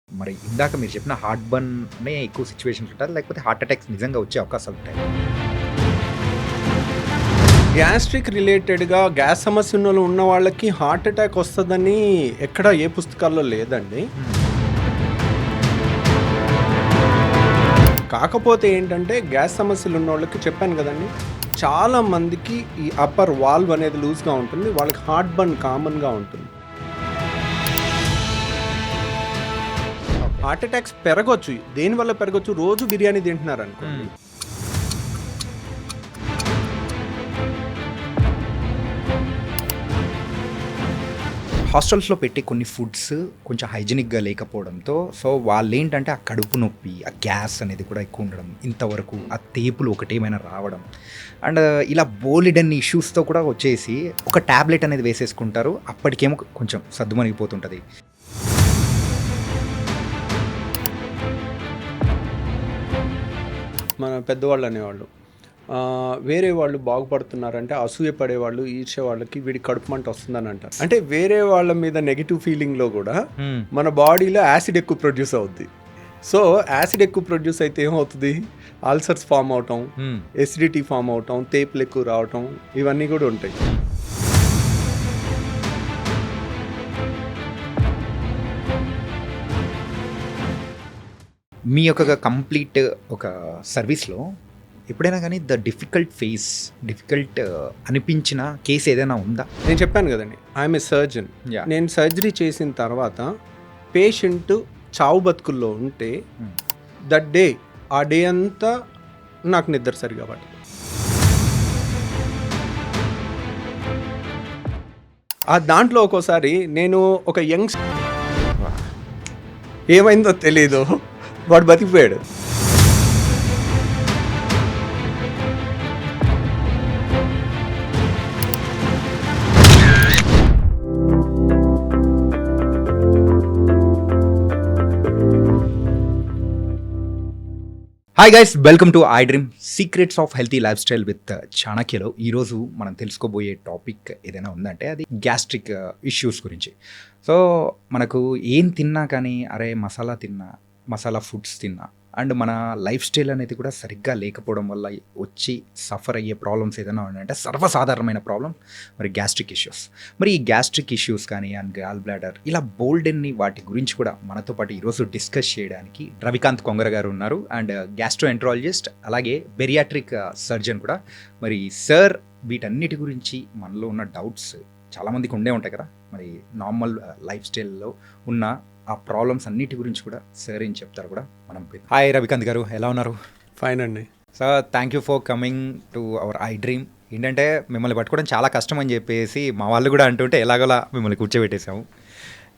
మరి ఇందాక మీరు చెప్పిన హార్ట్ బర్న్‌నే ఎక్కువ సిట్యుయేషన్స్ ఉంటారా? లేకపోతే హార్ట్ అటాక్స్ నిజంగా వచ్చే అవకాశాలు ఉంటాయా? గ్యాస్ట్రిక్ రిలేటెడ్‌గా గ్యాస్ సమస్య ఉన్న వాళ్ళకి హార్ట్ అటాక్ వస్తదని ఎక్కడ ఏ పుస్తకాల్లో లేదండి. కాకపోతే ఏంటంటే గ్యాస్ సమస్యలు ఉన్నోళ్ళకి చెప్పాను కదండి, చాలా మందికి ఈ అప్పర్ వాల్వ్ అనేది లూజ్‌గా ఉంటుంది. వాళ్ళకి హార్ట్ బర్న్ కామన్‌గా ఉంటుంది. హార్ట్ అటాక్స్ పెరగొచ్చు. దేనివల్ల పెరగొచ్చు? రోజు బిర్యానీ తింటున్నారనుకోండి. హాస్టల్స్‌లో పెట్టే కొన్ని ఫుడ్స్ కొంచెం హైజీనిక్‌గా లేకపోవడంతో సో వాళ్ళేంటంటే ఆ కడుపు నొప్పి, ఆ గ్యాస్ అనేది కూడా ఎక్కువ ఉండడం, ఇంతవరకు ఆ తేపులు ఒకటేమైనా రావడం అండ్ ఇలా బోలెడన్ని ఇష్యూస్‌తో కూడా వచ్చేసి ఒక టాబ్లెట్ అనేది వేసేసుకుంటారు. అప్పటికేమో కొంచెం సద్దుమణిగిపోతుంటది. మన పెద్దవాళ్ళు అనేవాళ్ళు వేరే వాళ్ళు బాగుపడుతున్నారంటే అసూయ పడేవాళ్ళు, ఈర్ష్య వాళ్ళకి వీడి కడుపు మంట వస్తుందని అంటారు. అంటే వేరే వాళ్ళ మీద నెగిటివ్ ఫీలింగ్లో కూడా మన బాడీలో యాసిడ్ ఎక్కువ ప్రొడ్యూస్ అవుద్ది. సో యాసిడ్ ఎక్కువ ప్రొడ్యూస్ అయితే ఏమవుతుంది? అల్సర్స్ ఫామ్ అవటం, ఎసిడిటీ ఫామ్ అవటం, తేపులు ఎక్కువ రావటం, ఇవన్నీ కూడా ఉంటాయి. మీ యొక్క కంప్లీట్ ఒక సర్వీస్‌లో ఎప్పుడైనా కానీ డిఫికల్ట్ అనిపించిన కేస్ ఏదైనా ఉందా? నేను చెప్పాను కదండి, ఐఎమ్ ఏ సర్జన్. నేను సర్జరీ చేసిన తర్వాత పేషెంట్ చావు బతుకుల్లో ఉంటే దట్ డే, ఆ డే అంతా నాకు నిద్ర సరిగా పడదు. ఆ దాంట్లో ఒక్కోసారి నేను ఒక యంగ్ ఏమైందో తెలీదు, వాడు బతికిపోయాడు. Hi guys, welcome to iDream secrets of healthy life style with చాణక్యలో. ఈరోజు మనం తెలుసుకోబోయే టాపిక్ ఏదైనా ఉందంటే అది గ్యాస్ట్రిక్ ఇష్యూస్ గురించి. సో మనకు ఏం తిన్నా కానీ అరే మసాలా ఫుడ్స్ తిన్నా అండ్ మన లైఫ్ స్టైల్ అనేది కూడా సరిగ్గా లేకపోవడం వల్ల వచ్చి సఫర్ అయ్యే ప్రాబ్లమ్స్ ఏదైనా ఉన్నాయంటే సర్వసాధారణమైన ప్రాబ్లం మరి గ్యాస్ట్రిక్ ఇష్యూస్. మరి ఈ గ్యాస్ట్రిక్ ఇష్యూస్ కానీ అండ్ గాల్ బ్లాడర్ ఇలా బోల్డెన్ని వాటి గురించి కూడా మనతో పాటు ఈరోజు డిస్కస్ చేయడానికి రవికాంత్ కొంగర గారు ఉన్నారు అండ్ గ్యాస్ట్రోఎంట్రాలజిస్ట్ అలాగే బెరియాట్రిక్ సర్జన్ కూడా. మరి సార్ వీటన్నిటి గురించి మనలో ఉన్న డౌట్స్ చాలామందికి ఉండే ఉంటాయి కదా, మరి నార్మల్ లైఫ్ స్టైల్లో ఉన్న ఆ ప్రాబ్లమ్స్ అన్నిటి గురించి కూడా సార్ ఏం చెప్తారు కూడా మనం. హాయ్ రవికాంత్ గారు, ఎలా ఉన్నారు? ఫైన్ అండి. Sir thank you for coming to our I dream. ఏంటంటే మిమ్మల్ని పట్టుకోవడం చాలా కష్టం అని చెప్పేసి మా వాళ్ళు కూడా అంటుంటే ఎలాగోలా మిమ్మల్ని కూర్చోబెట్టేసాము.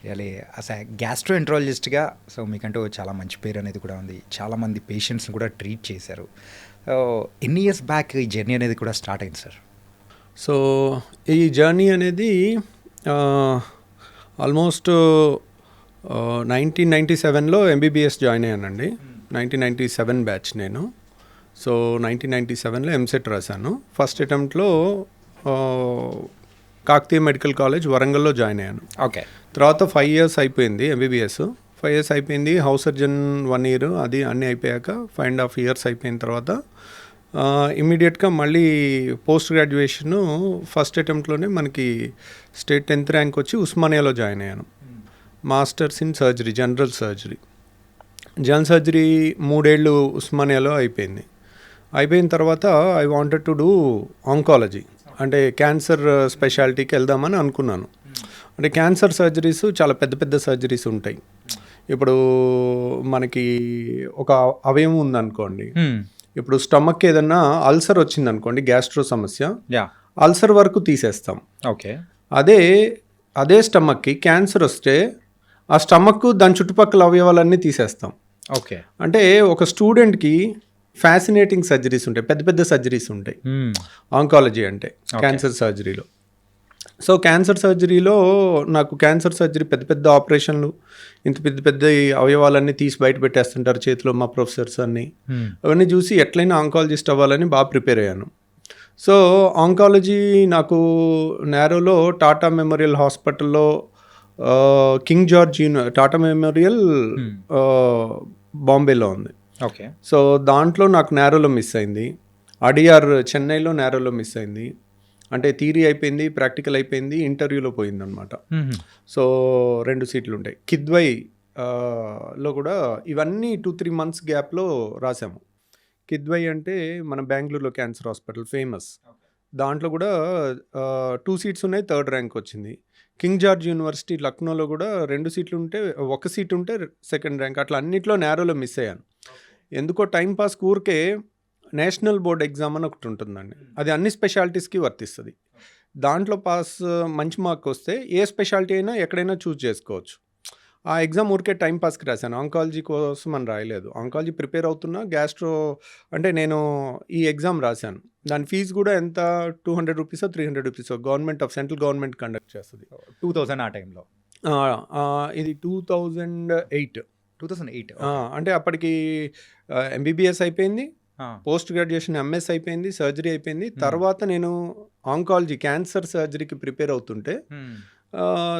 రియలీ అసలు గ్యాస్ట్రోఎంట్రాలజిస్ట్గా సో మీకంటూ చాలా మంచి పేరు అనేది కూడా ఉంది. చాలామంది పేషెంట్స్ని కూడా ట్రీట్ చేశారు. ఎన్ని ఇయర్స్ బ్యాక్ ఈ జర్నీ అనేది కూడా స్టార్ట్ అయింది సార్? సో ఈ జర్నీ అనేది ఆల్మోస్ట్ 1997లో ఎంబీబీఎస్ జాయిన్ అయ్యానండి. 1997 బ్యాచ్ నేను. సో 1997లో ఎంసెట్ రాశాను. ఫస్ట్ అటెంప్ట్లో కాకతీయ మెడికల్ కాలేజ్ వరంగల్లో జాయిన్ అయ్యాను. ఓకే. తర్వాత 5 years అయిపోయింది ఎంబీబీఎస్. 5 years అయిపోయింది. హౌస్ సర్జన్ 1 year, అది అన్నీ అయిపోయాక 5.5 years అయిపోయిన తర్వాత ఇమీడియట్గా మళ్ళీ పోస్ట్ గ్రాడ్యుయేషను ఫస్ట్ అటెంప్ట్లోనే మనకి స్టేట్ 10th ర్యాంక్ వచ్చి ఉస్మానియాలో జాయిన్ అయ్యాను. Masters in surgery, general surgery 3 ఏళ్ళు ఉస్మానియాలో అయిపోయింది. అయిపోయిన తర్వాత I wanted to do oncology, అంటే క్యాన్సర్ స్పెషాలిటీకి వెళ్దామని అనుకున్నాను. అంటే క్యాన్సర్ సర్జరీస్ చాలా పెద్ద పెద్ద సర్జరీస్ ఉంటాయి. ఇప్పుడు మనకి ఒక అవయవం ఉందనుకోండి, ఇప్పుడు స్టమక్ ఏదన్నా అల్సర్ వచ్చిందనుకోండి, గ్యాస్ట్రో సమస్య, అల్సర్ వరకు తీసేస్తాం. ఓకే. అదే స్టమక్కి క్యాన్సర్ వస్తే ఆ స్టమక్ దాని చుట్టుపక్కల అవయవాలన్నీ తీసేస్తాం. ఓకే. అంటే ఒక స్టూడెంట్కి ఫ్యాసినేటింగ్ సర్జరీస్ ఉంటాయి, పెద్ద పెద్ద సర్జరీస్ ఉంటాయి ఆంకాలజీ అంటే క్యాన్సర్ సర్జరీలో. సో క్యాన్సర్ సర్జరీలో నాకు క్యాన్సర్ సర్జరీ పెద్ద పెద్ద ఆపరేషన్లు, ఇంత పెద్ద పెద్ద అవయవాలన్నీ తీసి బయట పెట్టేస్తుంటారు చేతిలో మా ప్రొఫెసర్స్ అన్నీ. అవన్నీ చూసి ఎట్లయినా ఆంకాలజిస్ట్ అవ్వాలని బాగా ప్రిపేర్ అయ్యాను. సో ఆంకాలజీ నాకు నేరోలో టాటా మెమోరియల్ హాస్పిటల్లో కింగ్ జార్జ్ టాటా మెమోరియల్ బాంబేలో ఉంది. ఓకే. సో దాంట్లో నాకు నేరోలో మిస్ అయింది. అడియార్ చెన్నైలో నేరోలో మిస్ అయింది. అంటే థియరీ అయిపోయింది, ప్రాక్టికల్ అయిపోయింది, ఇంటర్వ్యూలో పోయిందనమాట. సో 2 సీట్లు ఉంటాయి. కిద్వై లో కూడా ఇవన్నీ 2-3 మంత్స్ గ్యాప్లో రాసాము. కిద్వై అంటే మన బెంగళూరులో క్యాన్సర్ హాస్పిటల్ ఫేమస్. దాంట్లో కూడా 2 సీట్స్ ఉన్నాయి, 3rd ర్యాంక్ వచ్చింది. కింగ్ జార్జ్ యూనివర్సిటీ లక్నోలో కూడా 2 సీట్లు ఉంటే 1 సీట్ ఉంటే 2nd ర్యాంక్. అట్లా అన్నిట్లో నేరోలో మిస్ అయ్యాను. ఎందుకో టైంపాస్ ఊరికే నేషనల్ బోర్డ్ ఎగ్జామ్ అని ఒకటి ఉంటుందండి. అది అన్ని స్పెషాలిటీస్కి వర్తిస్తుంది. దాంట్లో మంచి మార్క్ వస్తే ఏ స్పెషాలిటీ అయినా ఎక్కడైనా చూస్ చేసుకోవచ్చు. ఆ ఎగ్జామ్ ఊరికే టైం పాస్కి రాశాను. ఆంకాలజీ కోసం అని రాయలేదు. ఆంకాలజీ ప్రిపేర్ అవుతున్నా, గ్యాస్ట్రో అంటే నేను ఈ ఎగ్జామ్ రాశాను. దాని ఫీజు కూడా ఎంత, 200 రూపీసో 300 రూపీసో సెంట్రల్ గవర్నమెంట్ కండక్ట్ చేస్తుంది. 2000 ఆ టైంలో. ఇది 2008. 2008. అంటే అప్పటికి ఎంబీబీఎస్ అయిపోయింది, పోస్ట్ గ్రాడ్యుయేషన్ ఎంఎస్ అయిపోయింది, సర్జరీ అయిపోయింది. తర్వాత నేను ఆంకాలజీ క్యాన్సర్ సర్జరీకి ప్రిపేర్ అవుతుంటే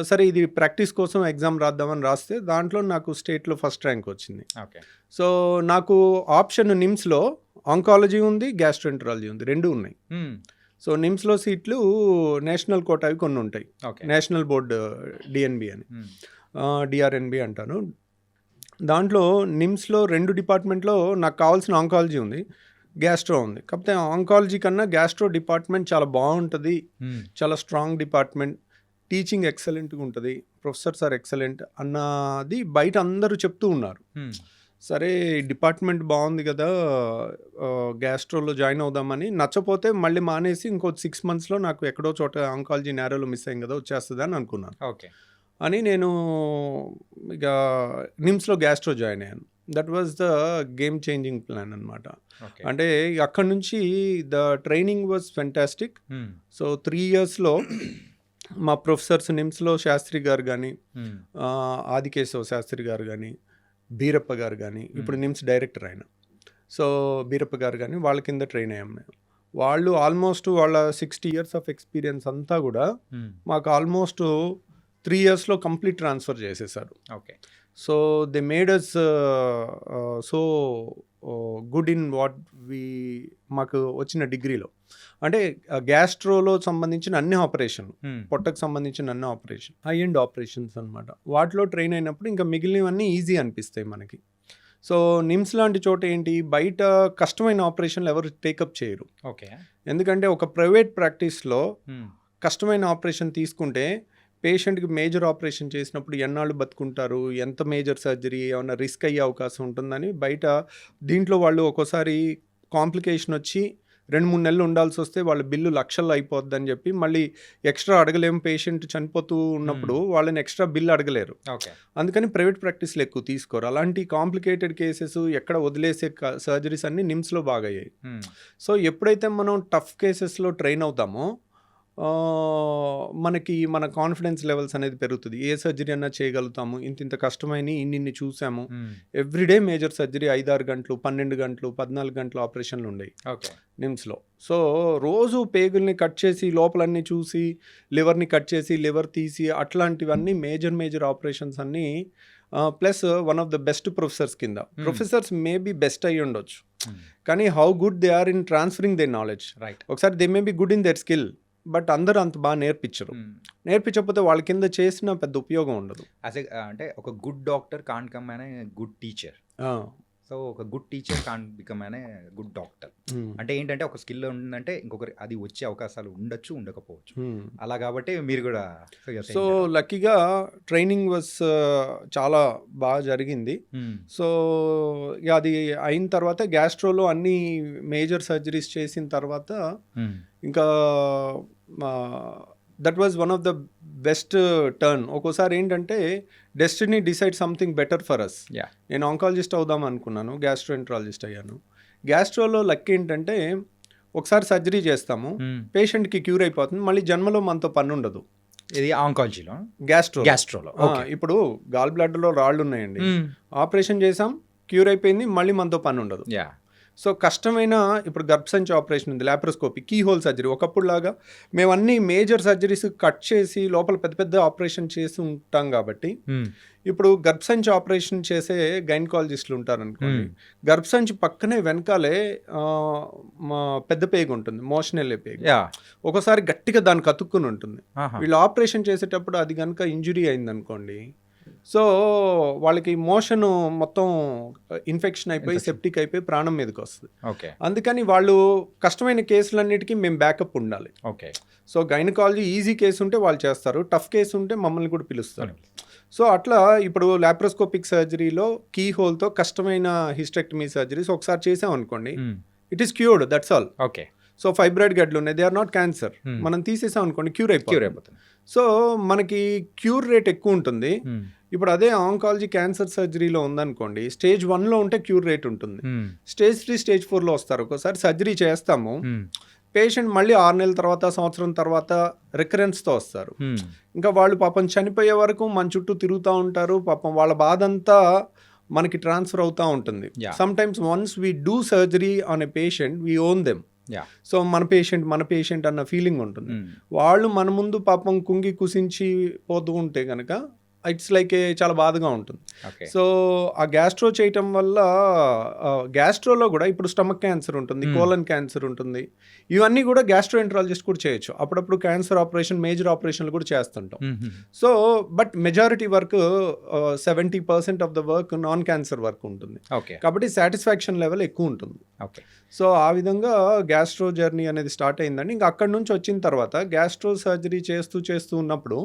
సరే ఇది ప్రాక్టీస్ కోసం ఎగ్జామ్ రాద్దామని రాస్తే దాంట్లో నాకు స్టేట్లో ఫస్ట్ ర్యాంక్ వచ్చింది. సో నాకు ఆప్షన్ నిమ్స్లో ఆంకాలజీ ఉంది, గ్యాస్ట్రోఎంటరాలజీ ఉంది, 2 ఉన్నాయి. సో నిమ్స్లో సీట్లు నేషనల్ కోటావి కొన్ని ఉంటాయి. నేషనల్ బోర్డు డిఎన్బి అని, డిఆర్ఎన్బి అంటాను. దాంట్లో నిమ్స్లో 2 డిపార్ట్మెంట్లో నాకు కావాల్సిన ఆంకాలజీ ఉంది, గ్యాస్ట్రో ఉంది. కాకపోతే ఆంకాలజీ కన్నా గ్యాస్ట్రో డిపార్ట్మెంట్ చాలా బాగుంటుంది, చాలా స్ట్రాంగ్ డిపార్ట్మెంట్, టీచింగ్ ఎక్సలెంట్గా ఉంటుంది, ప్రొఫెసర్స్ ఆర్ ఎక్సలెంట్ అన్నది బయట అందరూ చెప్తూ ఉన్నారు. సరే డిపార్ట్మెంట్ బాగుంది కదా, గ్యాస్ట్రోలో జాయిన్ అవుదామని. నచ్చపోతే మళ్ళీ మానేసి ఇంకో 6 మంత్స్లో నాకు ఎక్కడో చోట ఆంకాలజీ నేరోలో మిస్ అయ్యింది కదా, వచ్చేస్తుంది అని అనుకున్నాను. అని నేను ఇక నిమ్స్లో గ్యాస్ట్రో జాయిన్ అయ్యాను. That was the game changing plan అనమాట. అంటే అక్కడి నుంచి the training was fantastic. So 3 ఇయర్స్లో మా ప్రొఫెసర్స్ నిమ్స్లో శాస్త్రి గారు కానీ, ఆదికేశవ శాస్త్రి గారు కానీ, బీరప్ప గారు కానీ, ఇప్పుడు నిమ్స్ డైరెక్టర్ ఆయన, సో బీరప్ప గారు కానీ, వాళ్ళ కింద ట్రైన్ అయ్యాం మేము. వాళ్ళు ఆల్మోస్ట్ వాళ్ళ 60 ఇయర్స్ ఆఫ్ ఎక్స్పీరియన్స్ అంతా కూడా మాకు ఆల్మోస్ట్ 3 ఇయర్స్లో కంప్లీట్ ట్రాన్స్ఫర్ చేసేసారు. So they made us so good in what మాకు వచ్చిన డిగ్రీలో. అంటే గ్యాస్ట్రోలో సంబంధించిన అన్ని ఆపరేషన్లు, పొట్టకు సంబంధించిన అన్ని ఆపరేషన్, హై ఎండ్ ఆపరేషన్స్ అనమాట. వాటిలో ట్రైన్ అయినప్పుడు ఇంకా మిగిలినవన్నీ ఈజీ అనిపిస్తాయి మనకి. సో నిమ్స్ లాంటి చోట ఏంటి, బయట కష్టమైన ఆపరేషన్లు ఎవరు టేకప్ చేయరు. ఎందుకంటే ఒక ప్రైవేట్ ప్రాక్టీస్లో కష్టమైన ఆపరేషన్ తీసుకుంటే పేషెంట్కి మేజర్ ఆపరేషన్ చేసినప్పుడు ఎన్నాళ్ళు బతుకుంటారు, ఎంత మేజర్ సర్జరీ, ఏమైనా రిస్క్ అయ్యే అవకాశం ఉంటుందని బయట. దీంట్లో వాళ్ళు ఒక్కోసారి కాంప్లికేషన్ వచ్చి 2-3 నెలలు ఉండాల్సి వస్తే వాళ్ళ బిల్లు లక్షల్లో అయిపోద్దని చెప్పి మళ్ళీ ఎక్స్ట్రా అడగలేము. పేషెంట్ చనిపోతూ ఉన్నప్పుడు వాళ్ళని ఎక్స్ట్రా బిల్లు అడగలేరు. అందుకని ప్రైవేట్ ప్రాక్టీస్లు ఎక్కువ తీసుకోరు. అలాంటి కాంప్లికేటెడ్ కేసెస్ ఎక్కడ వదిలేసే సర్జరీస్ అన్నీ నిమ్స్లో బాగా అయ్యాయి. సో ఎప్పుడైతే మనం టఫ్ కేసెస్లో ట్రైన్ అవుతామో మనకి మన కాన్ఫిడెన్స్ లెవెల్స్ అనేది పెరుగుతుంది. ఏ సర్జరీ అన్నా చేయగలుగుతాము, ఇంత కష్టమైన ఇన్ని చూసాము. ఎవ్రీడే మేజర్ సర్జరీ 5-6 గంటలు, 12 గంటలు, 14 గంటలు ఆపరేషన్లు ఉన్నాయి నిమ్స్లో. సో రోజు పేగుల్ని కట్ చేసి లోపలన్నీ చూసి, లివర్ని కట్ చేసి లివర్ తీసి, అట్లాంటివన్నీ మేజర్ ఆపరేషన్స్ అన్నీ. Plus one of the best professors కింద. ప్రొఫెసర్స్ మేబీ బెస్ట్ అయ్యి ఉండొచ్చు, కానీ how good they are in transferring they knowledge. ఒకసారి they may be good in their skill, but అందరూ అంత బాగా నేర్పించకపోతే వాళ్ళ కింద చేసిన పెద్ద ఉపయోగం ఉండదు. అంటే ఒక గుడ్ డాక్టర్ కాంట్ కమ్ అనే గుడ్ టీచర్. సో ఒక గుడ్ టీచర్ కాంట్ బికమ్ అనే గుడ్ డాక్టర్. అంటే ఏంటంటే ఒక స్కిల్ ఉందంటే ఇంకొకరి అది వచ్చే అవకాశాలు ఉండొచ్చు, ఉండకపోవచ్చు. అలా కాబట్టి మీరు కూడా. సో లక్కీగా ట్రైనింగ్ వాజ్ చాలా బాగా జరిగింది. సో అది అయిన తర్వాత గ్యాస్ట్రోలో అన్ని మేజర్ సర్జరీస్ చేసిన తర్వాత ఇంకా that was one of the best turn. ఒక్కోసారి ఏంటంటే destiny decide something better for us. నేను ఆంకాలజిస్ట్ అవుదాం అనుకున్నాను, గ్యాస్ట్రోఎంటరాలజిస్ట్ అయ్యాను. గ్యాస్ట్రోలో లక్ ఏంటంటే ఒకసారి సర్జరీ చేస్తాము, పేషెంట్కి క్యూర్ అయిపోతుంది, మళ్ళీ జన్మలో మనతో పని ఉండదు. ఇది ఆంకాలజీలో. గ్యాస్ట్రోలో ఇప్పుడు గాల్ బ్లాడర్లో రాళ్ళు ఉన్నాయండి, ఆపరేషన్ చేసాం, క్యూర్ అయిపోయింది, మళ్ళీ మనతో పని ఉండదు. సో కష్టమైన ఇప్పుడు గర్భసంచి ఆపరేషన్ ఉంది, లాప్రోస్కోపీ, కీ హోల్ సర్జరీ. ఒకప్పుడు లాగా మేము అన్ని మేజర్ సర్జరీస్ కట్ చేసి లోపల పెద్ద పెద్ద ఆపరేషన్ చేసి ఉంటాం కాబట్టి ఇప్పుడు గర్భసంచి ఆపరేషన్ చేసే గైనకాలజిస్టులు ఉంటారు అనుకోండి, గర్భసంచి పక్కనే వెనకాలే మా పెద్ద పేగు ఉంటుంది, మోషన్ వెళ్ళే పేగు. ఒకసారి గట్టిగా దానికి అతుక్కుని ఉంటుంది. వీళ్ళు ఆపరేషన్ చేసేటప్పుడు అది కనుక ఇంజురీ అయింది అనుకోండి, సో వాళ్ళకి మోషన్ మొత్తం ఇన్ఫెక్షన్ అయిపోయి సెప్టిక్ అయిపోయి ప్రాణం మీదకి వస్తుంది. అందుకని వాళ్ళు కష్టమైన కేసులన్నిటికీ మేము బ్యాకప్ ఉండాలి. సో గైనకాలజీ ఈజీ కేసు ఉంటే వాళ్ళు చేస్తారు, టఫ్ కేసు ఉంటే మమ్మల్ని కూడా పిలుస్తారు. సో అట్లా ఇప్పుడు లాప్రోస్కోపిక్ సర్జరీలో కీ హోల్తో కష్టమైన హిస్టెక్టమీ సర్జరీస్ ఒకసారి చేసాం అనుకోండి, it is cured, that's all. So fibroid గడ్డలు ఉన్నాయి, దే ఆర్ నాట్ క్యాన్సర్. మనం తీసేసాం అనుకోండి, క్యూర్ అయిపోతుంది. సో మనకి క్యూర్ రేట్ ఎక్కువ ఉంటుంది. ఇప్పుడు అదే ఆంకాలజీ క్యాన్సర్ సర్జరీలో ఉందనుకోండి, స్టేజ్ 1లో ఉంటే క్యూర్ రేట్ ఉంటుంది, స్టేజ్ 3 స్టేజ్ 4లో వస్తారు. ఒకసారి సర్జరీ చేస్తాము, పేషెంట్ మళ్ళీ 6 నెలల తర్వాత, సంవత్సరం తర్వాత రికరెన్స్తో వస్తారు. ఇంకా వాళ్ళు పాపం చనిపోయే వరకు మన చుట్టూ తిరుగుతూ ఉంటారు. పాపం వాళ్ళ బాధ అంతా మనకి ట్రాన్స్ఫర్ అవుతూ ఉంటుంది. Some times once we do surgery on a patient, we own them. So మన పేషెంట్ అన్న ఫీలింగ్ ఉంటుంది. వాళ్ళు మన ముందు పాపం కుంగి కుసించి పోతూ ఉంటే కనుక ఇట్స్ లైక్ చాలా బాధగా ఉంటుంది. సో ఆ గ్యాస్ట్రో చేయటం వల్ల గ్యాస్ట్రోలో కూడా ఇప్పుడు స్టమక్ క్యాన్సర్ ఉంటుంది, కోలన్ క్యాన్సర్ ఉంటుంది, ఇవన్నీ కూడా గ్యాస్ట్రోఎంట్రాలజిస్ట్ కూడా చేయొచ్చు. అప్పుడప్పుడు క్యాన్సర్ ఆపరేషన్, మేజర్ ఆపరేషన్లు కూడా చేస్తుంటాం. So but majority work 70% of the work non cancer work ఉంటుంది. కాబట్టి సాటిస్ఫాక్షన్ లెవెల్ ఎక్కువ ఉంటుంది. సో ఆ విధంగా గ్యాస్ట్రో జర్నీ అనేది స్టార్ట్ అయిందండి. ఇంకా అక్కడి నుంచి వచ్చిన తర్వాత గ్యాస్ట్రో సర్జరీ చేస్తూ ఉన్నప్పుడు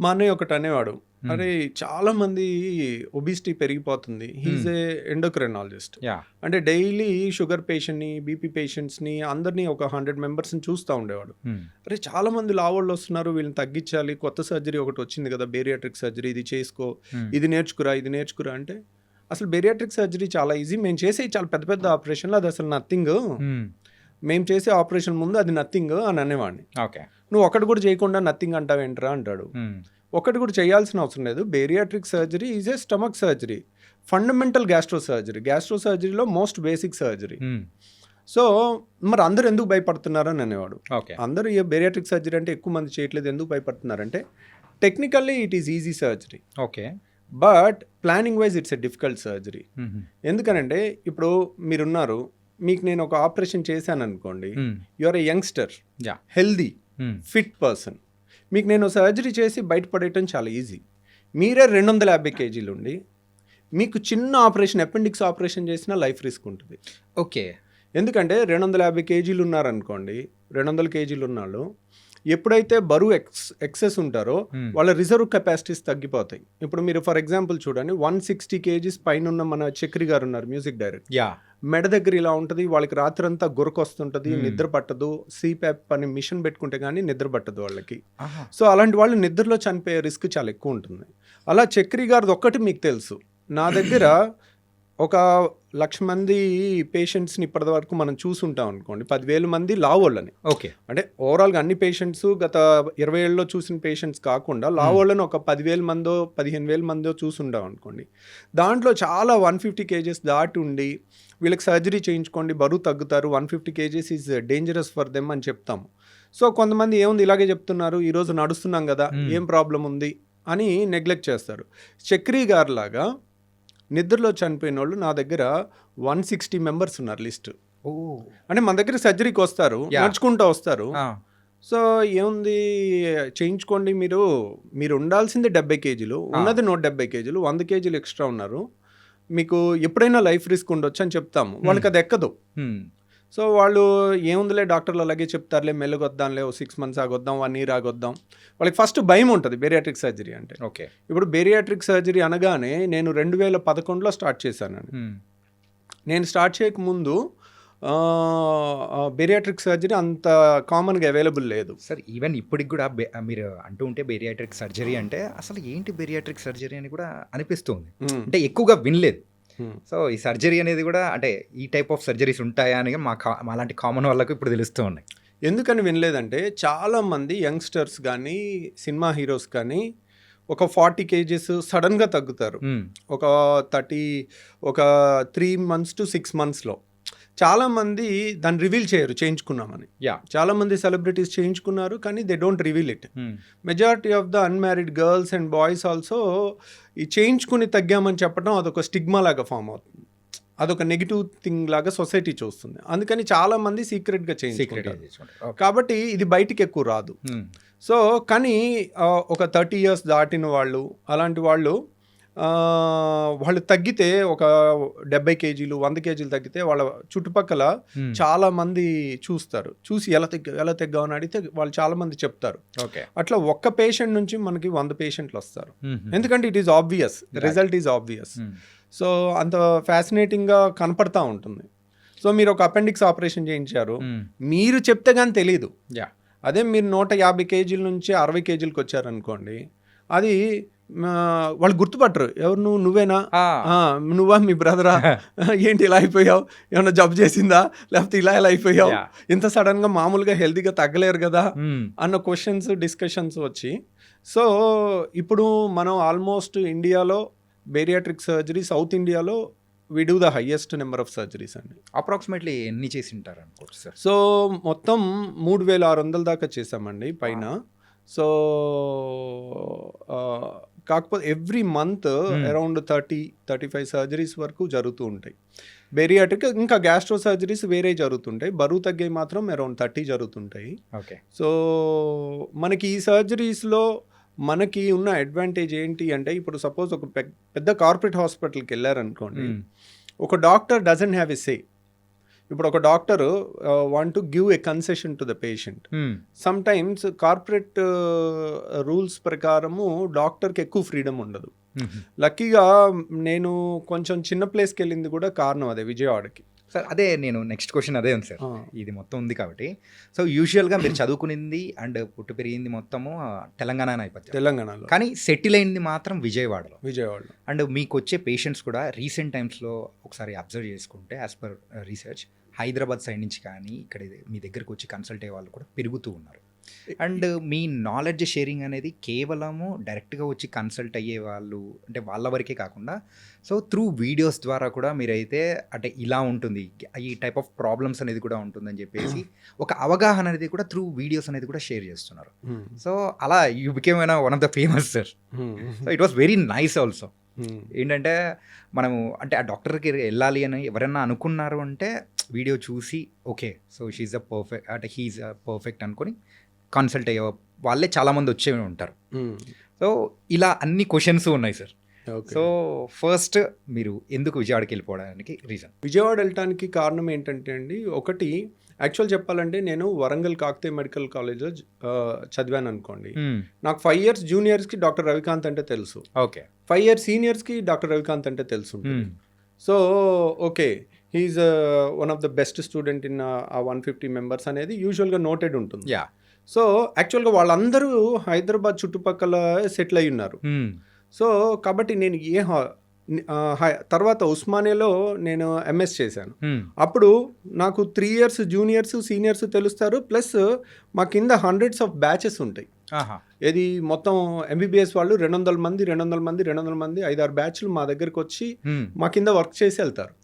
మా అన్నయ్య ఒకటి అనేవాడు, అరే చాలా మంది ఒబిసిటీ పెరిగిపోతుంది, హీఈస్ ఏ ఎండోక్రైనాలజిస్ట్. అంటే డైలీ షుగర్ పేషెంట్ని, బీపీ పేషెంట్స్ని అందరినీ ఒక 100 మెంబర్స్ని చూస్తూ ఉండేవాడు. అరే చాలా మంది లావోళ్ళు వస్తున్నారు, వీళ్ళని తగ్గించాలి, కొత్త సర్జరీ ఒకటి వచ్చింది కదా, బేరియాట్రిక్ సర్జరీ, ఇది చేసుకో, ఇది నేర్చుకురా అంటే అసలు బేరియాట్రిక్ సర్జరీ చాలా ఈజీ, మేము చేసే చాలా పెద్ద పెద్ద ఆపరేషన్లు, అది అసలు నథింగ్, మేము చేసే ఆపరేషన్ ముందు అది నథింగ్ అని అనేవాడిని. నువ్వు ఒకటి కూడా చేయకుండా నథింగ్ అంటావేంట్రా అంటాడు. ఒకటి కూడా చేయాల్సిన అవసరం లేదు. Bariatric surgery is a stomach surgery, fundamental gastro సర్జరీలో మోస్ట్ బేసిక్ సర్జరీ. సో మరి అందరూ ఎందుకు భయపడుతున్నారు అని అనేవాడు. అందరూ ఈ బేరియాట్రిక్ సర్జరీ అంటే ఎక్కువ మంది చేయట్లేదు, ఎందుకు భయపడుతున్నారంటే technically it is easy surgery, but planning wise it's a difficult surgery. ఎందుకనంటే ఇప్పుడు మీరున్నారు, మీకు నేను ఒక ఆపరేషన్ చేశాను అనుకోండి, you are a youngster, healthy, fit person, మీకు నేను సర్జరీ చేసి బయటపడేయటం చాలా ఈజీ. మీరే 250 కేజీలు ఉండి మీకు చిన్న ఆపరేషన్, అపెండిక్స్ ఆపరేషన్ చేసినా లైఫ్ రిస్క్ ఉంటుంది. ఎందుకంటే 250 కేజీలు ఉన్నారనుకోండి, 200 కేజీలు ఉన్నాళ్ళు ఎప్పుడైతే బరువు ఎక్సెస్ ఉంటారో వాళ్ళ రిజర్వ్ కెపాసిటీస్ తగ్గిపోతాయి. ఇప్పుడు మీరు ఫర్ ఎగ్జాంపుల్ చూడండి, 160 కేజీస్ పైన ఉన్న మన చక్రి గారు ఉన్నారు, మ్యూజిక్ డైరెక్టర్, మెడ దగ్గర ఇలా ఉంటుంది, వాళ్ళకి రాత్రి అంతా గురకొస్తుంటుంది, నిద్ర పట్టదు, సిప్యాప్ అని మిషన్ పెట్టుకుంటే కానీ నిద్ర పట్టదు వాళ్ళకి. సో అలాంటి వాళ్ళు నిద్రలో చనిపోయే రిస్క్ చాలా ఎక్కువ ఉంటుంది. అలా చక్రి గారిది ఒక్కటి మీకు తెలుసు, నా దగ్గర ఒక 1,00,000 మంది పేషెంట్స్ని ఇప్పటి వరకు మనం చూసుంటాం అనుకోండి, 10,000 మంది లావోళ్ళని. అంటే ఓవరాల్గా అన్ని పేషెంట్స్ గత 20 ఏళ్ళలో చూసిన పేషెంట్స్ కాకుండా లావోళ్ళని ఒక 10,000 మందో 15,000 మందో చూసుంటాం అనుకోండి. దాంట్లో చాలా 150 కేజెస్ దాటి ఉండి వీళ్ళకి సర్జరీ చేయించుకోండి, బరువు తగ్గుతారు, 150 kgs is dangerous for them అని చెప్తాము. సో కొంతమంది ఏముంది ఇలాగే చెప్తున్నారు, ఈరోజు నడుస్తున్నాం కదా, ఏం ప్రాబ్లం ఉంది అని నెగ్లెక్ట్ చేస్తారు. చక్రి గారు లాగా నిద్రలో చనిపోయిన వాళ్ళు నా దగ్గర 160 మెంబర్స్ ఉన్నారు లిస్ట్. అంటే మన దగ్గర సర్జరీకి వస్తారు, నడుచుకుంటూ వస్తారు. సో ఏముంది చేయించుకోండి, మీరు ఉండాల్సింది 70 కేజీలు, ఉన్నది 170 కేజీలు, 100 కేజీలు ఎక్స్ట్రా ఉన్నారు, మీకు ఎప్పుడైనా లైఫ్ రిస్క్ ఉండొచ్చు అని చెప్తాము. వాళ్ళకి అది ఎక్కదు. సో వాళ్ళు ఏముందిలే డాక్టర్లు అలాగే చెప్తారులే, మెల్లగొద్దాంలే, 6 months ఆగొద్దాం, 1 year ఆగొద్దాం. వాళ్ళకి ఫస్ట్ భయం ఉంటుంది బేరియాట్రిక్ సర్జరీ అంటే. ఇప్పుడు బేరియాట్రిక్ సర్జరీ అనగానే నేను 2011లో స్టార్ట్ చేశాను. నేను స్టార్ట్ చేయకముందు బేరియాట్రిక్ సర్జరీ అంత కామన్గా అవైలబుల్ లేదు సార్. ఈవెన్ ఇప్పటికి కూడా మీరు అంటూ ఉంటే బేరియాట్రిక్ సర్జరీ అంటే అసలు ఏంటి బేరియాట్రిక్ సర్జరీ అని కూడా అనిపిస్తుంది. అంటే ఎక్కువగా వినలేదు. సో ఈ సర్జరీ అనేది కూడా అంటే ఈ టైప్ ఆఫ్ సర్జరీస్ ఉంటాయా అని మాలాంటి కామన్ వాళ్ళకు ఇప్పుడు తెలుస్తూ ఉన్నాయి. ఎందుకని వినలేదంటే చాలామంది యంగ్స్టర్స్ కానీ సినిమా హీరోస్ కానీ ఒక 40 kgs సడన్గా తగ్గుతారు. ఒక 3 months to 6 monthsలో. చాలామంది దాన్ని రివీల్ చేయరు చేయించుకున్నామని. చాలామంది సెలబ్రిటీస్ చేయించుకున్నారు కానీ they don't reveal it. Majority of the unmarried girls and boys also ఈ చేయించుకుని తగ్గామని చెప్పడం అదొక స్టిగ్మా లాగా ఫామ్ అవుతుంది. అదొక నెగిటివ్ థింగ్ లాగా సొసైటీ చూస్తుంది. అందుకని చాలామంది సీక్రెట్గా చేయించుకుంటారు. కాబట్టి ఇది బయటికి ఎక్కువ రాదు. సో కానీ ఒక 30 years దాటిన వాళ్ళు అలాంటి వాళ్ళు తగ్గితే ఒక 70 kgs 100 kgs తగ్గితే వాళ్ళ చుట్టుపక్కల చాలా మంది చూసి ఎలా తగ్గావు అని అడిగితే వాళ్ళు చాలా మంది చెప్తారు. అట్లా ఒక్క పేషెంట్ నుంచి మనకి 100 పేషెంట్లు వస్తారు. ఎందుకంటే it is obvious, result is obvious. So అంత ఫ్యాసినేటింగ్గా కనపడతా ఉంటుంది. సో మీరు ఒక అపెండిక్స్ ఆపరేషన్ చేయించారు, మీరు చెప్తే కానీ తెలీదు. అదే మీరు 150 kgs నుంచి 60 kgsకి వచ్చారనుకోండి, అది వాళ్ళు గుర్తుపట్టరు. ఎవరు నువ్వేనా, నువ్వా, మీ బ్రదరా, ఏంటి ఇలా అయిపోయావు, ఏమన్నా జబ్బు చేసిందా, లేకపోతే ఇలా అయిపోయావు, ఇంత సడన్గా మామూలుగా హెల్తీగా తగ్గలేరు కదా అన్న క్వశ్చన్స్ డిస్కషన్స్ వచ్చి. సో ఇప్పుడు మనం ఆల్మోస్ట్ ఇండియాలో బేరియాట్రిక్ సర్జరీ సౌత్ ఇండియాలో we do the highest number of surgeries అండి. అప్రాక్సిమేట్లీ ఎన్ని చేసి ఉంటారు అనుకోవచ్చు సార్? సో మొత్తం 3600 దాకా చేసామండి పైన. సో కాకపోతే ఎవ్రీ మంత్ అరౌండ్ 30-35 సర్జరీస్ వరకు జరుగుతూ ఉంటాయి. బేరియాట్రిక్ ఇంకా గ్యాస్ట్రో సర్జరీస్ వేరే జరుగుతుంటాయి. బరువు తగ్గే మాత్రం అరౌండ్ 30 జరుగుతుంటాయి. సో మనకి ఈ సర్జరీస్లో మనకి ఉన్న అడ్వాంటేజ్ ఏంటి అంటే, ఇప్పుడు సపోజ్ ఒక పెద్ద కార్పొరేట్ హాస్పిటల్కి వెళ్ళారనుకోండి, ఒక డాక్టర్ డజంట్ హ్యావ్ ఎ సే. ఇప్పుడు ఒక doctor want to give a concession to the patient. Some times corporate rules ప్రకారము డాక్టర్కి ఎక్కువ ఫ్రీడమ్ ఉండదు. లక్కీగా నేను కొంచెం చిన్న ప్లేస్కి వెళ్ళింది కూడా కారణం అదే, విజయవాడకి. సార్ అదే నేను నెక్స్ట్ క్వశ్చన్ అదే ఉంది సార్. ఇది మొత్తం ఉంది కాబట్టి, సో యూజువల్గా మీరు చదువుకునింది అండ్ పుట్టి పెరిగింది మొత్తము తెలంగాణలో, కానీ సెటిల్ అయింది మాత్రం విజయవాడలో. అండ్ మీకు వచ్చే పేషెంట్స్ కూడా రీసెంట్ టైమ్స్లో ఒకసారి అబ్జర్వ్ చేసుకుంటే as per research Hyderabad side నుంచి కానీ ఇక్కడ మీ దగ్గరకు వచ్చి కన్సల్ట్ అయ్యే వాళ్ళు కూడా పెరుగుతూ ఉన్నారు. అండ్ మీ నాలెడ్జ్ షేరింగ్ అనేది కేవలము డైరెక్ట్గా వచ్చి కన్సల్ట్ అయ్యే వాళ్ళు అంటే వాళ్ళ వరకే కాకుండా, సో త్రూ వీడియోస్ ద్వారా కూడా మీరైతే అంటే ఇలా ఉంటుంది, ఈ టైప్ ఆఫ్ ప్రాబ్లమ్స్ అనేది కూడా ఉంటుందని చెప్పేసి ఒక అవగాహన అనేది కూడా త్రూ వీడియోస్ అనేది కూడా షేర్ చేస్తున్నారు. సో అలా you became one of the famous sir. So it was very nice also. ఏంటంటే మనము అంటే ఆ డాక్టర్కి వెళ్ళాలి అని ఎవరైనా అనుకున్నారు అంటే వీడియో చూసి okay so she's a perfect అంటే హీఈస్ అ పర్ఫెక్ట్ అనుకొని కన్సల్ట్ అయ్యే వాళ్ళే చాలామంది వచ్చే ఉంటారు. సో ఇలా అన్ని క్వశ్చన్స్ ఉన్నాయి సార్. సో ఫస్ట్ మీరు ఎందుకు విజయవాడకి వెళ్ళిపోవడానికి రీజన్? విజయవాడ వెళ్ళటానికి కారణం ఏంటంటే అండి, ఒకటి యాక్చువల్ చెప్పాలంటే నేను వరంగల్ కాకతీయ మెడికల్ కాలేజ్లో చదివాను అనుకోండి. నాకు 5 years జూనియర్స్కి డాక్టర్ రవికాంత్ అంటే తెలుసు. 5 years సీనియర్స్కి డాక్టర్ రవికాంత్ అంటే తెలుసు. So okay, he's one of the best student in 150 members అనేది యూజువల్గా నోటెడ్ ఉంటుంది. సో యాక్చువల్గా వాళ్ళందరూ హైదరాబాద్ చుట్టుపక్కల సెటిల్ అయి ఉన్నారు. సో కాబట్టి నేను తర్వాత ఉస్మానియాలో నేను ఎంఎస్ చేశాను. అప్పుడు నాకు 3 years జూనియర్స్ సీనియర్స్ తెలుస్తారు, ప్లస్ మా కింద hundreds of batches ఉంటాయి. ఇది మొత్తం ఎంబీబీఎస్ వాళ్ళు 200 మంది 5-6 బ్యాచ్లు మా దగ్గరకు వచ్చి మా కింద వర్క్ చేసి వెళ్తారు.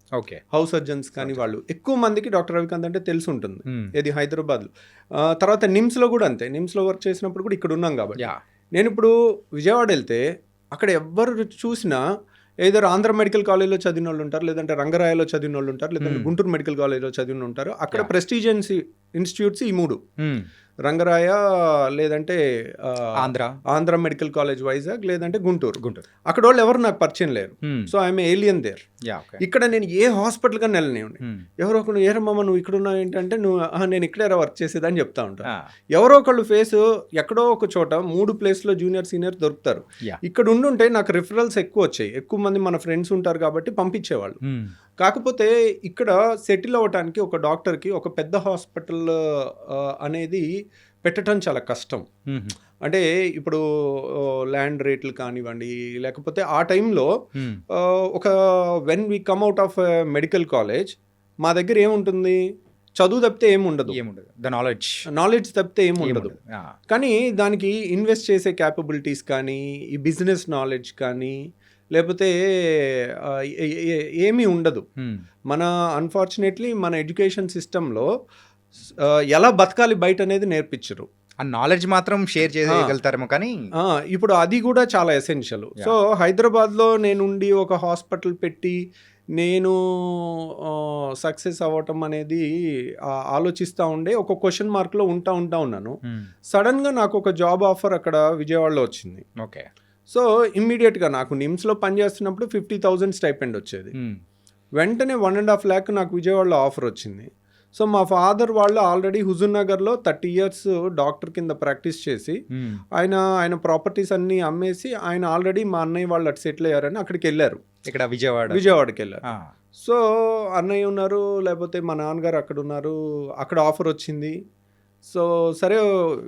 హౌస్ సర్జన్స్ కానీ వాళ్ళు ఎక్కువ మందికి డాక్టర్ రవికాంత్ అంటే తెలిసి ఉంటుంది. ఇది హైదరాబాద్లో. తర్వాత నిమ్స్లో కూడా అంతే. నిమ్స్లో వర్క్ చేసినప్పుడు కూడా ఇక్కడ ఉన్నాం కాబట్టి. నేను ఇప్పుడు విజయవాడ వెళ్తే అక్కడ ఎవ్వరు చూసినా ఏదో ఆంధ్ర మెడికల్ కాలేజ్లో చదివిన వాళ్ళు ఉంటారు, లేదంటే రంగరాయలో చదివిన వాళ్ళు ఉంటారు, లేదంటే గుంటూరు మెడికల్ కాలేజ్లో చదివిన ఉంటారు. అక్కడ ప్రెస్టీజియస్ ఇన్స్టిట్యూట్స్ ఈ 3, రంగరాయ, లేదంటే ఆంధ్ర మెడికల్ కాలేజ్ వైజాగ్, లేదంటే గుంటూరు. అక్కడ వాళ్ళు ఎవరు నాకు పరిచయం లేరు. So I'm alien there. ఇక్కడ నేను ఏ హాస్పిటల్ కన్నా వెళ్ళనివ్వండి, ఎవరో ఒకరు ఏరమ్మమ్మ నువ్వు ఇక్కడ ఉన్నావు ఏంటంటే నేను ఇక్కడే వర్క్ చేసేదని చెప్తా ఉంటాను. ఎవరో ఒకళ్ళు ఫేస్ ఎక్కడో ఒక చోట 3 places జూనియర్ సీనియర్ దొరుకుతారు. ఇక్కడ ఉండుంటే నాకు రిఫరల్స్ ఎక్కువ వచ్చాయి. ఎక్కువ మంది మన ఫ్రెండ్స్ ఉంటారు కాబట్టి పంపించేవాళ్ళు. కాకపోతే ఇక్కడ సెటిల్ అవ్వటానికి ఒక డాక్టర్కి ఒక పెద్ద హాస్పిటల్ అనేది పెట్టడం చాలా కష్టం. అంటే ఇప్పుడు ల్యాండ్ రేట్లు కానివ్వండి, లేకపోతే ఆ టైంలో ఒక when we come out of medical college మా దగ్గర ఏముంటుంది, చదువు తప్పితే ఏమి ఉండదు, ఏముండదు, ద నాలెడ్జ్ నాలెడ్జ్ తప్పితే ఏమి ఉండదు. కానీ దానికి ఇన్వెస్ట్ చేసే క్యాపబిలిటీస్ కానీ, ఈ బిజినెస్ నాలెడ్జ్ కానీ, లేకపోతే ఏమీ ఉండదు. మన అన్ఫార్చునేట్లీ మన ఎడ్యుకేషన్ సిస్టంలో ఎలా బతకాలి బయట అనేది నేర్పించరు. ఆ నాలెడ్జ్ మాత్రం షేర్ చేయగలుగుతారేమో కానీ ఇప్పుడు అది కూడా చాలా ఎసెన్షియల్. సో హైదరాబాద్లో నేనుండి ఒక హాస్పిటల్ పెట్టి నేను సక్సెస్ అవ్వటం అనేది ఆలోచిస్తూ ఉండే ఒక క్వశ్చన్ మార్క్లో ఉంటా ఉన్నాను. సడన్గా నాకు ఒక జాబ్ ఆఫర్ అక్కడ విజయవాడలో వచ్చింది. ఓకే. సో ఇమ్మీడియట్గా నాకు నిమ్స్లో పనిచేస్తున్నప్పుడు 50,000 స్టైపెండ్ వచ్చేది. వెంటనే 1.5 lakh నాకు విజయవాడలో ఆఫర్ వచ్చింది. సో మా ఫాదర్ వాళ్ళు ఆల్రెడీ హుజూర్ నగర్లో 30 years డాక్టర్ కింద ప్రాక్టీస్ చేసి ఆయన ప్రాపర్టీస్ అన్నీ అమ్మేసి ఆయన ఆల్రెడీ మా అన్నయ్య వాళ్ళు అటు సెటిల్ అయ్యారని అక్కడికి వెళ్ళారు. ఇక్కడ విజయవాడకి వెళ్ళారు. సో అన్నయ్య ఉన్నారు, లేకపోతే మా నాన్నగారు అక్కడ ఉన్నారు. అక్కడ ఆఫర్ వచ్చింది. సో సరే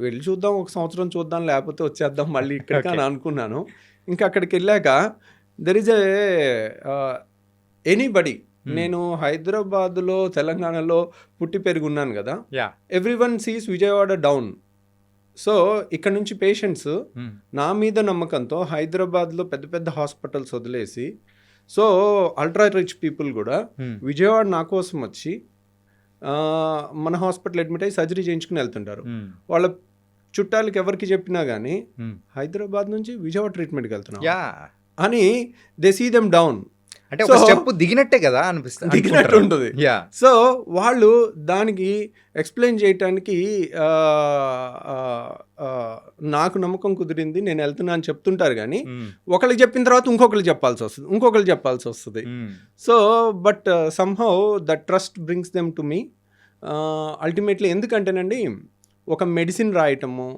వెళ్ళి చూద్దాం, ఒక సంవత్సరం చూద్దాం, లేకపోతే వచ్చేద్దాం మళ్ళీ ఇక్కడికి అని అనుకున్నాను. ఇంకా అక్కడికి వెళ్ళాక దెర్ ఈజ్ ఎనీబడి, నేను హైదరాబాద్లో తెలంగాణలో పుట్టి పెరుగున్నాను కదా, everyone sees Vijayawada down. So ఇక్కడ నుంచి పేషెంట్స్ నా మీద నమ్మకంతో హైదరాబాద్లో పెద్ద పెద్ద హాస్పిటల్స్ వదిలేసి, సో అల్ట్రా రిచ్ పీపుల్ కూడా విజయవాడ నా కోసం వచ్చి మన హాస్పిటల్ అడ్మిట్ అయ్యి సర్జరీ చేయించుకుని వెళ్తుంటారు. వాళ్ళ చుట్టాలకి ఎవరికి చెప్పినా కానీ హైదరాబాద్ నుంచి విజయవాడ ట్రీట్మెంట్కి వెళ్తున్నాం అని దే సీ దెమ్ డౌన్. అంటే ఒక స్టెప్ దిగినట్టే కదా అనిపిస్తుంది, దిగినట్టు ఉంటుంది. సో వాళ్ళు దానికి ఎక్స్ప్లెయిన్ చేయటానికి నాకు నమ్మకం కుదిరింది, నేను వెళ్తున్నా అని చెప్తుంటారు. కానీ ఒకరికి చెప్పిన తర్వాత ఇంకొకరికి చెప్పాల్సి వస్తుంది. So but somehow the trust brings them to me ultimately. ఎందుకంటేనండి ఒక మెడిసిన్ రాయటము,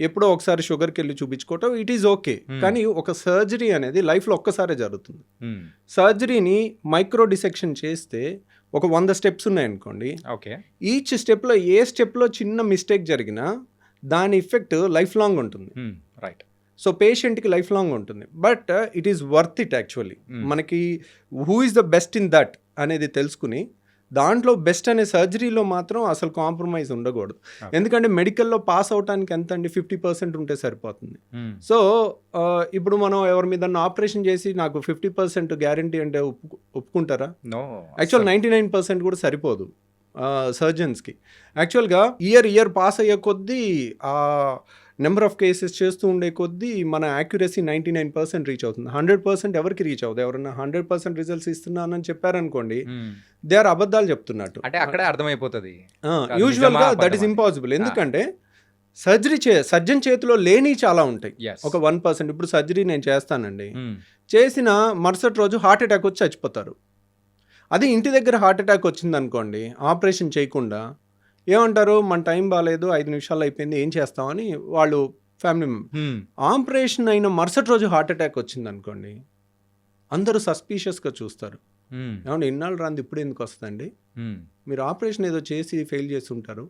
ఎప్పుడో ఒకసారి షుగర్కి వెళ్ళి చూపించుకోవటం ఇట్ ఈజ్ ఓకే. కానీ ఒక సర్జరీ అనేది లైఫ్లో ఒక్కసారే జరుగుతుంది. సర్జరీని మైక్రో డిసెక్షన్ చేస్తే ఒక 100 steps ఉన్నాయనుకోండి. ఓకే. ఈచ్ స్టెప్లో ఏ స్టెప్లో చిన్న మిస్టేక్ జరిగినా దాని ఎఫెక్ట్ లైఫ్ లాంగ్ ఉంటుంది. రైట్. సో పేషెంట్కి లైఫ్ లాంగ్ ఉంటుంది. But it is worth it actually. మనకి who is the best in that అనేది తెలుసుకుని దాంట్లో బెస్ట్ అనే సర్జరీలో మాత్రం అసలు కాంప్రమైజ్ ఉండకూడదు. ఎందుకంటే మెడికల్లో పాస్ అవటానికి ఎంత అండి, 50% ఉంటే సరిపోతుంది. సో ఇప్పుడు మనం ఎవరి మీద ఆపరేషన్ చేసి నాకు 50% గ్యారంటీ అంటే ఒప్పుకుంటారా? యాక్చువల్ 99% కూడా సరిపోదు సర్జన్స్కి. యాక్చువల్గా ఇయర్ పాస్ అయ్యే కొద్దీ ఆ నెంబర్ ఆఫ్ కేసెస్ చేస్తూ ఉండే కొద్దీ మన యాక్యురసీ 99% రీచ్ అవుతుంది. 100% ఎవరికి రీచ్ అవుతుంది? ఎవరన్నా 100% రిజల్ట్స్ ఇస్తున్నానని చెప్పారనుకోండి, దే ఆర్ అబద్ధాలు చెప్తున్నట్టు. అంటే అక్కడే అర్థమైపోతుంది. యూజువల్గా దట్ ఈస్ ఇంపాసిబుల్. ఎందుకంటే సర్జన్ చేతిలో లేని చాలా ఉంటాయి. ఒక 1%. ఇప్పుడు సర్జరీ నేను చేస్తానండి, చేసిన మరుసటి రోజు హార్ట్ అటాక్ వచ్చి చచ్చిపోతారు. అది ఇంటి దగ్గర హార్ట్ అటాక్ వచ్చింది అనుకోండి, ఆపరేషన్ చేయకుండా ఏమంటారు, మన టైం బాగాలేదు, 5 నిమిషాలు అయిపోయింది, ఏం చేస్తామని వాళ్ళు ఫ్యామిలీ ఆపరేషన్ అయిన మరుసటి రోజు హార్ట్ అటాక్ వచ్చింది అనుకోండి, అందరూ సస్పీషియస్గా చూస్తారు. ఏమంటే ఇన్నాళ్ళు రాంది ఇప్పుడు ఎందుకు వస్తుందండి, మీరు ఆపరేషన్ ఏదో చేసి ఫెయిల్ చేసి ఉంటారు,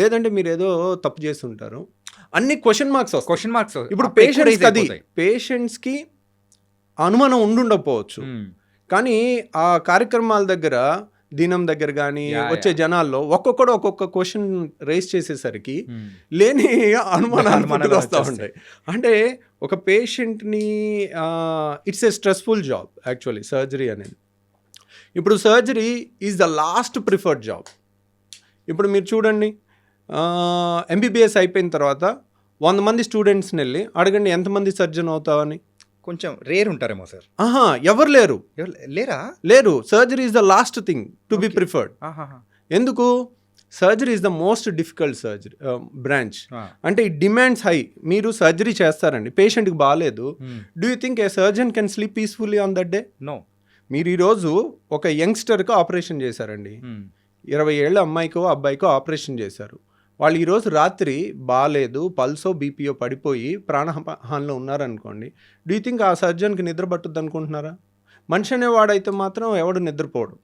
లేదంటే మీరు ఏదో తప్పు చేసి ఉంటారు, అన్ని క్వశ్చన్ మార్క్స్. ఇప్పుడు పేషెంట్స్కి అనుమానం ఉండుండకపోవచ్చు, కానీ ఆ కార్యక్రమాల దగ్గర దినం దగ్గర కానీ వచ్చే జనాల్లో ఒక్కొక్క క్వశ్చన్ రేస్ చేసేసరికి లేని అనుమానాలు వస్తూ ఉంటాయి. అంటే ఒక పేషెంట్ని it's a stressful job actually surgery అనేది. ఇప్పుడు surgery is the last preferred job. ఇప్పుడు మీరు చూడండి, ఎంబీబీఎస్ అయిపోయిన తర్వాత 100 మంది స్టూడెంట్స్ని వెళ్ళి అడగండి ఎంతమంది సర్జన్ అవుతావని. కొంచెం రేర్ ఉంటారేమో సార్. ఎవరు లేరు. Surgery is the last thing to be preferred. ఎందుకు? Surgery is the most difficult surgery branch. అంటే ఇట్ డిమాండ్స్ హై. మీరు సర్జరీ చేస్తారండి, పేషెంట్కి బాగాలేదు, do you think a surgeon can sleep peacefully on that day? No. మీరు ఈరోజు ఒక యంగ్స్టర్కి operation చేశారండి, 20 ఏళ్ళ అమ్మాయికో అబ్బాయికో ఆపరేషన్ చేశారు. వాళ్ళు ఈరోజు రాత్రి బాగాలేదు, పల్సో బీపీఓ పడిపోయి ప్రాణహానిలో ఉన్నారనుకోండి, డూ యూ థింక్ ఆ సర్జన్కి నిద్ర పట్టుద్ది అనుకుంటున్నారా? మనిషి అనేవాడైతే మాత్రం ఎవడు నిద్రపోడు,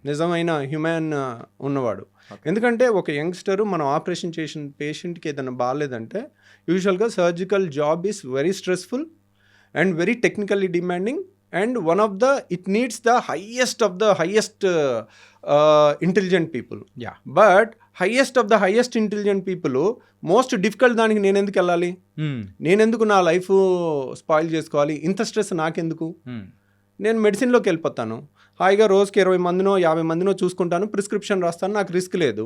నిజమైన హ్యూమన్ ఉన్నవాడు. ఎందుకంటే ఒక యంగ్స్టరు మనం ఆపరేషన్ చేసిన పేషెంట్కి ఏదైనా బాగాలేదంటే యూజువల్గా surgical job is very stressful and very technically demanding and one of the it needs the highest intelligent people. Yeah but highest of the highest intelligent people most difficult దానికి నేను ఎందుకు వెళ్ళాలి, నేనెందుకు నా లైఫ్ స్పాయిల్ చేసుకోవాలి, ఇంత stress నాకెందుకు, నేను మెడిసిన్లోకి వెళ్ళిపోతాను, హాయిగా రోజుకి 20 మందినో 50 మందినో చూసుకుంటాను, ప్రిస్క్రిప్షన్ రాస్తాను, నాకు రిస్క్ లేదు,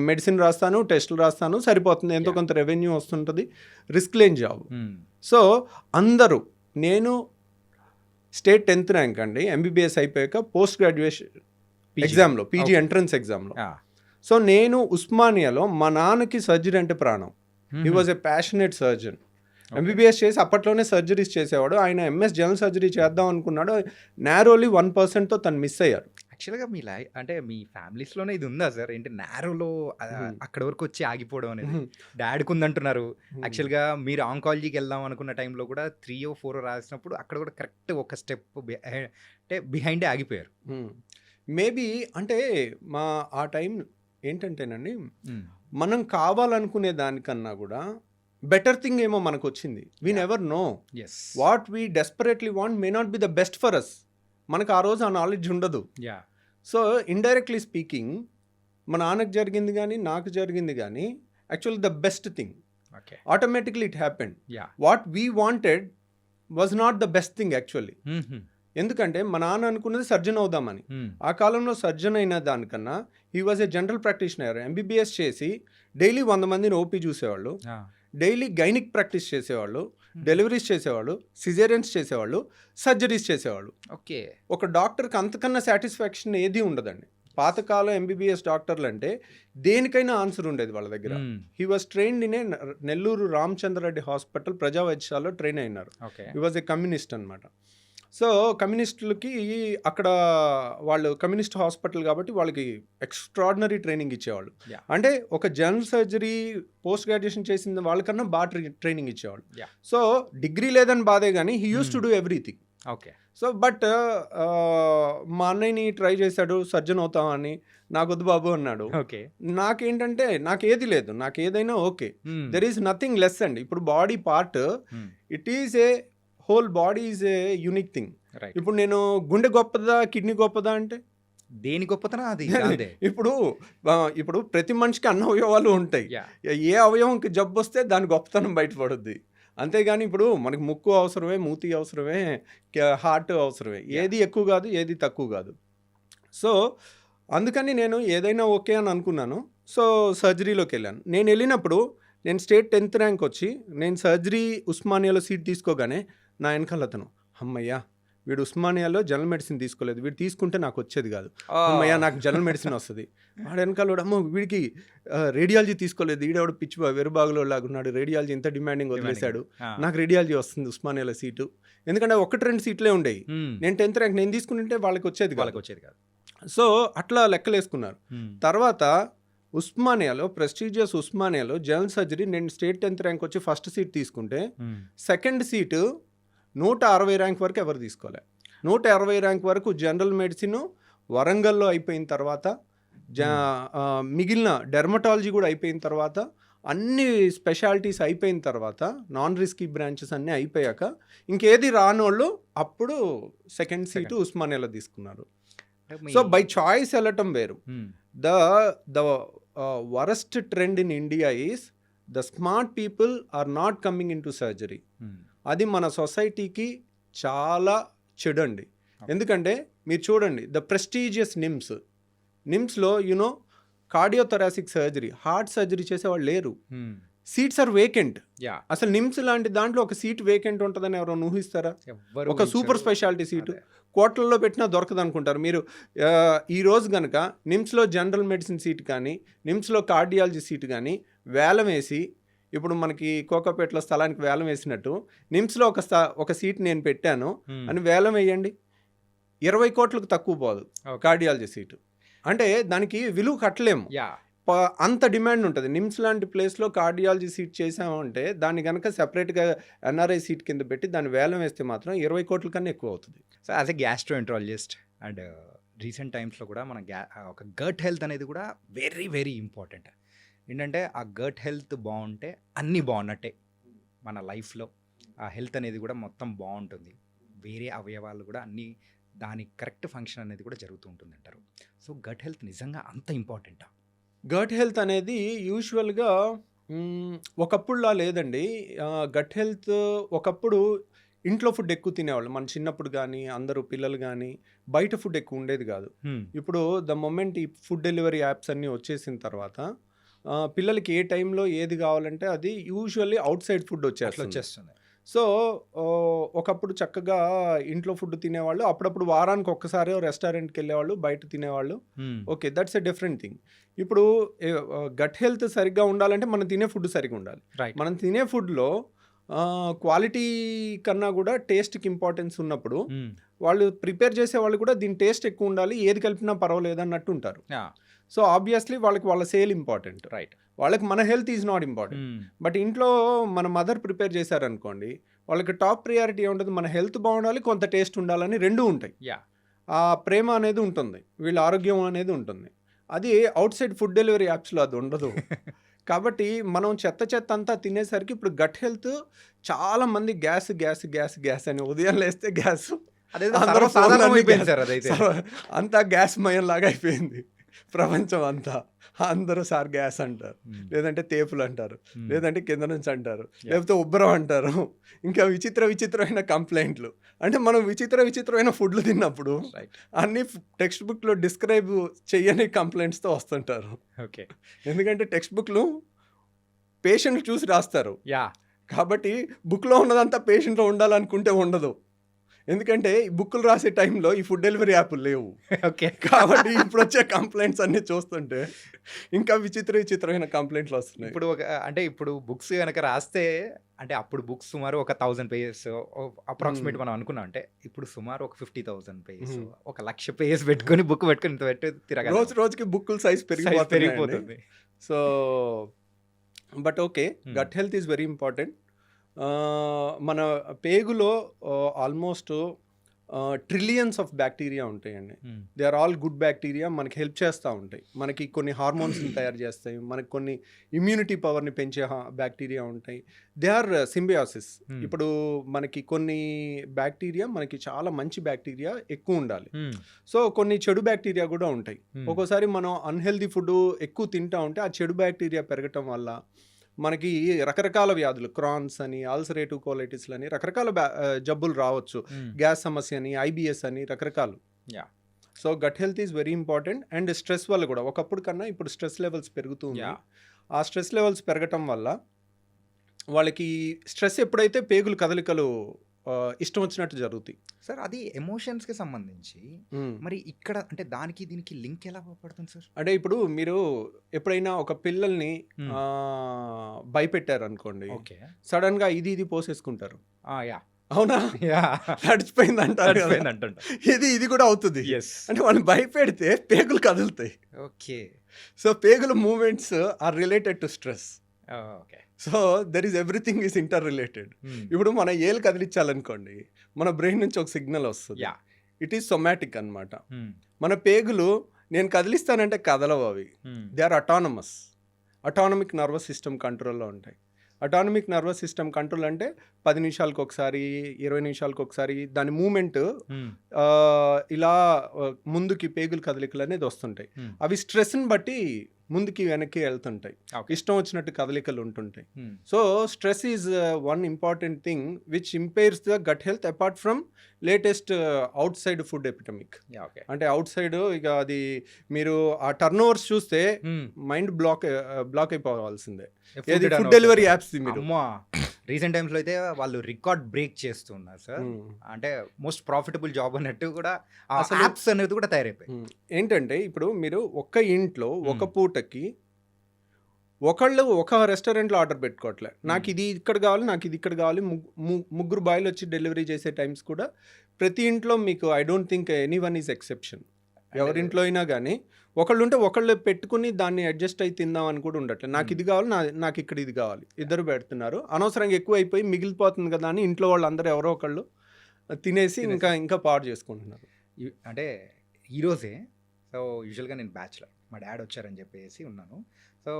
మెడిసిన్ రాస్తాను, టెస్టులు రాస్తాను, సరిపోతుంది, ఎంతో కొంత రెవెన్యూ వస్తుంటుంది, రిస్క్ లేని జాబ్. సో అందరూ, నేను స్టేట్ 10th ర్యాంక్ అండి, ఎంబీబీఎస్ అయిపోయాక పోస్ట్ గ్రాడ్యుయేషన్ ఎగ్జామ్లో, పీజీ ఎంట్రన్స్ ఎగ్జామ్లో. సో నేను ఉస్మానియాలో, మా నాన్నకి సర్జరీ అంటే ప్రాణం. He was a passionate surgeon. MBBS చేసి అప్పట్లోనే సర్జరీస్ చేసేవాడు. ఆయన ఎంఎస్ జనరల్ సర్జరీ చేద్దాం అనుకున్నాడు, నారోలీ 1%తో తను మిస్ అయ్యారు. యాక్చువల్గా మీ అంటే మీ ఫ్యామిలీస్లోనే ఇది ఉందా సార్, ఏంటి నారోలో అక్కడ వరకు వచ్చి ఆగిపోవడం అనేది? డాడీకి ఉందంటున్నారు. యాక్చువల్గా మీరు ఆంకాలజీకి వెళ్దాం అనుకున్న టైంలో కూడా 3 or 4 రాసినప్పుడు అక్కడ కూడా కరెక్ట్ ఒక స్టెప్ అంటే బిహైండే ఆగిపోయారు. మేబీ అంటే మా ఆ టైం ఏంటంటేనండి, మనం కావాలనుకునే దానికన్నా కూడా బెటర్ థింగ్ ఏమో మనకు వచ్చింది. We never know what we desperately want may not be the best for us. మనకు ఆ రోజు ఆ నాలెడ్జ్ ఉండదు. సో ఇండైరెక్ట్లీ స్పీకింగ్ మా నాన్నకు జరిగింది కానీ నాకు జరిగింది కానీ actually the best thing. Automatically it happened. What we wanted was not the best thing actually. ఎందుకంటే మా నాన్న అనుకున్నది సర్జన్ అవుదామని. ఆ కాలంలో సర్జన్ అయిన దానికన్నా he was a general practitioner. MBBS చేసి డైలీ 100 మందిని ఓపీ చూసేవాళ్ళు, డైలీ గైనిక్ ప్రాక్టీస్ చేసేవాళ్ళు, డెలివరీస్ చేసేవాళ్ళు, సిజేరియన్స్ చేసేవాళ్ళు, సర్జరీస్ చేసేవాళ్ళు. ఓకే, ఒక డాక్టర్కి అంతకన్నా సాటిస్ఫాక్షన్ ఏది ఉండదండి. పాతకాలం ఎంబీబీఎస్ డాక్టర్లు అంటే దేనికైనా ఆన్సర్ ఉండేది వాళ్ళ దగ్గర. He was trained in a Nellore Ramachandra Reddy hospital ప్రజా వైద్యశాలలో ట్రైన్ అయినారు. హీ వాజ్ ఏ కమ్యూనిస్ట్ అనమాట. సో కమ్యూనిస్టులకి అక్కడ వాళ్ళు కమ్యూనిస్ట్ హాస్పిటల్ కాబట్టి వాళ్ళకి ఎక్స్ట్రాడినరీ ట్రైనింగ్ ఇచ్చేవాళ్ళు. అంటే ఒక జనరల్ సర్జరీ పోస్ట్ గ్రాడ్యుయేషన్ చేసిన వాళ్ళకన్నా బాగా ట్రైనింగ్ ఇచ్చేవాళ్ళు. సో డిగ్రీ లేదని బాధే కానీ he use to do everything. Okay. So but మా అన్నయ్యని ట్రై చేశాడు, సర్జన్ అవుతామని. నాకు వద్దు బాబు అన్నాడు. ఓకే, నాకేంటంటే నాకు ఏది లేదు, నాకు ఏదైనా okay. There is nothing less అండి. ఇప్పుడు body part it is a whole body is a unique thing. ఇప్పుడు నేను గుండె గొప్పదా కిడ్నీ గొప్పదా అంటే దేని గొప్పతనం అది. ఇప్పుడు ప్రతి మనిషికి అన్ని అవయవాలు ఉంటాయి. ఏ అవయవంకి జబ్బు వస్తే దాని గొప్పతనం బయటపడుద్ది. అంతేగాని ఇప్పుడు మనకి ముక్కు అవసరమే, మూతి అవసరమే, హార్ట్ అవసరమే. ఏది ఎక్కువ కాదు, ఏది తక్కువ కాదు. సో అందుకని నేను ఏదైనా ఓకే అని అనుకున్నాను. సో సర్జరీలోకి వెళ్ళాను. నేను వెళ్ళినప్పుడు నేను స్టేట్ 10th ర్యాంక్ వచ్చి నేను సర్జరీ ఉస్మానియాలో సీట్ తీసుకోగానే నా వెనకాల అతను, అమ్మయ్యా వీడు ఉస్మానియాలో జనరల్ మెడిసిన్ తీసుకోలేదు, వీడు తీసుకుంటే నాకు వచ్చేది కాదు, అమ్మయ్యా నాకు జనరల్ మెడిసిన్ వస్తుంది. వాడు వెనకాల అమ్మ వీడికి రేడియాలజీ తీసుకోలేదు, ఈడవాడు పిచ్చి వెరుబాగులో లాగున్నాడు, రేడియాలజీ ఇంత డిమాండింగ్ వదిలేశాడు, నాకు రేడియాలజీ వస్తుంది ఉస్మానియాలో సీటు. ఎందుకంటే 1-2 సీట్లే ఉండేవి. నేను 10th ర్యాంక్ నేను తీసుకుంటే వాళ్ళకి వచ్చేది కాదు. సో అట్లా లెక్కలేసుకున్నారు. తర్వాత ఉస్మానియాలో ప్రెస్టీజియస్ ఉస్మానియాలో జనరల్ సర్జరీ నేను స్టేట్ 10th ర్యాంక్ వచ్చి ఫస్ట్ సీట్ తీసుకుంటే సెకండ్ సీటు 160 ర్యాంక్ వరకు ఎవరు తీసుకోలే. 160 ర్యాంక్ వరకు జనరల్ మెడిసిన్ వరంగల్లో అయిపోయిన తర్వాత మిగిలిన డెర్మటాలజీ కూడా అయిపోయిన తర్వాత అన్ని స్పెషాలిటీస్ అయిపోయిన తర్వాత నాన్ రిస్కీ బ్రాంచెస్ అన్నీ అయిపోయాక ఇంకేది రానోళ్ళు అప్పుడు సెకండ్ సీటు ఉస్మానియాలో తీసుకున్నారు. సో బై చాయిస్ వెళ్ళటం వేరు. The worst trend in India is the smart people are not coming in to surgery. అది మన సొసైటీకి చాలా చెడండి. ఎందుకంటే మీరు చూడండి ద ప్రెస్టీజియస్ నిమ్స్లో you know cardiothoracic surgery, heart surgery చేసేవాళ్ళు లేరు. Seats are vacant. అసలు నిమ్స్ లాంటి దాంట్లో ఒక సీట్ వేకెంట్ ఉంటుందని ఎవరైనా ఊహిస్తారా? ఒక సూపర్ స్పెషాలిటీ సీటు కోట్లలో పెట్టినా దొరకదు అనుకుంటారు మీరు. ఈరోజు కనుక నిమ్స్లో జనరల్ మెడిసిన్ సీట్ కానీ నిమ్స్లో కార్డియాలజీ సీట్ కానీ వేలం వేసి, ఇప్పుడు మనకి కోకాపేటలో స్థలానికి వేలం వేసినట్టు నిమ్స్లో ఒక సీట్ నేను పెట్టాను అని వేలం వేయండి, 20 కోట్లకు తక్కువ పోదు కార్డియాలజీ సీటు. అంటే దానికి విలువ కట్టలేము, అంత డిమాండ్ ఉంటుంది. నిమ్స్ లాంటి ప్లేస్లో కార్డియాలజీ సీట్ చేసామంటే దాన్ని కనుక సెపరేట్గా ఎన్ఆర్ఐ సీట్ కింద పెట్టి దాన్ని వేలం వేస్తే మాత్రం 20 కోట్ల కన్నా ఎక్కువ అవుతుంది. So as a gastroenterologist and recent టైమ్స్లో కూడా మన ఒక గట్ హెల్త్ అనేది కూడా వెరీ వెరీ ఇంపార్టెంట్. ఏంటంటే ఆ గట్ హెల్త్ బాగుంటే అన్నీ బాగున్నట్టే మన లైఫ్లో. ఆ హెల్త్ అనేది కూడా మొత్తం బాగుంటుంది. వేరే అవయవాలు కూడా అన్నీ దాని కరెక్ట్ ఫంక్షన్ అనేది కూడా జరుగుతూ ఉంటుంది అంటారు. సో గట్ హెల్త్ నిజంగా అంత ఇంపార్టెంటా? గట్ హెల్త్ అనేది యూజువల్‌గా ఒకప్పుడులా లేదండి. గట్ హెల్త్ ఒకప్పుడు ఇంట్లో ఫుడ్ ఎక్కువ తినేవాళ్ళు. మన చిన్నప్పుడు గానీ, అందరూ పిల్లలు గానీ, బయట ఫుడ్ ఎక్కువ ఉండేది గాదు. ఇప్పుడు ద మొమెంట్ ఈ ఫుడ్ డెలివరీ యాప్స్ అన్నీ వచ్చేసిన తర్వాత పిల్లలకి ఏ టైంలో ఏది కావాలంటే అది యూజువల్లీ ఔట్ సైడ్ ఫుడ్ అట్లా వచ్చేస్తుంది. వచ్చేస్తుంది. సో, ఒకప్పుడు చక్కగా ఇంట్లో ఫుడ్ తినేవాళ్ళు. అప్పుడప్పుడు వారానికి ఒక్కసారో రెస్టారెంట్‌కెళ్ళేవాళ్ళు, బయట తినేవాళ్ళు. Okay. That's a different thing. ఇప్పుడు గట్ హెల్త్ సరిగ్గా ఉండాలంటే మనం తినే ఫుడ్ సరిగ్గా ఉండాలి. రైట్. మనం తినే ఫుడ్‌లో క్వాలిటీ కన్నా కూడా టేస్ట్‌కి ఇంపార్టెన్స్ ఉన్నప్పుడు వాళ్ళు ప్రిపేర్ చేసేవాళ్ళు కూడా దీని టేస్ట్ ఎక్కువ ఉండాలి, ఏది కలిపినా పర్వాలేదు అన్నట్టు ఉంటారు. సో, ఆబ్వియస్లీ వాళ్ళకి వాళ్ళ సేల్ ఇంపార్టెంట్. రైట్. వాళ్ళకి మన health is not important. But ఇంట్లో మన మదర్ ప్రిపేర్ చేశారనుకోండి, వాళ్ళకి టాప్ ప్రియారిటీ ఏముంటుంది, మన హెల్త్ బాగుండాలి, కొంత టేస్ట్ ఉండాలని రెండూ ఉంటాయి. యా. ఆ ప్రేమ అనేది ఉంటుంది, వీళ్ళ ఆరోగ్యం అనేది ఉంటుంది. అది అవుట్ సైడ్ ఫుడ్ డెలివరీ యాప్స్లో అది ఉండదు. కాబట్టి మనం చెత్త అంతా తినేసరికి ఇప్పుడు గట్ హెల్త్ చాలా మంది గ్యాస్ అని ఉదయం లేస్తే గ్యాస్, అదేదో అందరూ సర్వసాధారణం ఫోన్లన్నీ అయిపోయింది గ్యాస్. సార్ అదైతే. అంతా గ్యాస్ మయం లాగా అయిపోయింది ప్రపంచం అంతా. అందరూ సార్ గ్యాస్ అంటారు, లేదంటే తేపులు అంటారు, లేదంటే కింద నుంచి అంటారు, లేకపోతే ఉబ్బరం అంటారు. ఇంకా విచిత్రమైన కంప్లైంట్లు. అంటే మనం విచిత్రమైన ఫుడ్లు తిన్నప్పుడు రైట్. అన్ని టెక్స్ట్ బుక్లో డిస్క్రైబ్ చెయ్యని కంప్లైంట్స్తో వస్తుంటారు. ఓకే. ఎందుకంటే టెక్స్ట్ బుక్లు పేషెంట్ చూసి రాస్తారు. యా. కాబట్టి బుక్లో ఉన్నదంతా పేషెంట్లో ఉండాలనుకుంటే ఉండదు. ఎందుకంటే ఈ బుక్కులు రాసే టైంలో ఈ ఫుడ్ డెలివరీ యాప్లు లేవు. ఓకే. కాబట్టి ఇప్పుడు వచ్చే కంప్లైంట్స్ అన్ని చూస్తుంటే ఇంకా విచిత్రమైన కంప్లైంట్లు వస్తున్నాయి. ఇప్పుడు అంటే ఇప్పుడు బుక్స్ కనుక రాస్తే అంటే అప్పుడు బుక్స్ సుమారు ఒక 1000 పేజెస్ అప్రాక్సిమేట్ మనం అనుకున్నాం. అంటే ఇప్పుడు సుమారు ఒక 50,000 పేజెస్, 1,00,000 పేజెస్ పెట్టుకొని బుక్ పెట్టుకొని ఇంత పెట్టి తిరగాలి. రోజుకి బుక్కుల సైజ్ పెరిగిపోతుంది. So but okay, gut health is very important. మన పేగులో ఆల్మోస్ట్ ట్రిలియన్స్ ఆఫ్ బ్యాక్టీరియా ఉంటాయండి. They are all good bacteria, మనకి హెల్ప్ చేస్తూ ఉంటాయి. మనకి కొన్ని హార్మోన్స్ని తయారు చేస్తాయి, మనకి కొన్ని ఇమ్యూనిటీ పవర్ని పెంచే బ్యాక్టీరియా ఉంటాయి. They are symbiosis. ఇప్పుడు మనకి కొన్ని బ్యాక్టీరియా, మనకి చాలా మంచి బ్యాక్టీరియా ఎక్కువ ఉండాలి. సో కొన్ని చెడు బ్యాక్టీరియా కూడా ఉంటాయి. ఒక్కోసారి మనం అన్హెల్దీ ఫుడ్ ఎక్కువ తింటా ఉంటే ఆ చెడు బ్యాక్టీరియా పెరగటం వల్ల మనకి రకరకాల వ్యాధులు, క్రాన్స్ అని, అల్సరేటివ్ కోలైటిస్ అని రకరకాల జబ్బులు రావచ్చు. గ్యాస్ సమస్య అని, ఐబిఎస్ అని రకరకాలు. So gut health is very important. And stress వల్ల కూడా ఒకప్పుడు కన్నా ఇప్పుడు స్ట్రెస్ లెవెల్స్ పెరుగుతుంది. ఆ స్ట్రెస్ లెవెల్స్ పెరగటం వల్ల వాళ్ళకి స్ట్రెస్ ఎప్పుడైతే పేగులు కదలికలు ఇష్టం వచ్చినట్టు జరుగుతాయి. సార్ అది ఎమోషన్స్కి సంబంధించి మరి ఇక్కడ అంటే దానికి దీనికి లింక్ ఎలా పడుతుంది సార్? అంటే ఇప్పుడు మీరు ఎప్పుడైనా ఒక పిల్లల్ని భయపెట్టారు అనుకోండి, ఓకే, సడన్గా ఇది పోసేసుకుంటారు. యా. అవునా? తడిచిపోయింది అంటారు. ఇది కూడా అవుతుంది. అంటే వాళ్ళు భయపెడితే పేగులు కదులుతాయి. ఓకే. సో పేగుల movements are related to stress. Okay. So there is everything is inter related. ఇప్పుడు మన ఏలు కదిలించాలనుకోండి, మన బ్రెయిన్ నుంచి ఒక సిగ్నల్ వస్తుంది. ఇట్ ఈస్ సొమాటిక్ అనమాట. మన పేగులు నేను కదిలిస్తానంటే కదలవు అవి. They are autonomic nervous system కంట్రోల్లో ఉంటాయి. అటానమిక్ నర్వస్ సిస్టమ్ కంట్రోల్ అంటే 10 నిమిషాలకు ఒకసారి, 20 నిమిషాలకు ఒకసారి దాని మూమెంట్ ఇలా ముందుకి పేగులు కదలికలు అనేది వస్తుంటాయి. అవి స్ట్రెస్ని బట్టి ముందుకి వెనక్కి వెళ్తుంటాయి, ఇష్టం వచ్చినట్టు కదలికలు ఉంటుంటాయి. So stress is one important thing which impairs the gut health apart from latest outside food epidemic. అంటే అవుట్ సైడ్ ఇక అది మీరు ఆ టర్న్ ఓవర్స్ చూస్తే మైండ్ బ్లాక్ అయిపోవాల్సిందే. ఫుడ్ డెలివరీ యాప్స్ రీసెంట్ టైమ్స్లో అయితే వాళ్ళు రికార్డ్ బ్రేక్ చేస్తున్నారు సార్. అంటే మోస్ట్ ప్రాఫిటబుల్ జాబ్ అన్నట్టు కూడా అసలు యాప్స్ అనేది కూడా తయారైపోయి. ఏంటంటే ఇప్పుడు మీరు ఒక్క ఇంట్లో ఒక పూటకి ఒకళ్ళు ఒక రెస్టారెంట్లో ఆర్డర్ పెట్టుకోవట్లే, నాకు ఇది ఇక్కడ కావాలి, నాకు ఇది ఇక్కడ కావాలి, ముగ్గురు బాయ్లు వచ్చి డెలివరీ చేసే టైమ్స్ కూడా ప్రతి ఇంట్లో మీకు I don't think any one is exception. ఎవరింట్లో అయినా కానీ ఒకళ్ళు ఉంటే ఒకళ్ళు పెట్టుకుని దాన్ని అడ్జస్ట్ అయి తిందాం అని కూడా ఉండట్లేదు. నాకు ఇది కావాలి, నాకు ఇక్కడ ఇది కావాలి, ఇద్దరు పెడుతున్నారు. అనవసరంగా ఎక్కువ అయిపోయి మిగిలిపోతుంది కదా అని ఇంట్లో వాళ్ళు అందరూ ఎవరో ఒకళ్ళు తినేసి ఇంకా పాడు చేసుకుంటున్నారు. అంటే ఈరోజే సో యూజువల్గా నేను బ్యాచులర్, మా డాడ్ వచ్చారని చెప్పేసి ఉన్నాను. సో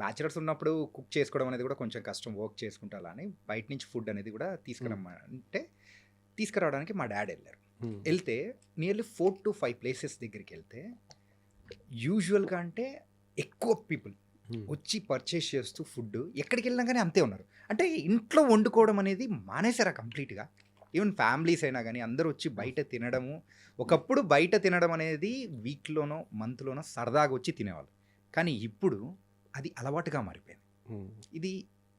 బ్యాచులర్స్ ఉన్నప్పుడు కుక్ చేసుకోవడం అనేది కూడా కొంచెం కష్టం, వర్క్ చేసుకుంటా అని బయట నుంచి ఫుడ్ అనేది కూడా తీసుకురమ్మా అంటే తీసుకురావడానికి మా డాడ్ వెళ్ళారు. వెళ్తే నియర్లీ 4 to 5 ప్లేసెస్ దగ్గరికి వెళ్తే యూజువల్గా అంటే ఎక్కువ పీపుల్ వచ్చి పర్చేస్ చేస్తూ ఫుడ్ ఎక్కడికి వెళ్ళినా కానీ అంతే ఉన్నారు. అంటే ఇంట్లో వండుకోవడం అనేది మానేశారా కంప్లీట్గా. ఈవెన్ ఫ్యామిలీస్ అయినా కానీ అందరూ వచ్చి బయట తినడము. ఒకప్పుడు బయట తినడం అనేది వీక్లోనో మంత్లోనో సరదాగా వచ్చి తినేవాళ్ళు. కానీ ఇప్పుడు అది అలవాటుగా మారిపోయింది. ఇది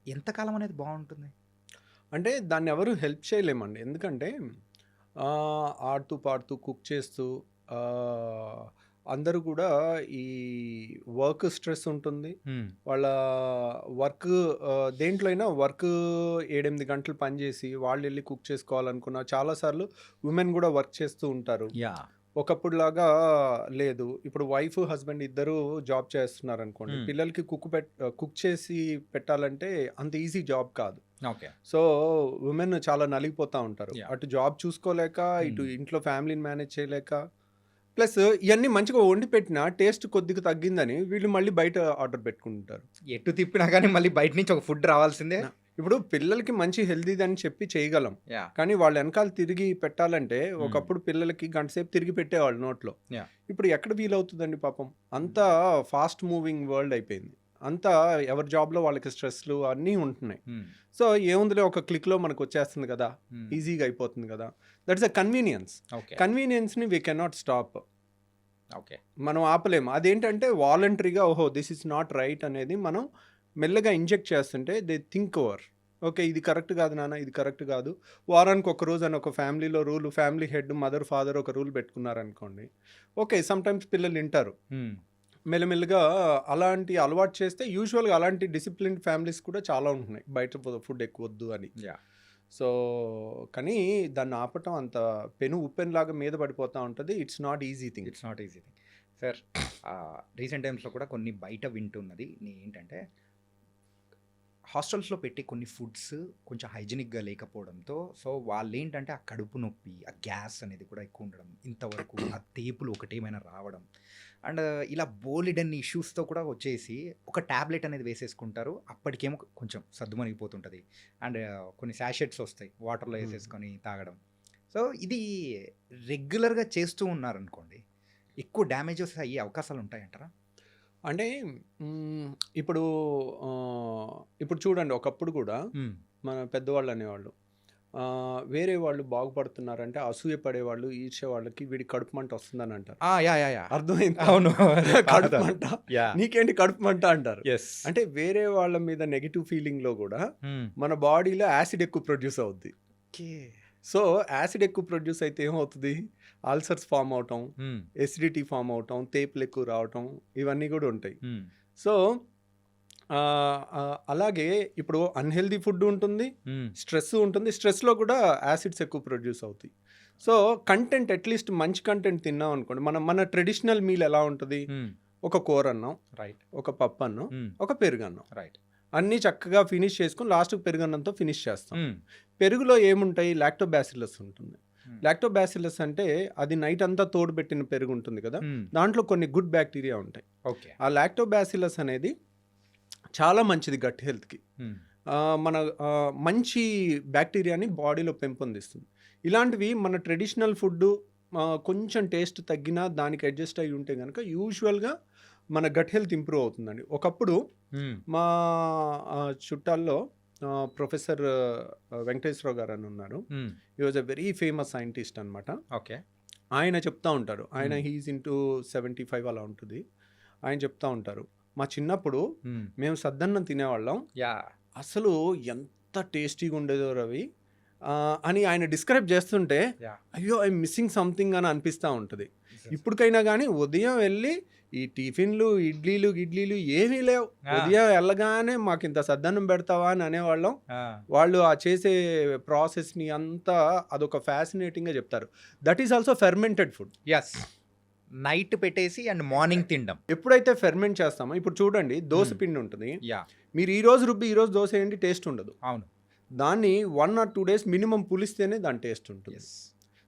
ఎంతకాలం అనేది బాగుంటుంది? అంటే దాన్ని ఎవరు హెల్ప్ చేయలేమండి. ఎందుకంటే ఆడుతూ పాడుతూ కుక్ చేస్తూ అందరూ కూడా ఈ వర్క్ స్ట్రెస్ ఉంటుంది. వాళ్ళ వర్క్ దేంట్లో అయినా వర్క్ 7-8 గంటలు పనిచేసి వాళ్ళు వెళ్ళి కుక్ చేసుకోవాలనుకున్న చాలాసార్లు ఉమెన్ కూడా వర్క్ చేస్తూ ఉంటారు. ఒకప్పుడులాగా లేదు. ఇప్పుడు వైఫ్ హస్బెండ్ ఇద్దరు జాబ్ చేస్తున్నారు అనుకోండి, పిల్లలకి కుక్ చేసి పెట్టాలంటే అంత ఈజీ జాబ్ కాదు. ఓకే. సో ఉమెన్ చాలా నలిగిపోతూ ఉంటారు. అటు జాబ్ చూసుకోలేక, ఇటు ఇంట్లో ఫ్యామిలీని మేనేజ్ చేయలేక, ప్లస్ ఇవన్నీ మంచిగా వండి పెట్టినా టేస్ట్ కొద్దిగా తగ్గిందని వీళ్ళు మళ్ళీ బయట ఆర్డర్ పెట్టుకుంటారు. ఎటు తిప్పినా కానీ మళ్ళీ బయట నుంచి ఒక ఫుడ్ రావాల్సిందే. ఇప్పుడు పిల్లలకి మంచి హెల్తీ అని చెప్పి చేయగలం, కానీ వాళ్ళ వెనకాల తిరిగి పెట్టాలంటే ఒకప్పుడు పిల్లలకి గంటసేపు తిరిగి పెట్టేవాళ్ళు నోట్లో. ఇప్పుడు ఎక్కడ వీలవుతుందండి పాపం. అంతా ఫాస్ట్ మూవింగ్ వరల్డ్ అయిపోయింది. అంతా ఎవరి జాబ్లో వాళ్ళకి స్ట్రెస్లు అన్నీ ఉంటున్నాయి. సో ఏముందిలే, ఒక క్లిక్లో మనకు వచ్చేస్తుంది కదా, ఈజీగా అయిపోతుంది కదా. That's a convenience. కన్వీనియన్స్ని వీ కెనాట్ స్టాప్. ఓకే, మనం ఆపలేము. అదేంటంటే వాలంటరీగా ఓహో దిస్ ఇస్ నాట్ రైట్ అనేది మనం మెల్లగా ఇంజెక్ట్ చేస్తుంటే దే థింక్ ఓవర్, ఓకే ఇది కరెక్ట్ కాదు నాన్న, ఇది కరెక్ట్ కాదు. వారానికి ఒక రోజు అని ఒక ఫ్యామిలీలో rule, family head mother father ఒక రూల్ పెట్టుకున్నారనుకోండి, ఓకే సమ్టైమ్స్ పిల్లలు వింటారు. మెల్లమెల్లగా అలాంటి అలవాటు చేస్తే యూజువల్గా అలాంటి డిసిప్లిన్ ఫ్యామిలీస్ కూడా చాలా ఉంటున్నాయి, బయట ఫుడ్ ఎక్కువ వద్దు అని. సో కానీ దాన్ని ఆపటం అంత ఉప్పెన్ లాగా మీద పడిపోతూ ఉంటుంది. It's not easy thing. Sir recent టైమ్స్లో కూడా కొన్ని బయట వింటున్నది ఏంటంటే హాస్టల్స్లో పెట్టి కొన్ని ఫుడ్స్ కొంచెం హైజీనిక్గా లేకపోవడంతో సో వాళ్ళు ఏంటంటే ఆ కడుపు నొప్పి, ఆ గ్యాస్ అనేది కూడా ఎక్కువ ఉండడం, ఇంతవరకు ఆ తేపులు ఒకటేమైనా రావడం అండ్ ఇలా బోలెడన్ని ఇష్యూస్తో కూడా వచ్చేసి ఒక ట్యాబ్లెట్ అనేది వేసేసుకుంటారు. అప్పటికేమో కొంచెం సర్దుమణిగిపోతుంటుంది అండ్ కొన్ని శాషెట్స్ వస్తాయి వాటర్లో వేసేసుకొని తాగడం. సో ఇది రెగ్యులర్గా చేస్తూ ఉన్నారనుకోండి, ఎక్కువ డ్యామేజెస్ అయ్యే అవకాశాలు ఉంటాయంటారా? అంటే ఇప్పుడు చూడండి, ఒకప్పుడు కూడా మన పెద్దవాళ్ళు అనేవాళ్ళు వేరే వాళ్ళు బాగుపడుతున్నారంటే అసూయ పడేవాళ్ళు, ఈర్చే వాళ్ళకి వీడి కడుపు మంట వస్తుందని అంటారు. అర్థమైంది? అవును, కడుపు మంట, నీకేంటి కడుపు మంట అంటారు. అంటే వేరే వాళ్ళ మీద నెగిటివ్ ఫీలింగ్ లో కూడా మన బాడీలో యాసిడ్ ఎక్కువ ప్రొడ్యూస్ అవుద్ది. సో యాసిడ్ ఎక్కువ ప్రొడ్యూస్ అయితే ఏమవుతుంది, అల్సర్స్ ఫామ్ అవటం, ఎసిడిటీ ఫామ్ అవటం, తేపులు ఎక్కువ రావటం, ఇవన్నీ కూడా ఉంటాయి. సో అలాగే ఇప్పుడు అన్హెల్దీ ఫుడ్ ఉంటుంది, స్ట్రెస్ ఉంటుంది, స్ట్రెస్లో కూడా యాసిడ్స్ ఎక్కువ ప్రొడ్యూస్ అవుతాయి. సో కంటెంట్ అట్లీస్ట్ మంచి కంటెంట్ తిన్నాం అనుకోండి, మన ట్రెడిషనల్ మీల్ ఎలా ఉంటుంది, ఒక కూర అన్నం, రైట్, ఒక పప్పు అన్నం, ఒక పెరుగు అన్నం, రైట్, అన్నీ చక్కగా ఫినిష్ చేసుకుని లాస్ట్కి పెరుగన్నంతో ఫినిష్ చేస్తాం. పెరుగులో ఏముంటాయి, లాక్టోబాసిల్లస్ ఉంటుంది. లాక్టోబాసిల్లస్ అంటే అది నైట్ అంతా తోడుపెట్టిన పెరుగు ఉంటుంది కదా, దాంట్లో కొన్ని గుడ్ బ్యాక్టీరియా ఉంటాయి. ఓకే, ఆ లాక్టోబాసిల్లస్ అనేది చాలా మంచిది గట్ హెల్త్కి. మన మంచి బ్యాక్టీరియాని బాడీలో పెంపొందిస్తుంది. ఇలాంటివి మన ట్రెడిషనల్ ఫుడ్ కొంచెం టేస్ట్ తగ్గినా దానికి అడ్జస్ట్ అయ్యి ఉంటే కనుక యూజువల్గా మన గట్ హెల్త్ ఇంప్రూవ్ అవుతుందండి. ఒకప్పుడు మా చుట్టాల్లో ప్రొఫెసర్ వెంకటేశ్వరరావు గారు అని ఉన్నారు. ఈ was a very famous scientist అనమాట. ఓకే, ఆయన చెప్తా ఉంటారు, ఆయన హీఈస్ ఇంటూ 75 అలా ఉంటుంది. ఆయన చెప్తా ఉంటారు, మా చిన్నప్పుడు మేము సద్దన్నం తినేవాళ్ళం, అసలు ఎంత టేస్టీగా ఉండేదో రవి అని ఆయన డిస్క్రైబ్ చేస్తుంటే అయ్యో ఐ మిస్సింగ్ సంథింగ్ అని అనిపిస్తూ ఉంటుంది. ఇప్పటికైనా కానీ ఉదయం వెళ్ళి ఈ టిఫిన్లు ఇడ్లీలు ఏమీ లేవు, ఉదయం వెళ్ళగానే మాకు ఇంత సద్దన్నం పెడతావా అని అనేవాళ్ళం. వాళ్ళు ఆ చేసే ప్రాసెస్ని అంతా అదొక ఫ్యాసినేటింగ్గా చెప్తారు. That is also fermented food. Yes, night పెట్టేసి అండ్ మార్నింగ్ తినడం. ఎప్పుడైతే ఫెర్మెంట్ చేస్తామో, ఇప్పుడు చూడండి దోశ పిండి ఉంటుంది, మీరు ఈరోజు రుబ్బి ఈరోజు దోశ ఏంటి టేస్ట్ ఉండదు. అవును, దాన్ని 1 or 2 days మినిమం పులిస్తేనే దాని టేస్ట్ ఉంటుంది.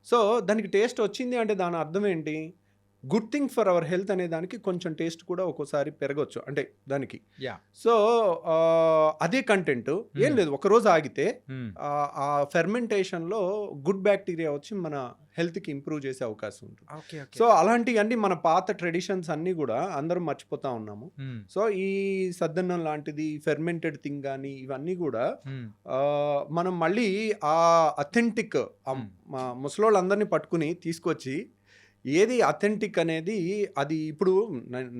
సో దానికి టేస్ట్ వచ్చింది అంటే దాని అర్థం ఏంటి, good thing for our health అనే దానికి కొంచెం టేస్ట్ కూడా ఒక్కోసారి పెరగచ్చు అంటే దానికి. యా సో అదే కంటెంట్ ఏం లేదు, ఒక రోజు ఆగితే ఆ ఫెర్మెంటేషన్లో గుడ్ బ్యాక్టీరియా వచ్చి మన హెల్త్కి ఇంప్రూవ్ చేసే అవకాశం ఉంటుంది. ఓకే సో అలాంటివన్నీ మన పాత ట్రెడిషన్స్ అన్నీ కూడా అందరం మర్చిపోతా ఉన్నాము. సో ఈ సద్దన్నం లాంటిది ఫెర్మెంటెడ్ థింగ్ కానీ ఇవన్నీ కూడా మనం మళ్ళీ ఆ అథెంటిక్ ముసలోళ్ళందరినీ పట్టుకుని తీసుకొచ్చి ఏది అథెంటిక్ అనేది అది ఇప్పుడు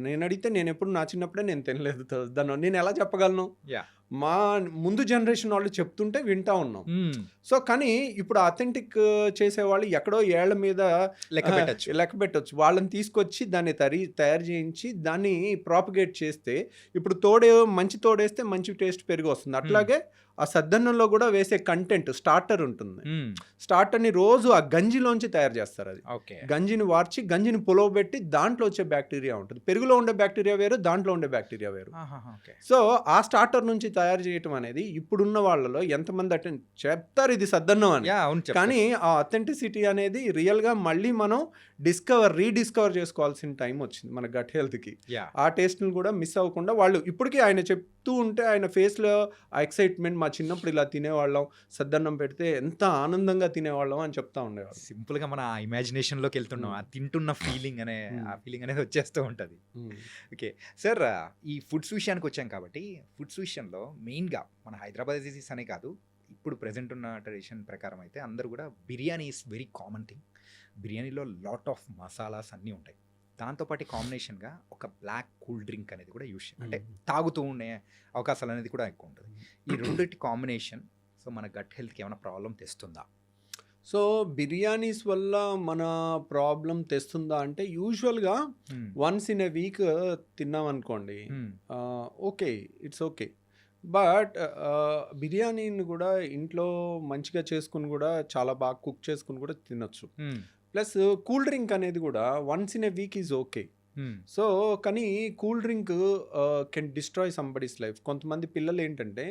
నేను అడిగితే నేను ఎప్పుడు నా చిన్నప్పుడే నేను తినలేదు దాన్ని నేను ఎలా చెప్పగలను. మా ముందు జనరేషన్ వాళ్ళు చెప్తుంటే వింటా ఉన్నాం. సో కానీ ఇప్పుడు అథెంటిక్ చేసేవాళ్ళు ఎక్కడో ఏళ్ల మీద లెక్క పెట్టచ్చు. వాళ్ళని తీసుకొచ్చి దాన్ని తయారు చేయించి దాన్ని ప్రాపగేట్ చేస్తే ఇప్పుడు మంచి తోడేస్తే మంచి టేస్ట్ పెరిగి వస్తుంది. అట్లాగే ఆ సద్దన్నంలో కూడా వేసే కంటెంట్ స్టార్టర్ ఉంటుంది. స్టార్టర్ని రోజు ఆ గంజిలోంచి తయారు చేస్తారు. అది గంజిని వార్చి గంజిని పులవబెట్టి దాంట్లో వచ్చే బ్యాక్టీరియా ఉంటుంది. పెరుగులో ఉండే బ్యాక్టీరియా వేరు, దాంట్లో ఉండే బ్యాక్టీరియా వేరు. సో ఆ స్టార్టర్ నుంచి తయారు చేయటం అనేది ఇప్పుడున్న వాళ్ళలో ఎంతమంది చెప్తారు ఇది సద్దన్నం అని, కానీ ఆ అథెంటిసిటీ అనేది రియల్గా మళ్ళీ మనం రీడిస్కవర్ చేసుకోవాల్సిన టైం వచ్చింది మన గట్ హెల్త్కి. ఆ టేస్ట్ని కూడా మిస్ అవ్వకుండా వాళ్ళు ఇప్పటికీ ఆయన చెప్తూ ఉంటే ఆయన ఫేస్లో ఆ ఎక్సైట్మెంట్, మా చిన్నప్పుడు ఇలా తినేవాళ్ళం, సద్దన్నం పెడితే ఎంత ఆనందంగా తినేవాళ్ళం అని చెప్తా ఉండేవాళ్ళు. సింపుల్గా మన ఇమాజినేషన్లోకి వెళ్తున్నాం, ఆ తింటున్న ఫీలింగ్ ఆ ఫీలింగ్ అనేది వచ్చేస్తూ ఉంటుంది. ఓకే సార్, ఈ ఫుడ్స్ విషయానికి వచ్చాం కాబట్టి ఫుడ్స్ విషయంలో మెయిన్గా మన హైదరాబాద్ డిసీస్ అనే కాదు, ఇప్పుడు ప్రజెంట్ ఉన్న ట్రెడిషన్ ప్రకారం అయితే అందరూ కూడా biryani is very common thing. బిర్యానీలో లాట్ ఆఫ్ మసాలాస్ అన్నీ ఉంటాయి. దాంతోపాటు కాంబినేషన్గా ఒక బ్లాక్ కూల్ డ్రింక్ అనేది కూడా యూస్ అంటే తాగుతూ ఉండే అవకాశాలు అనేది కూడా ఎక్కువ ఉంటుంది. ఈ రెండింటి కాంబినేషన్ సో మన గట్ హెల్త్కి ఏమైనా ప్రాబ్లం తెస్తుందా? సో బిర్యానీస్ వల్ల మన ప్రాబ్లం తెస్తుందా అంటే యూజువల్గా వన్స్ ఇన్ ఎ వీక్ తిన్నాం అనుకోండి, ఓకే, ఇట్స్ ఓకే. బట్ బిర్యానీని కూడా ఇంట్లో మంచిగా చేసుకుని కూడా చాలా బాగా కుక్ చేసుకుని కూడా తినొచ్చు. ప్లస్ కూల్ డ్రింక్ అనేది కూడా once in a week is okay. So కానీ cool drink can destroy somebody's life. కొంతమంది పిల్లలు ఏంటంటే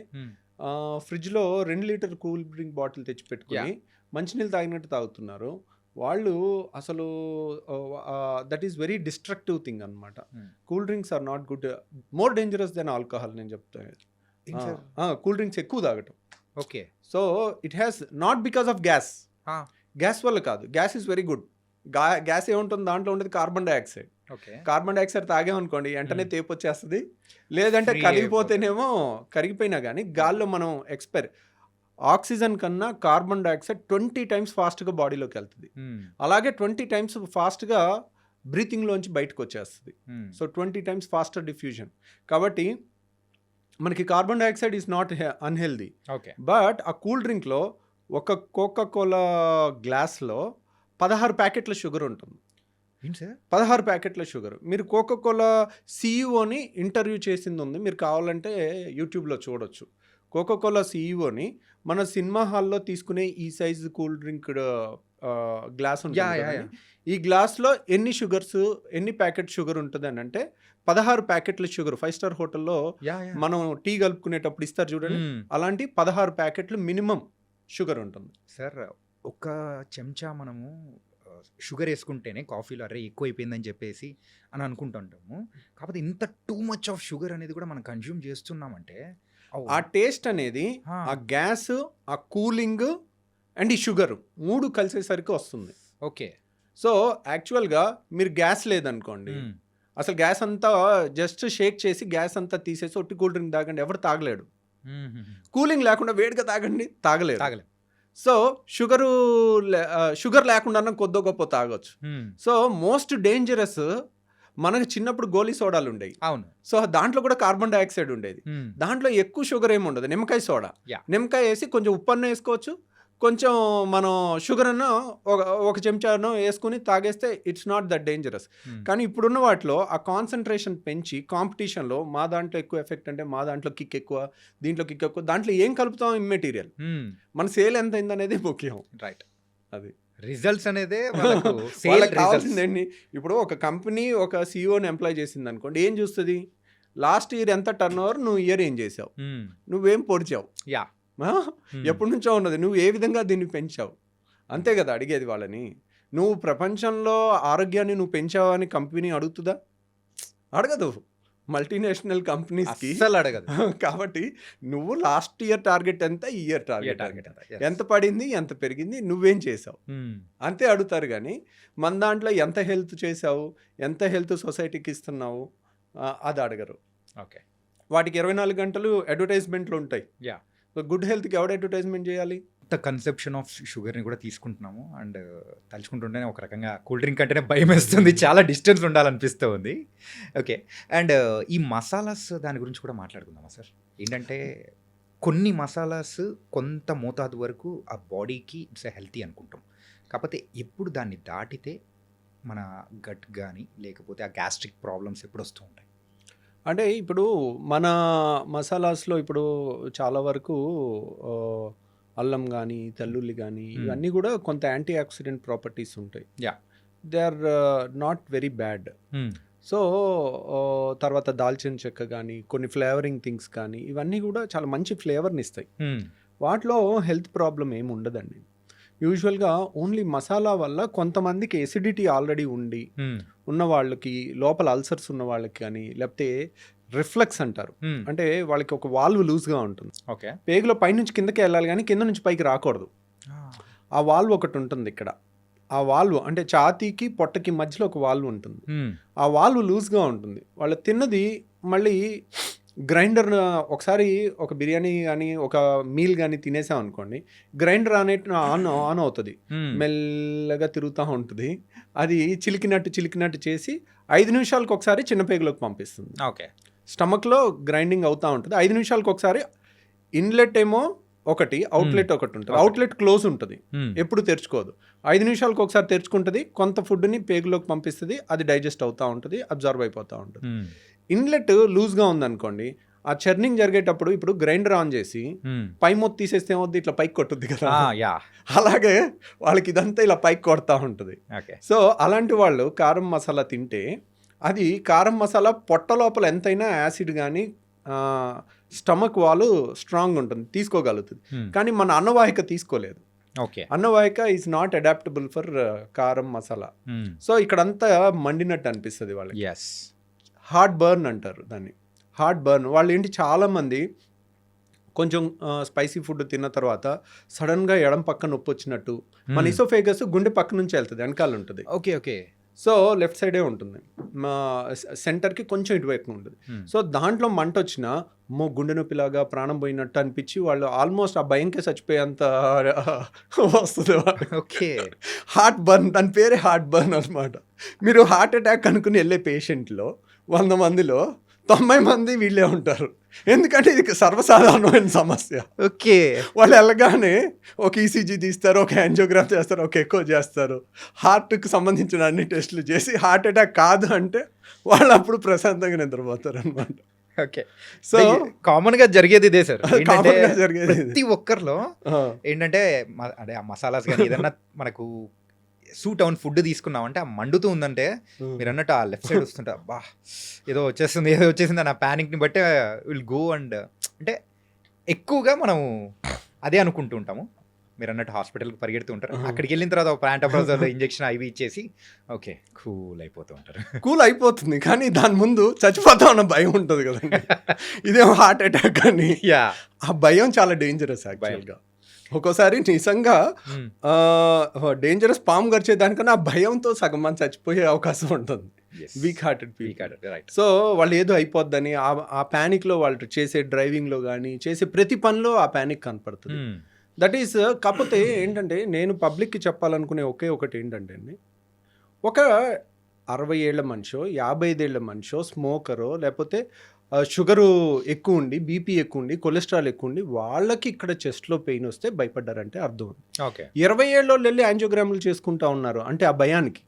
ఫ్రిడ్జ్లో 2 లీటర్ కూల్ డ్రింక్ బాటిల్ తెచ్చి పెట్టుకుని మంచినీళ్ళు తాగినట్టు తాగుతున్నారు. వాళ్ళు అసలు that is very destructive thing అనమాట. Cool drinks are not good, more dangerous than alcohol నేను చెప్తాను. కూల్ డ్రింక్స్ ఎక్కువ తాగటం. Okay. So it has not because of gas వల్ల కాదు. Gas is very good. Gas ఏముంటుంది దాంట్లో ఉండేది కార్బన్ డైఆక్సైడ్. కార్బన్ డైఆక్సైడ్ తాగామనుకోండి వెంటనే తేపు వచ్చేస్తుంది, లేదంటే కరిగిపోతేనేమో కరిగిపోయినా కానీ గాల్లో మనం ఆక్సిజన్ కన్నా కార్బన్ డైఆక్సైడ్ 20 times ఫాస్ట్గా బాడీలోకి వెళ్తుంది. అలాగే 20 times ఫాస్ట్గా బ్రీతింగ్లోంచి బయటకు వచ్చేస్తుంది. So 20 times faster diffusion. కాబట్టి మనకి carbon dioxide is not unhealthy. But ఆ కూల్ డ్రింక్లో ఒక కోకా కోలా గ్లాస్లో 16 ప్యాకెట్ల షుగర్ ఉంటుంది. 16 ప్యాకెట్ల షుగర్. మీరు కోకా కోలా సీఈఓని ఇంటర్వ్యూ చేసింది ఉంది, మీరు కావాలంటే యూట్యూబ్లో చూడొచ్చు. కోకా కోలా సీఈఓని మన సినిమా హాల్లో తీసుకునే ఈ సైజ్ కూల్ డ్రింక్ గ్లాస్ ఉంటుంది. ఈ గ్లాస్లో ఎన్ని ప్యాకెట్ షుగర్ ఉంటుంది అని అంటే 16 ప్యాకెట్ల షుగర్. 5-star హోటల్లో మనం టీ కలుపుకునేటప్పుడు ఇస్తారు చూడండి, అలాంటి 16 ప్యాకెట్లు మినిమం షుగర్ ఉంటుంది. సార్ ఒక చెంచా మనము షుగర్ వేసుకుంటేనే కాఫీలో అరే ఎక్కువ అయిపోయిందని చెప్పేసి అని అనుకుంటుంటాము. కాకపోతే ఇంత టూ మచ్ ఆఫ్ షుగర్ అనేది కూడా మనం కన్జ్యూమ్ చేస్తున్నామంటే ఆ టేస్ట్ అనేది ఆ గ్యాస్, ఆ కూలింగ్ అండ్ ఈ షుగర్ 3 కలిసేసరికి వస్తుంది. ఓకే. సో యాక్చువల్గా మీరు గ్యాస్ లేదనుకోండి, అసలు గ్యాస్ అంతా జస్ట్ షేక్ చేసి గ్యాస్ అంతా తీసేసి ఒట్టి కూల్ డ్రింక్ తాగండి, ఎవరు తాగలేడు. కూలింగ్ లేకుండా వేడిగా తాగలేరు. సో షుగర్ లేకుండా కొద్దో గొప్ప తాగొచ్చు. సో మోస్ట్ డేంజరస్ మనకు చిన్నప్పుడు గోలీ సోడాలు ఉండేవి. అవును. సో దాంట్లో కూడా కార్బన్ డైఆక్సైడ్ ఉండేది. దాంట్లో ఎక్కువ షుగర్ ఏమి ఉండదు. నిమ్మకాయ సోడా, నిమ్మకాయ వేసి కొంచెం ఉప్పు అన్న వేసుకోవచ్చు, కొంచెం మనం షుగర్ అన్న ఒక చెంచాను వేసుకుని తాగేస్తే ఇట్స్ నాట్ దట్ డేంజరస్. కానీ ఇప్పుడున్న వాటిలో ఆ కాన్సన్ట్రేషన్ పెంచి కాంపిటీషన్లో మా దాంట్లో ఎక్కువ ఎఫెక్ట్ అంటే మా దాంట్లో కిక్ ఎక్కువ, దీంట్లో కిక్ ఎక్కువ, దాంట్లో ఏం కలుపుతాం ఇమ్మెటీరియల్, మన సేల్ ఎంత అయింది అనేది ముఖ్యం. రైట్. అది రిజల్ట్స్ అనేది వాళ్ళకి కావాల్సిందండి. ఇప్పుడు ఒక కంపెనీ ఒక సీఈఓని ఎంప్లాయ్ చేసింది అనుకోండి, ఏం చూస్తుంది, లాస్ట్ ఇయర్ ఎంత టర్న్ ఓవర్, నువ్వు ఇయర్ ఏం చేసావు, నువ్వేం పొడిచావు, ఎప్పటి నుంచో ఉన్నది, నువ్వు ఏ విధంగా దీన్ని పెంచావు, అంతే కదా అడిగేది వాళ్ళని. నువ్వు ప్రపంచంలో ఆరోగ్యాన్ని నువ్వు పెంచావని కంపెనీ అడుగుతుందా? అడగదు. మల్టీనేషనల్ కంపెనీస్కి అస్సలు అడగదు. కాబట్టి నువ్వు లాస్ట్ ఇయర్ టార్గెట్ ఎంత, ఈ ఇయర్ టార్గెట్ ఎంత పడింది, ఎంత పెరిగింది, నువ్వేం చేసావు అంతే అడుగుతారు. కానీ మన దాంట్లో ఎంత హెల్త్ చేసావు, ఎంత హెల్త్ సొసైటీకి ఇస్తున్నావు అది అడగరు. ఓకే, వాటికి 24 గంటలు అడ్వర్టైజ్మెంట్లు ఉంటాయి. గుడ్ హెల్త్కి ఎవడు అడ్వర్టైజ్మెంట్ చేయాలి? కన్సెప్షన్ ఆఫ్ షుగర్ని కూడా తీసుకుంటున్నాము అండ్ తలుచుకుంటుంటేనే ఒక రకంగా కూల్ డ్రింక్ అంటేనే భయం వేస్తుంది, చాలా డిస్టెన్స్ ఉండాలనిపిస్తూ ఉంది. ఓకే, అండ్ ఈ మసాలాస్ దాని గురించి కూడా మాట్లాడుకుందామా సార్? ఏంటంటే కొన్ని మసాలాస్ కొంత మోతాదు వరకు ఆ బాడీకి ఇట్స్ హెల్తీ అనుకుంటాం, కాకపోతే ఎప్పుడు దాన్ని దాటితే మన గట్ కానీ లేకపోతే ఆ గ్యాస్ట్రిక్ ప్రాబ్లమ్స్ ఎప్పుడు వస్తూ ఉంటాయి? అంటే ఇప్పుడు మన మసాలాస్లో ఇప్పుడు చాలా వరకు అల్లం కానీ, తెల్లుల్లి కానీ ఇవన్నీ కూడా కొంత యాంటీ ఆక్సిడెంట్ ప్రాపర్టీస్ ఉంటాయి. They are not very bad. So తర్వాత దాల్చిన చెక్క కానీ, కొన్ని ఫ్లేవరింగ్ థింగ్స్ కానీ ఇవన్నీ కూడా చాలా మంచి ఫ్లేవర్ని ఇస్తాయి. వాటిలో హెల్త్ ప్రాబ్లం ఏమి ఉండదండి. యూజువల్గా ఓన్లీ మసాలా వల్ల కొంతమందికి ఎసిడిటీ ఆల్రెడీ ఉన్న వాళ్ళకి, లోపల అల్సర్స్ ఉన్న వాళ్ళకి కానీ, లేకపోతే రిఫ్లెక్స్ అంటారు, అంటే వాళ్ళకి ఒక వాల్వ్ లూజ్గా ఉంటుంది. ఓకే, పేగులో పైనుంచి కిందకి వెళ్ళాలి కానీ కింద నుంచి పైకి రాకూడదు. ఆ వాల్వ్ ఒకటి ఉంటుంది ఇక్కడ. ఆ వాల్వ్ అంటే ఛాతీకి పొట్టకి మధ్యలో ఒక వాల్వ్ ఉంటుంది. ఆ వాల్వ్ లూజ్గా ఉంటుంది. వాళ్ళు తిన్నది మళ్ళీ గ్రైండర్ ఒకసారి ఒక బిర్యానీ కానీ ఒక మీల్ కానీ తినేసాం అనుకోండి, గ్రైండర్ ఆన్ అవుతుంది, మెల్లగా తిరుగుతూ ఉంటుంది. అది చిలికినట్టు చేసి 5 నిమిషాలకు ఒకసారి చిన్న పేగులోకి పంపిస్తుంది. ఓకే, స్టమక్లో గ్రైండింగ్ అవుతూ ఉంటుంది. 5 నిమిషాలకు ఒకసారి ఇన్లెట్ ఏమో ఒకటి, అవుట్లెట్ ఒకటి ఉంటుంది. అవుట్లెట్ క్లోజ్ ఉంటుంది, ఎప్పుడు తెరుచుకోదు. 5 నిమిషాలకు ఒకసారి తెరుచుకుంటుంది, కొంత ఫుడ్ని పేగులోకి పంపిస్తుంది, అది డైజెస్ట్ అవుతూ ఉంటుంది, అబ్జర్వ్ అయిపోతూ ఉంటుంది. ఇన్లెట్ లూజ్గా ఉందనుకోండి, ఆ చర్నింగ్ జరిగేటప్పుడు ఇప్పుడు గ్రైండర్ ఆన్ చేసి పై మొత్తం తీసేస్తే ఏమవుద్ది, ఇట్లా పైకి కొట్టుద్ది కదా, అలాగే వాళ్ళకి ఇదంతా ఇలా పైకి కొడతా ఉంటుంది. సో అలాంటి వాళ్ళు కారం మసాలా తింటే అది కారం మసాలా పొట్ట లోపల ఎంతైనా యాసిడ్ కానీ స్టమక్ వాళ్ళు స్ట్రాంగ్ ఉంటుంది, తీసుకోగలుగుతుంది. కానీ మన అన్నవాహిక తీసుకోలేదు. అన్నవాహిక ఈజ్ నాట్ అడాప్టబుల్ ఫర్ కారం మసాలా. సో ఇక్కడంతా మండినట్టు అనిపిస్తుంది వాళ్ళకి. హార్ట్ బర్న్ అంటారు దాన్ని, హార్ట్ బర్న్. వాళ్ళు ఏంటి చాలామంది కొంచెం స్పైసీ ఫుడ్ తిన్న తర్వాత సడన్గా ఎడం పక్క నొప్పి వచ్చినట్టు, మన ఇసోఫేగస్ గుండె పక్క నుంచి వెళ్తుంది, వెనకాల ఉంటుంది. ఓకే, సో లెఫ్ట్ సైడే ఉంటుంది, మా సెంటర్కి కొంచెం ఇటువైపు ఉంటుంది. సో దాంట్లో మంట వచ్చినా గుండె నొప్పిలాగా ప్రాణం పోయినట్టు అనిపించి వాళ్ళు ఆల్మోస్ట్ ఆ భయంకే చచ్చిపోయేంత వస్తుంది. ఓకే, హార్ట్ బర్న్, దాని పేరే హార్ట్ బర్న్ అనమాట. మీరు హార్ట్ అటాక్ అనుకుని వెళ్ళే పేషెంట్లో 100 మందిలో 90 మంది వీళ్ళే ఉంటారు, ఎందుకంటే ఇది సర్వసాధారణమైన సమస్య. ఓకే, వాళ్ళు వెళ్ళగానే ఒక ఈసీజీ తీస్తారు, ఒక యాంజియోగ్రామ్ చేస్తారు, ఒక ఎకో చేస్తారు, హార్ట్కి సంబంధించిన అన్ని టెస్టులు చేసి హార్ట్ అటాక్ కాదు అంటే వాళ్ళు అప్పుడు ప్రశాంతంగా నిద్రపోతారు అనమాట. ఓకే, సో కామన్ గా జరిగేది ఇదే సార్. జరిగేది ప్రతి ఒక్కరిలో ఏంటంటే అదే ఆ మసాలాస్ కానీ ఏదన్నా మనకు సూట్ అవున్ ఫుడ్ తీసుకున్నామంటే ఆ మండుతూ ఉందంటే మీరు అన్నట్టు ఆ లెఫ్ట్ సైడ్ వస్తుంటే అబ్బా ఏదో వచ్చేసింది అన్న ప్యానిక్ని బట్టి విల్ గో అండ్ అంటే ఎక్కువగా మనం అదే అనుకుంటూ ఉంటాము. మీరు అన్నట్టు హాస్పిటల్కి పరిగెడుతూ ఉంటారు, అక్కడికి వెళ్ళిన తర్వాత ప్యాంటాప్రోజోల్ ఇంజెక్షన్ అవి ఇచ్చేసి ఓకే కూల్ అయిపోతూ ఉంటారు. కూల్ అయిపోతుంది, కానీ దాని ముందు చచ్చిపోతా ఉన్న భయం ఉంటుంది కదండి. ఇదేమో హార్ట్ అటాక్ అని, ఆ భయం చాలా డేంజరస్ యాక్చువల్గా. ఒక్కోసారి నిజంగా డేంజరస్ పాము గరిచే దానికన్నా ఆ భయంతో సగం మంది చచ్చిపోయే అవకాశం ఉంటుంది. Weak hearted people. సో వాళ్ళు ఏదో అయిపోద్దని ఆ ప్యానిక్లో వాళ్ళు చేసే డ్రైవింగ్లో కానీ చేసే ప్రతి పనిలో ఆ ప్యానిక్ కనపడుతుంది. That is. కాకపోతే ఏంటంటే నేను పబ్లిక్కి చెప్పాలనుకునే ఒకటి ఏంటంటే అండి, ఒక 60 ఏళ్ల మనిషో 55 ఏళ్ల మనిషో స్మోకరో లేకపోతే షుగరు ఎక్కువ ఉండి బీపీ ఎక్కువ ఉండి కొలెస్ట్రాల్ ఎక్కువ ఉండి వాళ్ళకి ఇక్కడ చెస్ట్లో పెయిన్ వస్తే భయపడ్డారంటే అర్థం ఉంది. 20 ఏళ్ళోళ్ళు వెళ్ళి యాంజియోగ్రాములు చేసుకుంటా ఉన్నారు అంటే ఆ భయానికి.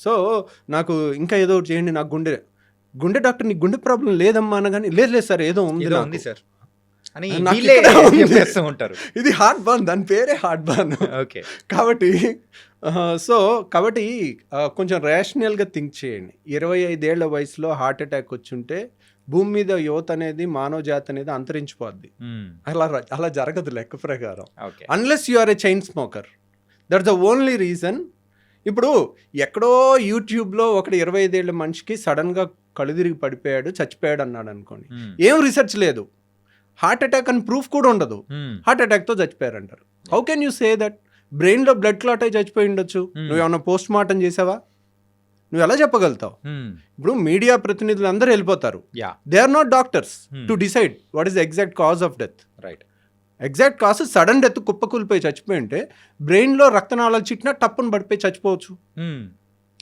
సో నాకు ఇంకా ఏదో ఒకటి చేయండి, నాకు గుండె డాక్టర్ నీకు గుండె ప్రాబ్లం లేదమ్మా అనగానే లేదు సార్ ఏదో ఉంది సార్ అని ఉంటారు. ఇది హార్ట్ బర్న్, దాని పేరే హార్ట్ బర్న్. ఓకే, కాబట్టి కొంచెం రేషనల్గా థింక్ చేయండి. 25 ఏళ్ల వయసులో హార్ట్ అటాక్ వచ్చుంటే భూమి మీద యువత అనేది మానవ జాతి అనేది అంతరించిపోద్ది. అలా జరగదు లెక్క ప్రకారం. Unless you are a chain smoker. That's the only reason ఇప్పుడు ఎక్కడో యూట్యూబ్లో ఒకటి 25 ఏళ్ళ మనిషికి సడన్గా కళ్ళు తిరిగి పడిపోయాడు చచ్చిపోయాడు అన్నాడు అనుకోండి, ఏం రీసెర్చ్ లేదు, హార్ట్ అటాక్ అని ప్రూఫ్ కూడా ఉండదు, హార్ట్ అటాక్తో చచ్చిపోయారు అంటారు. How can you say that? బ్రెయిన్లో బ్లడ్ క్లాట్ అయి చచ్చిపోయి ఉండొచ్చు, నువ్వు ఏమన్నా పోస్ట్ మార్టం చేసావా? నువ్వు ఎలా చెప్పగలుగుతావు? ఇప్పుడు మీడియా ప్రతినిధులు అందరూ వెళ్ళిపోతారు, they are not doctors to decide what is the exact cause of death. Right, exact cause sudden death కుప్పకూలిపోయి చచ్చిపోయి ఉంటే బ్రెయిన్లో రక్తనాళాలు చిట్టినా టప్పును పడిపోయి చచ్చిపోవచ్చు.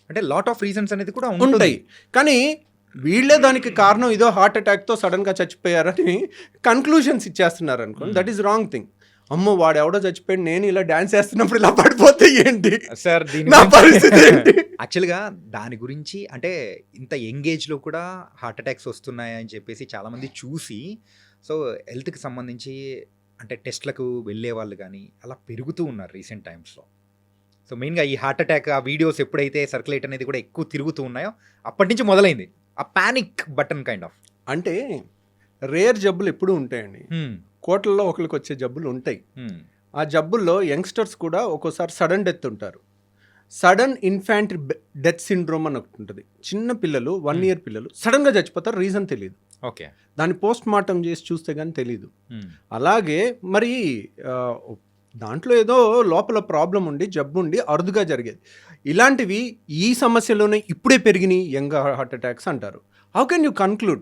అంటే లాట్ ఆఫ్ రీజన్స్ అనేది కూడా ఉంటాయి, కానీ వీళ్ళే దానికి కారణం ఇదో హార్ట్ అటాక్తో సడన్గా చచ్చిపోయారని కన్క్లూషన్స్ ఇచ్చేస్తున్నారు అనుకోండి, దట్ ఈస్ రాంగ్ థింగ్. అమ్మో వాడు ఎవడో చచ్చిపోయాడు, నేను ఇలా డాన్స్ చేస్తున్నప్పుడు ఇలా పడిపోతే ఏంటి సార్ నా పరిస్థితి ఏంటి? యాక్చువల్గా దాని గురించి అంటే ఇంత యంగ్ ఏజ్లో కూడా హార్ట్ అటాక్స్ వస్తున్నాయని చెప్పేసి చాలామంది చూసి, సో హెల్త్కి సంబంధించి అంటే టెస్ట్లకు వెళ్ళే వాళ్ళు కానీ అలా పెరుగుతూ ఉన్నారు రీసెంట్ టైమ్స్లో. సో మెయిన్గా ఈ హార్ట్ అటాక్ ఆ వీడియోస్ ఎప్పుడైతే సర్క్యులేట్ అనేది కూడా ఎక్కువ తిరుగుతూ ఉన్నాయో అప్పటి నుంచి మొదలైంది ఆ పానిక్ బటన్ కైండ్ ఆఫ్. అంటే రేర్ జబ్బులు ఎప్పుడూ ఉంటాయండి, కోట్లలో ఒకరికి వచ్చే జబ్బులు ఉంటాయి. ఆ జబ్బుల్లో యంగ్స్టర్స్ కూడా ఒక్కోసారి సడన్ డెత్ ఉంటారు. సడన్ ఇన్ఫాంట్ డెత్ సిండ్రోమ్ అని ఒకటి ఉంటుంది. చిన్న పిల్లలు 1 year పిల్లలు సడన్గా చచ్చిపోతారు, రీజన్ తెలియదు. ఓకే, దాన్ని పోస్ట్ మార్టం చేసి చూస్తే కానీ తెలియదు. అలాగే మరి దాంట్లో ఏదో లోపల ప్రాబ్లం ఉండి జబ్బు ఉండి అరుదుగా జరిగేది. ఇలాంటివి ఈ సమస్యలోనే ఇప్పుడే పెరిగినాయి యంగ్ హార్ట్ అటాక్స్ అంటారు. How can you conclude?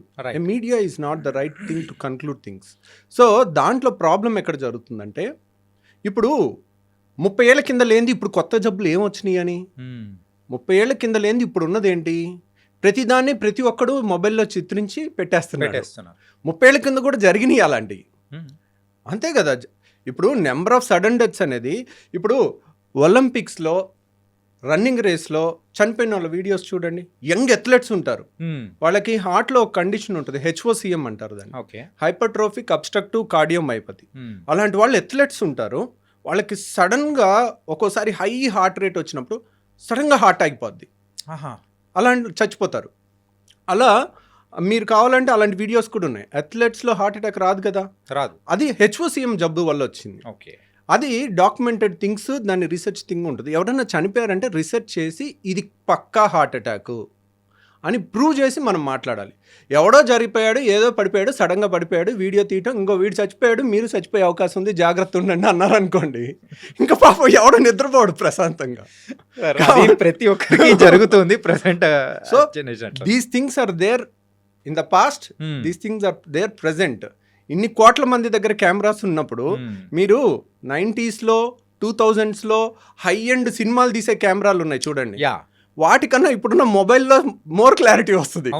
Media is not the right thing to conclude things. So దాంట్లో ప్రాబ్లం ఎక్కడ జరుగుతుందంటే, ఇప్పుడు 30 ఏళ్ల కింద లేనిది ఇప్పుడు కొత్త జబ్బులు ఏమొచ్చినాయి అని, 30 ఏళ్ల కింద లేనిది ఇప్పుడు ఉన్నది ఏంటి? ప్రతిదాన్ని ప్రతి ఒక్కడు మొబైల్లో చిత్రించి పెట్టేస్తున్నారు. 30 ఏళ్ల కింద కూడా జరిగినాయి అలాంటివి, అంతే కదా. ఇప్పుడు నెంబర్ ఆఫ్ సడన్ డెత్స్ అనేది, ఇప్పుడు ఒలింపిక్స్లో రన్నింగ్ రేస్లో చనిపోయిన వాళ్ళ వీడియోస్ చూడండి. యంగ్ అథ్లెట్స్ ఉంటారు, వాళ్ళకి హార్ట్లో ఒక కండిషన్ ఉంటుంది, HOCM అంటారు దాన్ని, హైపర్ట్రోఫిక్ అబ్స్ట్రక్టివ్ కార్డియోమైపతి. అలాంటి వాళ్ళు అథ్లెట్స్ ఉంటారు, వాళ్ళకి సడన్గా ఒక్కోసారి హై హార్ట్ రేట్ వచ్చినప్పుడు సడన్గా హార్ట్ ఆగిపోద్ది, అలాంటి చచ్చిపోతారు. అలా మీరు కావాలంటే అలాంటి వీడియోస్ కూడా ఉన్నాయి. అథ్లెట్స్లో హార్ట్ అటాక్ రాదు కదా, రాదు, అది HOCM జబ్బు వల్ల వచ్చింది. ఓకే, అది డాక్యుమెంటెడ్ థింగ్స్, దాన్ని రీసెర్చ్ థింగ్ ఉంటుంది. ఎవరైనా చనిపోయారంటే రీసెర్చ్ చేసి ఇది పక్కా హార్ట్ అటాక్ అని ప్రూవ్ చేసి మనం మాట్లాడాలి. ఎవడో జరిగిపోయాడు, ఏదో పడిపోయాడు, సడన్గా పడిపోయాడు, వీడియో తీయటం, ఇంకో వీడు చచ్చిపోయాడు, మీరు చచ్చిపోయే అవకాశం ఉంది, జాగ్రత్త ఉండండి అన్నారనుకోండి, ఇంకా పాపం ఎవడో నిద్రపోడు ప్రశాంతంగా. ప్రతి ఒక్కరికి జరుగుతుంది present. So these things are there in the past, these things are there present. ఇన్ని కోట్ల మంది దగ్గర కెమెరాస్ ఉన్నప్పుడు మీరు 90sలో 2000sలో హై ఎండ్ సినిమాలు తీసే కెమెరాలు ఉన్నాయి చూడండి, వాటికన్నా ఇప్పుడున్న మొబైల్లో మోర్ క్లారిటీ వస్తుంది.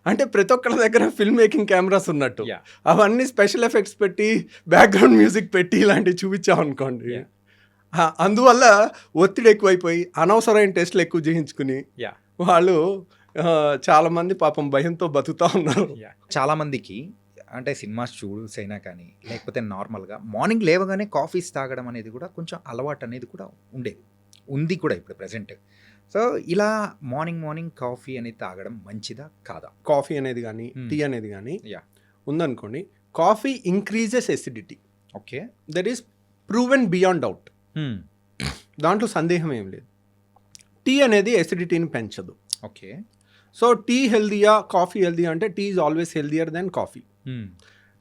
అంటే ప్రతి ఒక్కరి దగ్గర ఫిల్మ్ మేకింగ్ కెమెరాస్ ఉన్నట్టు అవన్నీ స్పెషల్ ఎఫెక్ట్స్ పెట్టి బ్యాక్గ్రౌండ్ మ్యూజిక్ పెట్టి ఇలాంటివి చూపించామనుకోండి, అందువల్ల ఒత్తిడి ఎక్కువైపోయి అనవసరమైన టెస్ట్లు ఎక్కువ చేయించుకుని వాళ్ళు చాలామంది పాపం భయంతో బతుకుతూ ఉన్నారు. చాలామందికి అంటే సినిమాస్ చూసైనా కానీ లేకపోతే నార్మల్గా మార్నింగ్ లేవగానే కాఫీస్ తాగడం అనేది కూడా కొంచెం అలవాటు అనేది కూడా ఉంది కూడా ఇప్పుడు ప్రజెంట్. సో ఇలా మార్నింగ్ కాఫీ అనేది తాగడం మంచిదా కాదా? కాఫీ అనేది కానీ టీ అనేది కానీ ఉందనుకోండి, coffee increases acidity. Okay, that is proven beyond doubt, దాంట్లో సందేహం ఏం లేదు. టీ అనేది ఎసిడిటీని పెంచదు. ఓకే, సో టీ హెల్దీయా కాఫీ హెల్దీయా అంటే tea is always healthier then coffee.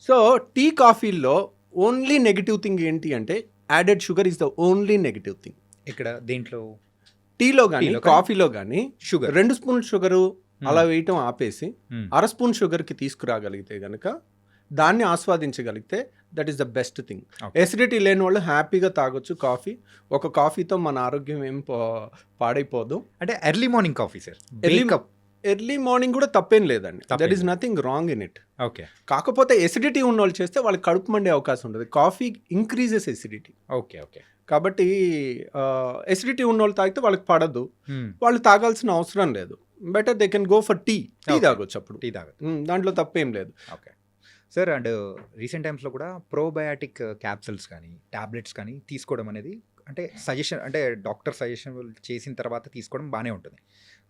So tea కాఫీలో ఓన్లీ నెగిటివ్ థింగ్ ఏంటి అంటే added sugar is the only negative thing. ఇక్కడ దేంట్లో టీలో కానీ కాఫీలో కానీ షుగర్ 2 స్పూన్ షుగరు అలా వేయటం ఆపేసి 1/2 స్పూన్ షుగర్కి తీసుకురాగలిగితే కనుక, దాన్ని ఆస్వాదించగలిగితే that is the best thing. Acidity లేని వాళ్ళు హ్యాపీగా తాగొచ్చు కాఫీ. ఒక కాఫీతో మన ఆరోగ్యం ఏం పాడైపోదు. అంటే early morning coffee sir, early morning కూడా తప్పేం లేదండి, that is nothing wrong in it. Okay, కాకపోతే ఎసిడిటీ ఉన్న వాళ్ళు చేస్తే వాళ్ళకి కడుపు మండే అవకాశం ఉంటుంది. Coffee increases acidity. Okay okay, కాబట్టి ఎసిడిటీ ఉన్న వాళ్ళు తాగితే వాళ్ళకి పడదు, వాళ్ళు తాగాల్సిన అవసరం లేదు. Better they can go for tea తాగొచ్చు, అప్పుడు టీ తాగొచ్చు, దాంట్లో తప్పేం లేదు. ఓకే సార్, అండ్ రీసెంట్ టైమ్స్లో కూడా ప్రోబయాటిక్ క్యాప్సూల్స్ కానీ ట్యాబ్లెట్స్ కానీ తీసుకోవడం అనేది అంటే సజెషన్, అంటే డాక్టర్ సజెషన్ చేసిన తర్వాత తీసుకోవడం బాగానే ఉంటుంది.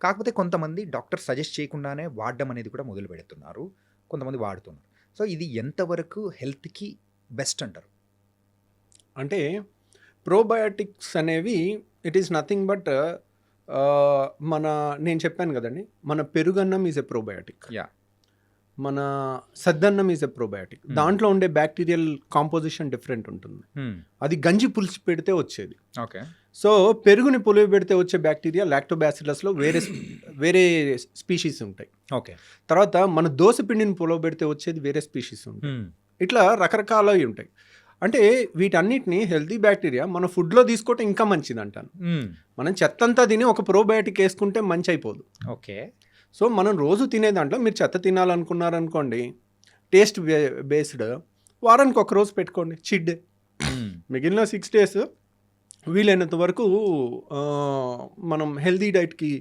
కాకపోతే కొంతమంది డాక్టర్ సజెస్ట్ చేయకుండానే వాడడం అనేది కూడా మొదలు పెడుతున్నారు, కొంతమంది వాడుతున్నారు. సో ఇది ఎంతవరకు హెల్త్కి బెస్ట్ అంటారు? అంటే ప్రోబయాటిక్స్ అనేవి ఇట్ ఈస్ నథింగ్ బట్ నేను చెప్పాను కదండి, మన పెరుగన్నం ఈజ్ ఎ ప్రోబయాటిక్, యా మన సద్దన్నం ఈజ్ ఎ ప్రోబయాటిక్. దాంట్లో ఉండే బ్యాక్టీరియల్ కాంపోజిషన్ డిఫరెంట్ ఉంటుంది. అది గంజి పులిసి పెడితే వచ్చేది. ఓకే సో పెరుగుని పులివి పెడితే వచ్చే బ్యాక్టీరియా లాక్టోబాసిల్లస్లో వేరే స్పీషీస్ ఉంటాయి. ఓకే తర్వాత మన దోశ పిండిని పులవ పెడితే వచ్చేది వేరే స్పీషీస్ ఉంటాయి. ఇట్లా రకరకాలవి ఉంటాయి. అంటే వీటన్నిటిని హెల్తీ బ్యాక్టీరియా మన ఫుడ్లో తీసుకోవటం ఇంకా మంచిది అంటాను. మనం చెత్తంతా తిని ఒక ప్రోబయాటిక్ వేసుకుంటే మంచి అయిపోదు. ఓకే సో మనం రోజు తినే దాంట్లో మీరు చెత్త తినాలనుకున్నారనుకోండి, టేస్ట్ బేస్డ్ వారానికి ఒక రోజు పెట్టుకోండి చీట్ డే. మిగిలిన 6 days వీలైనంత వరకు మనం హెల్తీ డైట్కి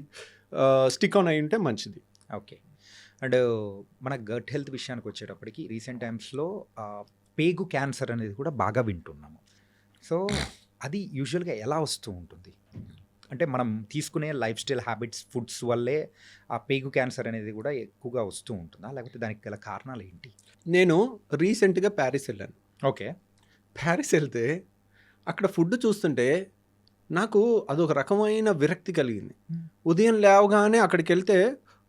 స్టిక్ ఆన్ అయి ఉంటే మంచిది. ఓకే అండ్ మన గట్ హెల్త్ విషయానికి వచ్చేటప్పటికి రీసెంట్ టైమ్స్లో పేగు క్యాన్సర్ అనేది కూడా బాగా వింటున్నాము. సో అది యూజువల్గా ఎలా వస్తూ ఉంటుంది? అంటే మనం తీసుకునే లైఫ్ స్టైల్ హ్యాబిట్స్, ఫుడ్స్ వల్లే ఆ పేగు క్యాన్సర్ అనేది కూడా ఎక్కువగా వస్తూ ఉంటుందా, లేకపోతే దానికి గల కారణాలు ఏంటి? నేను రీసెంట్గా ప్యారిస్ వెళ్ళాను. ఓకే ప్యారిస్ వెళ్తే అక్కడ ఫుడ్ చూస్తుంటే నాకు అదొక రకమైన విరక్తి కలిగింది. ఉదయం లేవగానే అక్కడికి వెళ్తే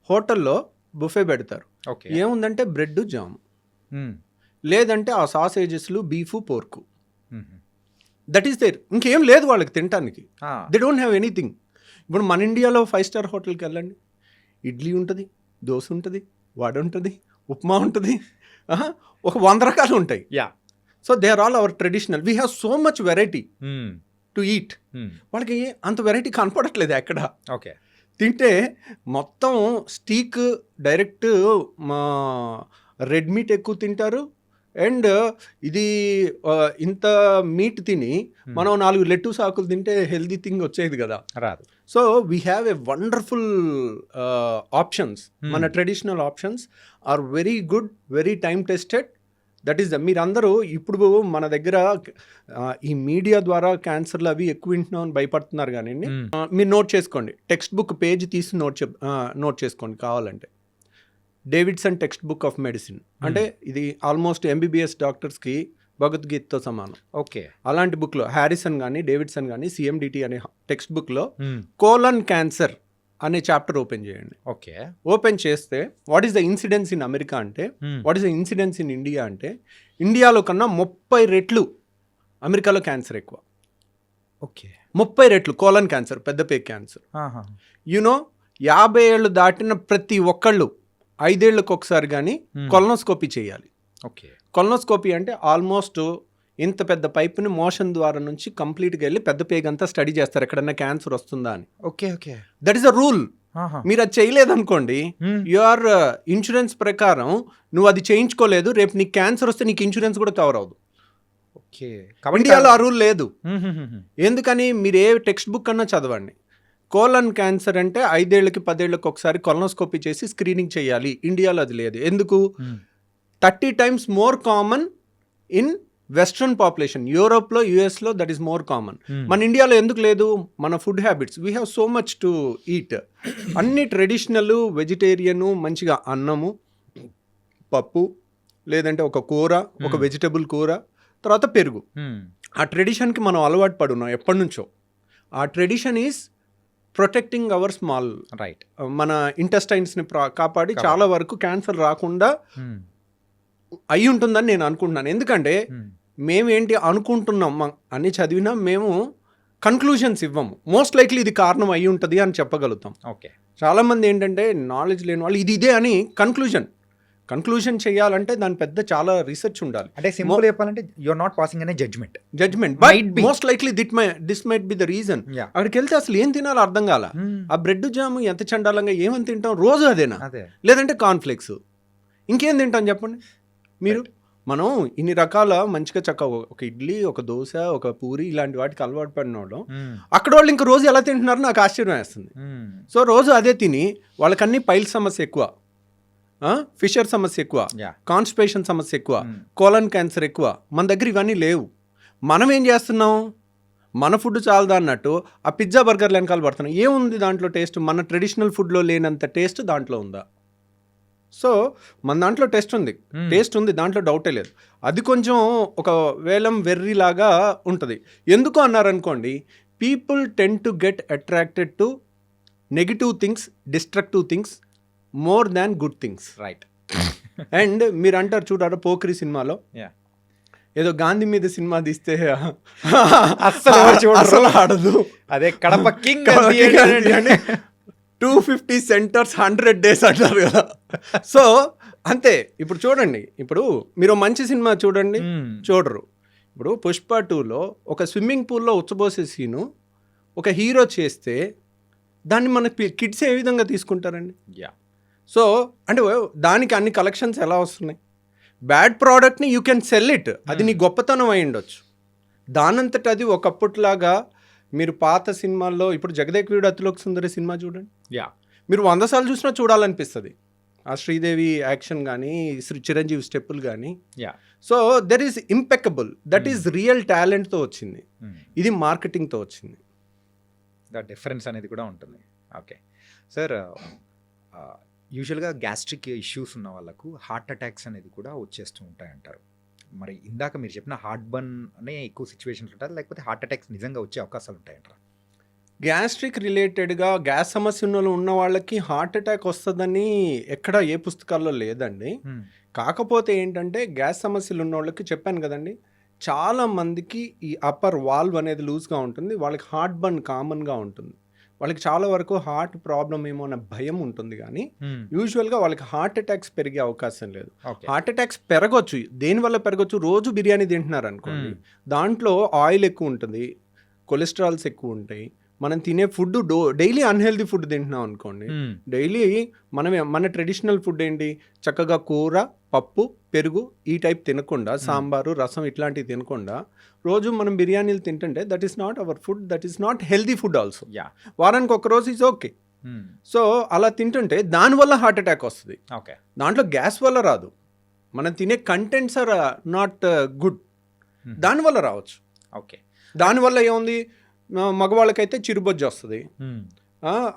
హోటల్లో బుఫే పెడతారు. ఓకే ఏముందంటే బ్రెడ్ జామ్, లేదంటే ఆ సాసేజెస్లు beef pork, that is there. ఇంకేం లేదు వాళ్ళకి తినడానికి. They don't have anything. ఇప్పుడు మన ఇండియాలో 5-star హోటల్కి వెళ్ళండి, ఇడ్లీ ఉంటుంది, దోశ ఉంటుంది, వడ ఉంటుంది, ఉప్మా ఉంటుంది, ఒక 100 రకాలు ఉంటాయి. Yeah so they are all our traditional. We have so much variety to eat. వాళ్ళకి అంత వెరైటీ కనపడట్లేదు ఎక్కడ. ఓకే తింటే మొత్తం స్టీక్ డైరెక్ట్ మా రెడ్ మీట్ ఎక్కువ తింటారు. అండ్ ఇది ఇంత మీట్ తిని మనం 4 లెట్టూస్ ఆకులు తింటే హెల్దీ థింగ్ వచ్చేది కదా, రాదు. So we have a wonderful options. మన traditional options are very good, very time tested. That is మీరందరూ ఇప్పుడు మన దగ్గర ఈ మీడియా ద్వారా క్యాన్సర్లు అవి ఎక్కువ వింటున్నాం అని భయపడుతున్నారు. కానీ మీరు నోట్ చేసుకోండి, టెక్స్ట్ బుక్ పేజ్ తీసి నోట్ చేసుకోండి కావాలంటే. Davidson text book of medicine అంటే ఇది ఆల్మోస్ట్ MBBS డాక్టర్స్కి భగవద్గీతతో సమానం. ఓకే అలాంటి బుక్లో హ్యారిసన్ కానీ డేవిడ్సన్ కానీ CMDT అనే టెక్స్ట్ బుక్లో కోలన్ క్యాన్సర్ అనే చాప్టర్ ఓపెన్ చేయండి. ఓకే ఓపెన్ చేస్తే what is the incidence in America అంటే, what is the incidence in India అంటే, ఇండియాలో కన్నా 30 రెట్లు అమెరికాలో క్యాన్సర్ ఎక్కువ. ఓకే 30 రెట్లు కోలన్ క్యాన్సర్, పెద్ద పేగు క్యాన్సర్. యూనో 50 ఏళ్ళు దాటిన ప్రతి ఒక్కళ్ళు 5 ఏళ్ళకి ఒకసారి కానీ కొలనోస్కోపీ చేయాలి. ఓకే కొలనోస్కోపీ అంటే ఆల్మోస్ట్ ఇంత పెద్ద పైపుని మోషన్ ద్వారా నుంచి కంప్లీట్గా వెళ్ళి పెద్ద పేగంతా స్టడీ చేస్తారు ఎక్కడన్నా క్యాన్సర్ వస్తుందా అని. Okay okay that is a rule. మీరు అది చేయలేదనుకోండి, యువర్ ఇన్సూరెన్స్ ప్రకారం నువ్వు అది చేయించుకోలేదు, రేపు నీకు క్యాన్సర్ వస్తే నీకు ఇన్సూరెన్స్ కూడా కవర్ అవ్వదు. ఓకే ఇండియాలో ఆ రూల్ లేదు. ఎందుకని? మీరు ఏ టెక్స్ట్ బుక్ అన్నా చదవండి, కోలన్ క్యాన్సర్ అంటే 5 ఏళ్ళకి 10 ఏళ్ళకి ఒకసారి కొలనోస్కోపీ చేసి స్క్రీనింగ్ చేయాలి. ఇండియాలో అది లేదు. ఎందుకు? 30 times more common in western population. యూరోప్లో, యుఎస్లో దట్ ఈస్ మోర్ కామన్. మన ఇండియాలో ఎందుకు లేదు? మన food habits, we have so much to eat. అన్ని ట్రెడిషనల్, వెజిటేరియను, మంచిగా అన్నము, పప్పు, లేదంటే ఒక కూర, ఒక వెజిటబుల్ కూర, తర్వాత పెరుగు. ఆ ట్రెడిషన్కి మనం అలవాటు పడున్నాం ఎప్పటి నుంచో. ఆ tradition is protecting hour small right, మన ఇంటెస్టైన్స్ని కాపాడి చాలా వరకు క్యాన్సర్ రాకుండా అయి ఉంటుందని నేను అనుకుంటున్నాను. ఎందుకంటే మేమేంటి అనుకుంటున్నాం అని చదివినా మేము కన్క్లూషన్స్ ఇవ్వము. మోస్ట్ లైక్లీ ఇది కారణం అయి ఉంటుంది అని చెప్పగలుగుతాం. ఓకే చాలామంది ఏంటంటే నాలెడ్జ్ లేని వాళ్ళు ఇది ఇదే అని కన్క్లూజన్ చేయాలంటే దాని పెద్ద చాలా రీసెర్చ్ ఉండాలి. అంటే సింపుల్ చెప్పాలంటే యు ఆర్ నాట్ పాసింగ్ అనే judgement but most likely this might be the reason. అక్కడికి వెళ్తే అసలు ఏం తినాలో అర్థం కాల. ఆ బ్రెడ్ జామ్ ఎంత చండాలంగా ఏమని తింటాం రోజు అదేనా, లేదంటే కార్న్ఫ్లేక్స్, ఇంకేం తింటాం చెప్పండి మీరు. మనం ఇన్ని రకాల మంచిగా చక్కగా ఒక ఇడ్లీ, ఒక దోశ, ఒక పూరి ఇలాంటి వాటికి అలవాటు పడిన వాళ్ళు అక్కడ వాళ్ళు ఇంక రోజు ఎలా తింటున్నారో నాకు ఆశ్చర్యం వేస్తుంది. సో రోజు అదే తిని వాళ్ళకన్నీ పైల్ సమస్య ఎక్కువ, ఫిషర్ సమస్య ఎక్కువ, కాన్స్టిపేషన్ సమస్య ఎక్కువ, కోలన్ క్యాన్సర్ ఎక్కువ. మన దగ్గర ఇవన్నీ లేవు. మనం ఏం చేస్తున్నాం? మన ఫుడ్ చాలదా అన్నట్టు ఆ పిజ్జా బర్గర్ వెనకాల పడుతున్నాం. ఏముంది దాంట్లో టేస్ట్? మన ట్రెడిషనల్ ఫుడ్లో లేనంత టేస్ట్ దాంట్లో ఉందా? సో మన దాంట్లో టేస్ట్ ఉంది, దాంట్లో డౌటే లేదు. అది కొంచెం ఒక వేలం వెర్రీలాగా ఉంటుంది. ఎందుకు అన్నారనుకోండి, people ten to get attracted to negative things, destructive things more than good things. Right. And మీరు అంటారు చూడారా పోక్రి సినిమాలో యా. ఏదో గాంధీ మీద సినిమా తీస్తే అస్సలు ఆడదు, అదే కడప కింగ్ 250 సెంటర్స్ 100 days అంటారు కదా. సో అంతే. ఇప్పుడు చూడండి, ఇప్పుడు మీరు మంచి సినిమా చూడండి, చూడరు. ఇప్పుడు పుష్ప 2లో ఒక స్విమ్మింగ్ పూల్లో ఉచ్చబోసే సీను ఒక హీరో చేస్తే దాన్ని మన కిడ్స్ ఏ విధంగా తీసుకుంటారండి? యా. సో అంటే దానికి అన్ని కలెక్షన్స్ ఎలా వస్తున్నాయి? బ్యాడ్ ప్రోడక్ట్ని యూ కెన్ సెల్ ఇట్, అది నీ గొప్పతనం అయి ఉండొచ్చు. దానంతట అది ఒకప్పట్లాగా మీరు పాత సినిమాల్లో ఇప్పుడు జగదేక్ వీడు అతిలోక సుందరి సినిమా చూడండి, యా, మీరు 100 సార్లు చూసినా చూడాలనిపిస్తుంది. ఆ శ్రీదేవి యాక్షన్ కానీ, చిరంజీవి స్టెప్పులు కానీ. Yeah. So there is impeccable, that is real టాలెంట్తో వచ్చింది, ఇది మార్కెటింగ్తో వచ్చింది. ద డిఫరెన్స్ అనేది కూడా ఉంటుంది. ఓకే సార్, యూజువల్గా గ్యాస్ట్రిక్ ఇష్యూస్ ఉన్న వాళ్ళకు హార్ట్ అటాక్స్ అనేది కూడా వచ్చేస్తూ ఉంటాయి అంటారు. మరి ఇందాక మీరు చెప్పిన హార్ట్ బర్న్ అనే ఎక్కువ సిచ్యువేషన్స్ ఉంటారు, లేకపోతే హార్ట్ అటాక్స్ నిజంగా వచ్చే అవకాశాలు ఉంటాయంటారా? గ్యాస్ట్రిక్ రిలేటెడ్గా గ్యాస్ సమస్య ఉన్న వాళ్ళకి హార్ట్ అటాక్ వస్తుందని ఎక్కడ ఏ పుస్తకాల్లో లేదండి. కాకపోతే ఏంటంటే గ్యాస్ సమస్యలు ఉన్న వాళ్ళకి చెప్పాను కదండి, చాలా మందికి ఈ అప్పర్ వాల్వ్ అనేది లూజ్గా ఉంటుంది, వాళ్ళకి హార్ట్ బర్న్ కామన్గా ఉంటుంది, వాళ్ళకి చాలా వరకు హార్ట్ ప్రాబ్లం ఏమో అన్న భయం ఉంటుంది. కానీ యూజువల్గా వాళ్ళకి హార్ట్ అటాక్స్ పెరిగే అవకాశం లేదు. హార్ట్ అటాక్స్ పెరగొచ్చు, దేనివల్ల పెరగొచ్చు? రోజు బిర్యానీ తింటున్నారు అనుకోండి, దాంట్లో ఆయిల్ ఎక్కువ ఉంటుంది, కొలెస్ట్రాల్స్ ఎక్కువ ఉంటాయి, మనం తినే ఫుడ్ డైలీ అన్హెల్దీ ఫుడ్ తింటున్నాం అనుకోండి, డైలీ మన ట్రెడిషనల్ ఫుడ్ ఏంటి? చక్కగా కూర, పప్పు, పెరుగు ఈ టైప్ తినకుండా, సాంబారు, రసం ఇట్లాంటివి తినకుండా రోజు మనం బిర్యానీలు తింటుంటే that is not our food, that is not healthy food also. వారానికి ఒక రోజు ఈజ్ ఓకే. సో అలా తింటుంటే దానివల్ల హార్ట్ అటాక్ వస్తుంది. ఓకే, దాంట్లో గ్యాస్ వల్ల రాదు, మనం తినే కంటెంట్స్ ఆర్ నాట్ గుడ్, దానివల్ల రావచ్చు. ఓకే, దానివల్ల ఏముంది? మగవాళ్ళకైతే చిరుబొజ్జు వస్తుంది,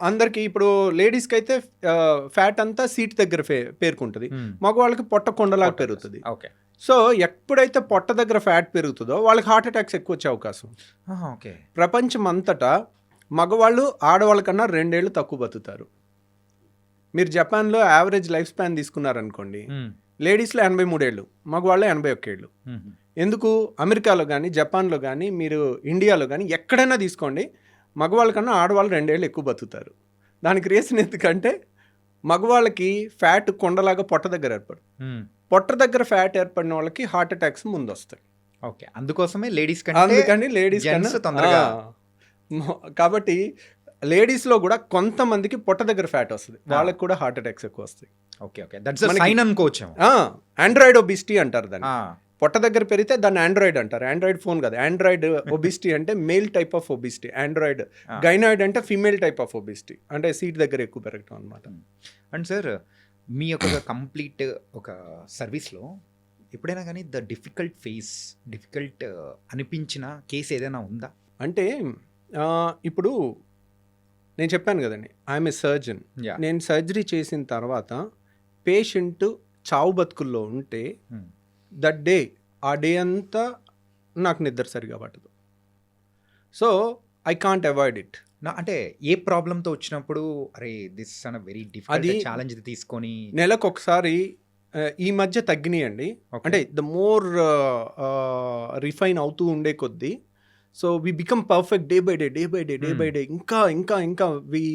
అందరికి. ఇప్పుడు లేడీస్కి అయితే ఫ్యాట్ అంతా సీట్ దగ్గర పేరుకుంటుంది, మగవాళ్ళకి పొట్ట కొండలాగా పెరుగుతుంది. ఓకే. సో ఎప్పుడైతే పొట్ట దగ్గర ఫ్యాట్ పెరుగుతుందో వాళ్ళకి హార్ట్ అటాక్స్ ఎక్కువ వచ్చే అవకాశం. ఓకే. ప్రపంచం అంతటా మగవాళ్ళు ఆడవాళ్ళ కన్నా 2 ఏళ్ళు తక్కువ బతుకుతారు. మీరు జపాన్లో యావరేజ్ లైఫ్ స్పాన్ తీసుకున్నారనుకోండి, లేడీస్లో 83 ఏళ్ళు, మగవాళ్ళు 81 ఏళ్ళు. ఎందుకు? అమెరికాలో కానీ, జపాన్లో కానీ, మీరు ఇండియాలో కానీ ఎక్కడైనా తీసుకోండి, మగవాళ్ళ కన్నా ఆడవాళ్ళు 2 ఏళ్ళు ఎక్కువ బతుకుతారు. దానికి రీజన్ ఎందుకంటే మగవాళ్ళకి ఫ్యాట్ కొండలాగా పొట్ట దగ్గర ఏర్పడు, పొట్ట దగ్గర ఫ్యాట్ ఏర్పడిన వాళ్ళకి హార్ట్ అటాక్స్ ముందు వస్తాయి. ఓకే, అందుకోసమే లేడీస్ అందుకని లేడీస్ తొందరగా. కాబట్టి లేడీస్లో కూడా కొంతమందికి పొట్ట దగ్గర ఫ్యాట్ వస్తుంది, వాళ్ళకి కూడా హార్ట్ అటాక్స్ ఎక్కువ వస్తాయి. Okay, okay, that's a sign అనుకోవచ్చు. ఆండ్రాయిడ్ ఒబిసిటీ అంటారు దాన్ని. పొట్ట దగ్గర పెరిగితే దాన్ని ఆండ్రాయిడ్ అంటారు. ఆండ్రాయిడ్ ఫోన్ కాదు, ఆండ్రాయిడ్ ఒబిసిటీ అంటే male type of obesity. Android gynoid అంటే ఫీమేల్ టైప్ ఆఫ్ ఒబిసిటీ, అంటే సీట్ దగ్గర ఎక్కువ పెరగటం అనమాట. అండ్ సార్, మీ యొక్క కంప్లీట్ ఒక సర్వీస్లో ఎప్పుడైనా కానీ డిఫికల్ట్ అనిపించిన కేసు ఏదైనా ఉందా? అంటే ఇప్పుడు నేను చెప్పాను కదండి, ఐఎమ్ ఏ సర్జన్. నేను సర్జరీ చేసిన తర్వాత పేషెంట్ చావు బతుకుల్లో ఉంటే దట్ డే, ఆ డే అంతా నాకు నిద్ర సరిగా పట్టదు. So I can't avoid it. అంటే ఏ ప్రాబ్లంతో వచ్చినప్పుడు అరే this an very difficult challenge తీసుకొని నెలకు ఒకసారి, ఈ మధ్య తగ్గినాయండి, అంటే ద మోర్ రిఫైన్ అవుతూ ఉండే కొద్దీ, so we become perfect day by day, ఇంకా వీ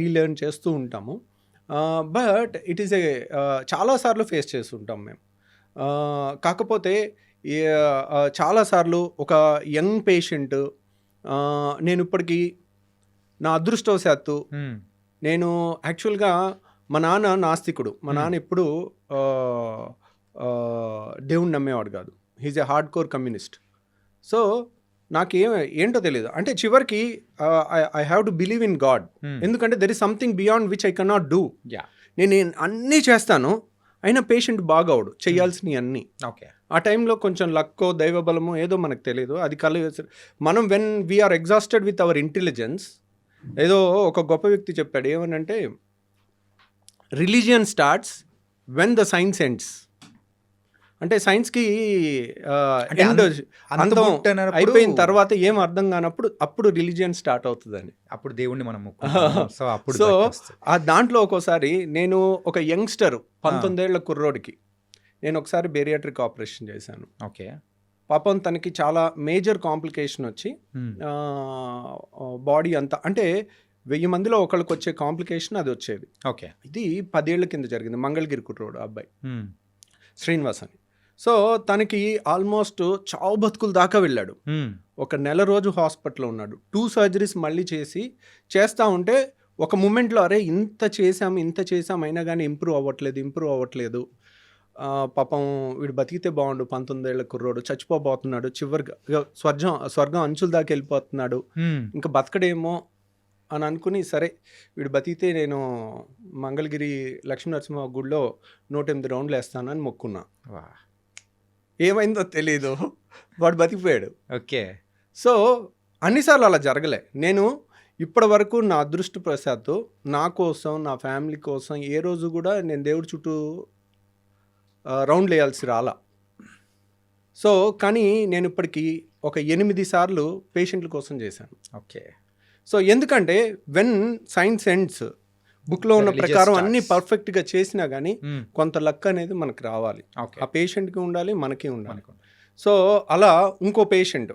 రీలెర్న్ చేస్తూ ఉంటాము. బట్ ఇట్ ఈస్ చాలాసార్లు ఫేస్ చేస్తుంటాం మేము. కాకపోతే చాలాసార్లు ఒక యంగ్ పేషెంట్, నేను ఇప్పటికీ నా అదృష్టవశాత్తు, నేను యాక్చువల్గా మా నాన్న నాస్తికుడు. మా నాన్న ఎప్పుడు దేవుణ్ణి నమ్మేవాడు కాదు. He's a hard core communist. So నాకు ఏంటో తెలియదు, అంటే చివరికి I have to believe in God, ఎందుకంటే there is something beyond which I cannot do. నేను అన్నీ చేస్తాను, అయినా పేషెంట్ బాగవుడు చేయాల్సినవి అన్నీ. ఓకే, ఆ టైంలో కొంచెం లక్కో దైవబలమో ఏదో మనకు తెలియదు, అది మనం when we are exhausted with our intelligence. ఏదో ఒక గొప్ప వ్యక్తి చెప్పాడు, ఏమనంటే religion starts when the science ends అంటే సైన్స్కి అంటే ఎండ్ అంత అందం బుట్ట అన్నప్పుడు అయిపోయిన తర్వాత ఏం అర్థం కానప్పుడు అప్పుడు రిలీజియన్ స్టార్ట్ అవుతుందని. అప్పుడు దేవుణ్ణి మనం మొక్కుకుంటాం. సో అప్పుడు సో భక్తి వస్తుంది. ఆ దాంట్లో ఒక్కోసారి నేను ఒక యంగ్స్టర్ 19 ఏళ్ల కుర్రోడికి నేను ఒకసారి బేరియాట్రిక్ ఆపరేషన్ చేశాను. ఓకే. పాపం తనకి చాలా మేజర్ కాంప్లికేషన్ వచ్చి బాడీ అంతా అంటే 1000 మందిలో ఒకళ్ళకి వచ్చే కాంప్లికేషన్ అది వచ్చేది. ఓకే. ఇది 10 ఏళ్ల కింద జరిగింది. మంగళగిరి కుర్రోడు అబ్బాయి శ్రీనివాస్ అని. సో తనకి ఆల్మోస్ట్ చావు బతుకుల దాకా వెళ్ళాడు. ఒక నెల రోజు హాస్పిటల్లో ఉన్నాడు. 2 సర్జరీస్ మళ్ళీ చేస్తూ ఉంటే ఒక మూమెంట్లో అరే ఇంత చేసాం అయినా కానీ ఇంప్రూవ్ అవ్వట్లేదు. పాపం వీడు బతికితే బాగుండు, 19 ఏళ్ల కుర్రోడు చచ్చిపోబోతున్నాడు, చివరిగా స్వర్గం అంచుల దాకా వెళ్ళిపోతున్నాడు, ఇంకా బతకడేమో అని అనుకుని సరే వీడు బతికితే నేను మంగళగిరి లక్ష్మీనరసింహ గుడిలో 108 రౌండ్లు వేస్తానని మొక్కున్నా. ఏమైందో తెలీదు, వాడు బతికిపోయాడు. ఓకే. సో అన్నిసార్లు అలా జరగలే. నేను ఇప్పటి వరకు నా అదృష్టవశాత్తు నా కోసం నా ఫ్యామిలీ కోసం ఏ రోజు కూడా నేను దేవుడి చుట్టూ రౌండ్లు వేయాల్సి రాలా. సో కానీ నేను ఇప్పటికీ ఒక 8 సార్లు పేషెంట్ల కోసం చేశాను. ఓకే. సో ఎందుకంటే వెన్ సైన్స్ ఎండ్స్ బుక్లో ఉన్న ప్రకారం అన్నీ పర్ఫెక్ట్గా చేసినా కానీ కొంత లక్ అనేది మనకు రావాలి. ఆ పేషెంట్కి ఉండాలి, మనకి ఉండాలి. సో అలా ఇంకో పేషెంట్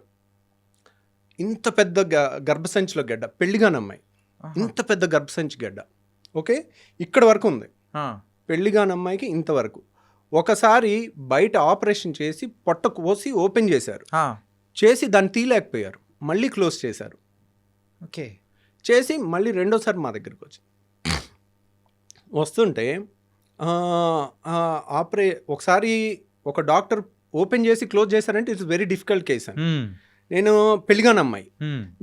ఇంత పెద్ద గర్భసంచిలో గడ్డ, పెళ్లిగాని అమ్మాయి, ఇంత పెద్ద గర్భసంచి గడ్డ. ఓకే, ఇక్కడ వరకు ఉంది. పెళ్లిగాని అమ్మాయికి ఇంతవరకు. ఒకసారి బయట ఆపరేషన్ చేసి పొట్ట కోసి ఓపెన్ చేసి దాన్ని తీయలేకపోయారు, మళ్ళీ క్లోజ్ చేశారు. ఓకే. చేసి మళ్ళీ రెండోసారి మా దగ్గరికి వస్తుంటే ఒకసారి ఒక డాక్టర్ ఓపెన్ చేసి క్లోజ్ చేశారంటే ఇట్స్ వెరీ డిఫికల్ట్ కేస్ అని. నేను పెళ్లిగాని అమ్మాయి,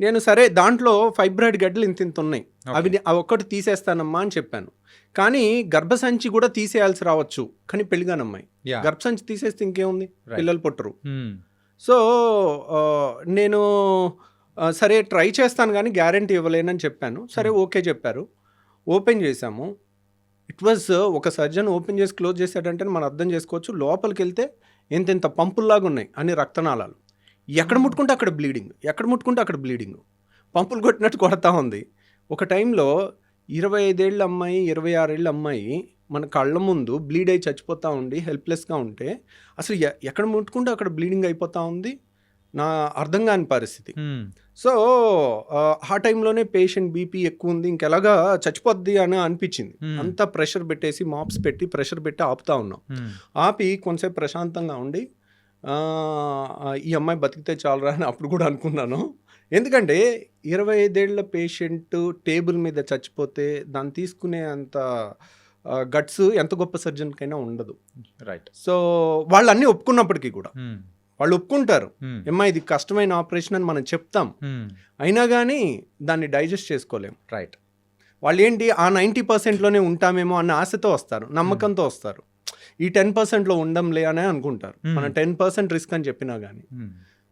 నేను సరే దాంట్లో ఫైబ్రాయిడ్ గడ్డలు ఇంత ఉన్నాయి, అవి ఒక్కటి తీసేస్తానమ్మా అని చెప్పాను. కానీ గర్భసంచి కూడా తీసేయాల్సి రావచ్చు, కానీ పెళ్లిగాని అమ్మాయి గర్భసంచి తీసేస్తే ఇంకేముంది, పిల్లలు పుట్టరు. సో నేను సరే ట్రై చేస్తాను కానీ గ్యారంటీ ఇవ్వలేనని చెప్పాను. సరే ఓకే చెప్పారు, ఓపెన్ చేశాము. ఇట్ వాజ్ ఒక సర్జన్ ఓపెన్ చేసి క్లోజ్ చేశాడంటే మనం అర్థం చేసుకోవచ్చు, లోపలికి వెళ్తే ఎంతెంత పంపుల్లాగా ఉన్నాయి అన్ని రక్తనాళాలు. ఎక్కడ ముట్టుకుంటే అక్కడ బ్లీడింగ్, పంపులు కొట్టినట్టు కొడతా ఉంది. ఒక టైంలో 25 ఏళ్ళ అమ్మాయి 26 ఏళ్ళ అమ్మాయి మన కళ్ళ ముందు బ్లీడ్ అయి చచ్చిపోతూ ఉండి హెల్ప్లెస్గా ఉంటే అసలు ఎక్కడ ముట్టుకుంటే అక్కడ బ్లీడింగ్ అయిపోతూ ఉంది, నా అర్థం కాని పరిస్థితి. సో ఆ టైంలోనే పేషెంట్ బీపీ ఎక్కువ ఉంది, ఇంకెలాగా చచ్చిపోద్ది అని అనిపించింది. అంతా ప్రెషర్ పెట్టేసి మాప్స్ పెట్టి ప్రెషర్ పెట్టి ఆపుతా ఉన్నాం. ఆపి కొంతసేపు ప్రశాంతంగా ఉండి ఈ అమ్మాయి బతికితే చాలరా అని అప్పుడు కూడా అనుకున్నాను. ఎందుకంటే 25 ఏళ్ల పేషెంట్ టేబుల్ మీద చచ్చిపోతే దాన్ని తీసుకునే అంత గట్స్ ఎంత గొప్ప సర్జన్కైనా ఉండదు. రైట్. సో వాళ్ళు అన్నీ ఒప్పుకున్నప్పటికీ కూడా వాళ్ళు ఒప్పుకుంటారు, అమ్మా ఇది కష్టమైన ఆపరేషన్ అని మనం చెప్తాం, అయినా కానీ దాన్ని డైజెస్ట్ చేసుకోలేము. రైట్. వాళ్ళు ఏంటి ఆ 90%లోనే ఉంటామేమో అన్న ఆశతో వస్తారు, నమ్మకంతో వస్తారు. ఈ 10%లో ఉండంలే అనే అనుకుంటారు, మనం 10% రిస్క్ అని చెప్పినా కానీ.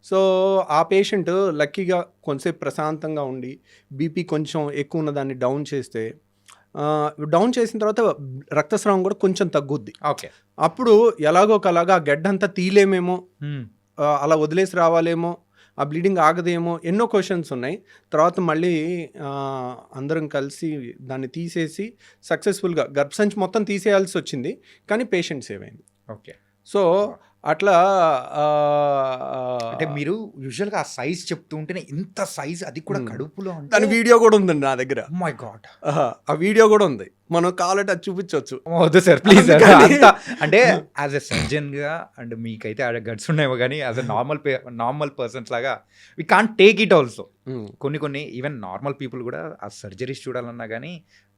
సో ఆ పేషెంట్ లక్కీగా కొంచెంసేపు ప్రశాంతంగా ఉండి బీపీ కొంచెం ఎక్కువ ఉన్న దాన్ని డౌన్ చేసిన తర్వాత రక్తస్రావం కూడా కొంచెం తగ్గుద్ది. ఓకే. అప్పుడు ఎలాగో ఒకలాగా ఆ గడ్డ అంతా తీయలేమేమో, అలా వదిలేసి రావాలేమో, ఆ బ్లీడింగ్ ఆగదేమో, ఎన్నో క్వశ్చన్స్ ఉన్నాయి. తర్వాత మళ్ళీ అందరం కలిసి దాన్ని తీసేసి సక్సెస్ఫుల్గా గర్భసంచి మొత్తం తీసేయాల్సి వచ్చింది, కానీ పేషెంట్ సేవ్ అయింది. ఓకే. సో అట్లా అంటే మీరు యూజువల్గా ఆ సైజ్ చెప్తూ ఉంటేనే ఇంత సైజ్, అది కూడా కడుపులో, దాని వీడియో కూడా ఉందండి నా దగ్గర. మై గాడ్, ఆ వీడియో కూడా ఉంది, మనం కావాలంటే అది చూపించవచ్చు. వద్దు సార్ ప్లీజ్. అంటే యాజ్ ఎ సర్జన్గా అండ్ మీకైతే గట్స్ ఉన్నాయేమో, కానీ యాజ్ ఎ నార్మల్ పర్సన్స్ లాగా we can't take it also. కొన్ని ఈవెన్ నార్మల్ పీపుల్ కూడా ఆ సర్జరీస్ చూడాలన్నా కానీ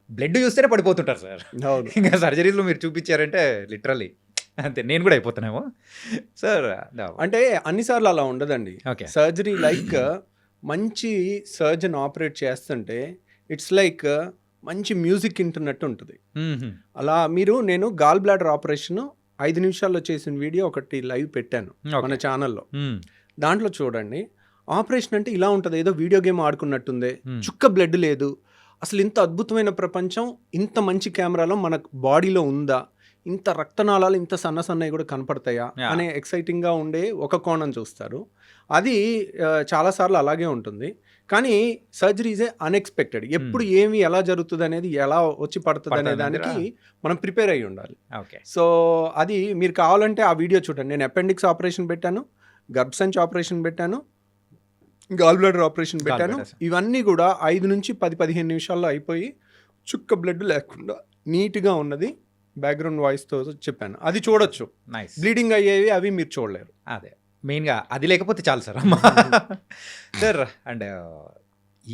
బ్లడ్ చూస్తేనే పడిపోతుంటారు సార్. ఇంకా సర్జరీస్లో మీరు చూపించారంటే లిటరల్లీ అంతే, నేను కూడా అయిపోతున్నామో సార్. అంటే అన్నిసార్లు అలా ఉండదండి. సర్జరీ లైక్ మంచి సర్జన్ ఆపరేట్ చేస్తుంటే ఇట్స్ లైక్ మంచి మ్యూజిక్ వింటున్నట్టు ఉంటుంది. అలా నేను గాల్ బ్లాడర్ ఆపరేషన్ 5 నిమిషాల్లో చేసిన వీడియో ఒకటి లైవ్ పెట్టాను మన ఛానల్లో, దాంట్లో చూడండి. ఆపరేషన్ అంటే ఇలా ఉంటుంది, ఏదో వీడియో గేమ్ ఆడుకున్నట్టుంది, చుక్క బ్లడ్ లేదు. అసలు ఇంత అద్భుతమైన ప్రపంచం ఇంత మంచి కెమెరాలో మన బాడీలో ఉందా, ఇంత రక్తనాళాలు ఇంత సన్నవి కూడా కనపడతాయా Yeah. అనే ఎక్సైటింగ్గా ఉండే ఒక కోణం చూస్తారు. అది చాలాసార్లు అలాగే ఉంటుంది. కానీ సర్జరీ ఈజ్ అన్ఎక్స్పెక్టెడ్. ఎప్పుడు ఏమి ఎలా జరుగుతుంది అనేది, ఎలా వచ్చి పడుతుంది అనే దానికి మనం ప్రిపేర్ అయ్యి ఉండాలి. ఓకే. సో అది మీరు కావాలంటే ఆ వీడియో చూడండి. నేను అపెండిక్స్ ఆపరేషన్ పెట్టాను, గర్భసంచి ఆపరేషన్ పెట్టాను, గాల్ బ్లాడర్ ఆపరేషన్ పెట్టాను. ఇవన్నీ కూడా 5 నుంచి 10-15 నిమిషాల్లో అయిపోయి చుక్క బ్లడ్ లేకుండా నీట్గా ఉన్నది. బ్యాక్గ్రౌండ్ వాయిస్తో చెప్పాను, అది చూడొచ్చు. నైస్. బ్లీడింగ్ అయ్యేవి అవి మీరు చూడలేరు. అదే మెయిన్గా అది లేకపోతే చాలు సార్. సార్ అండ్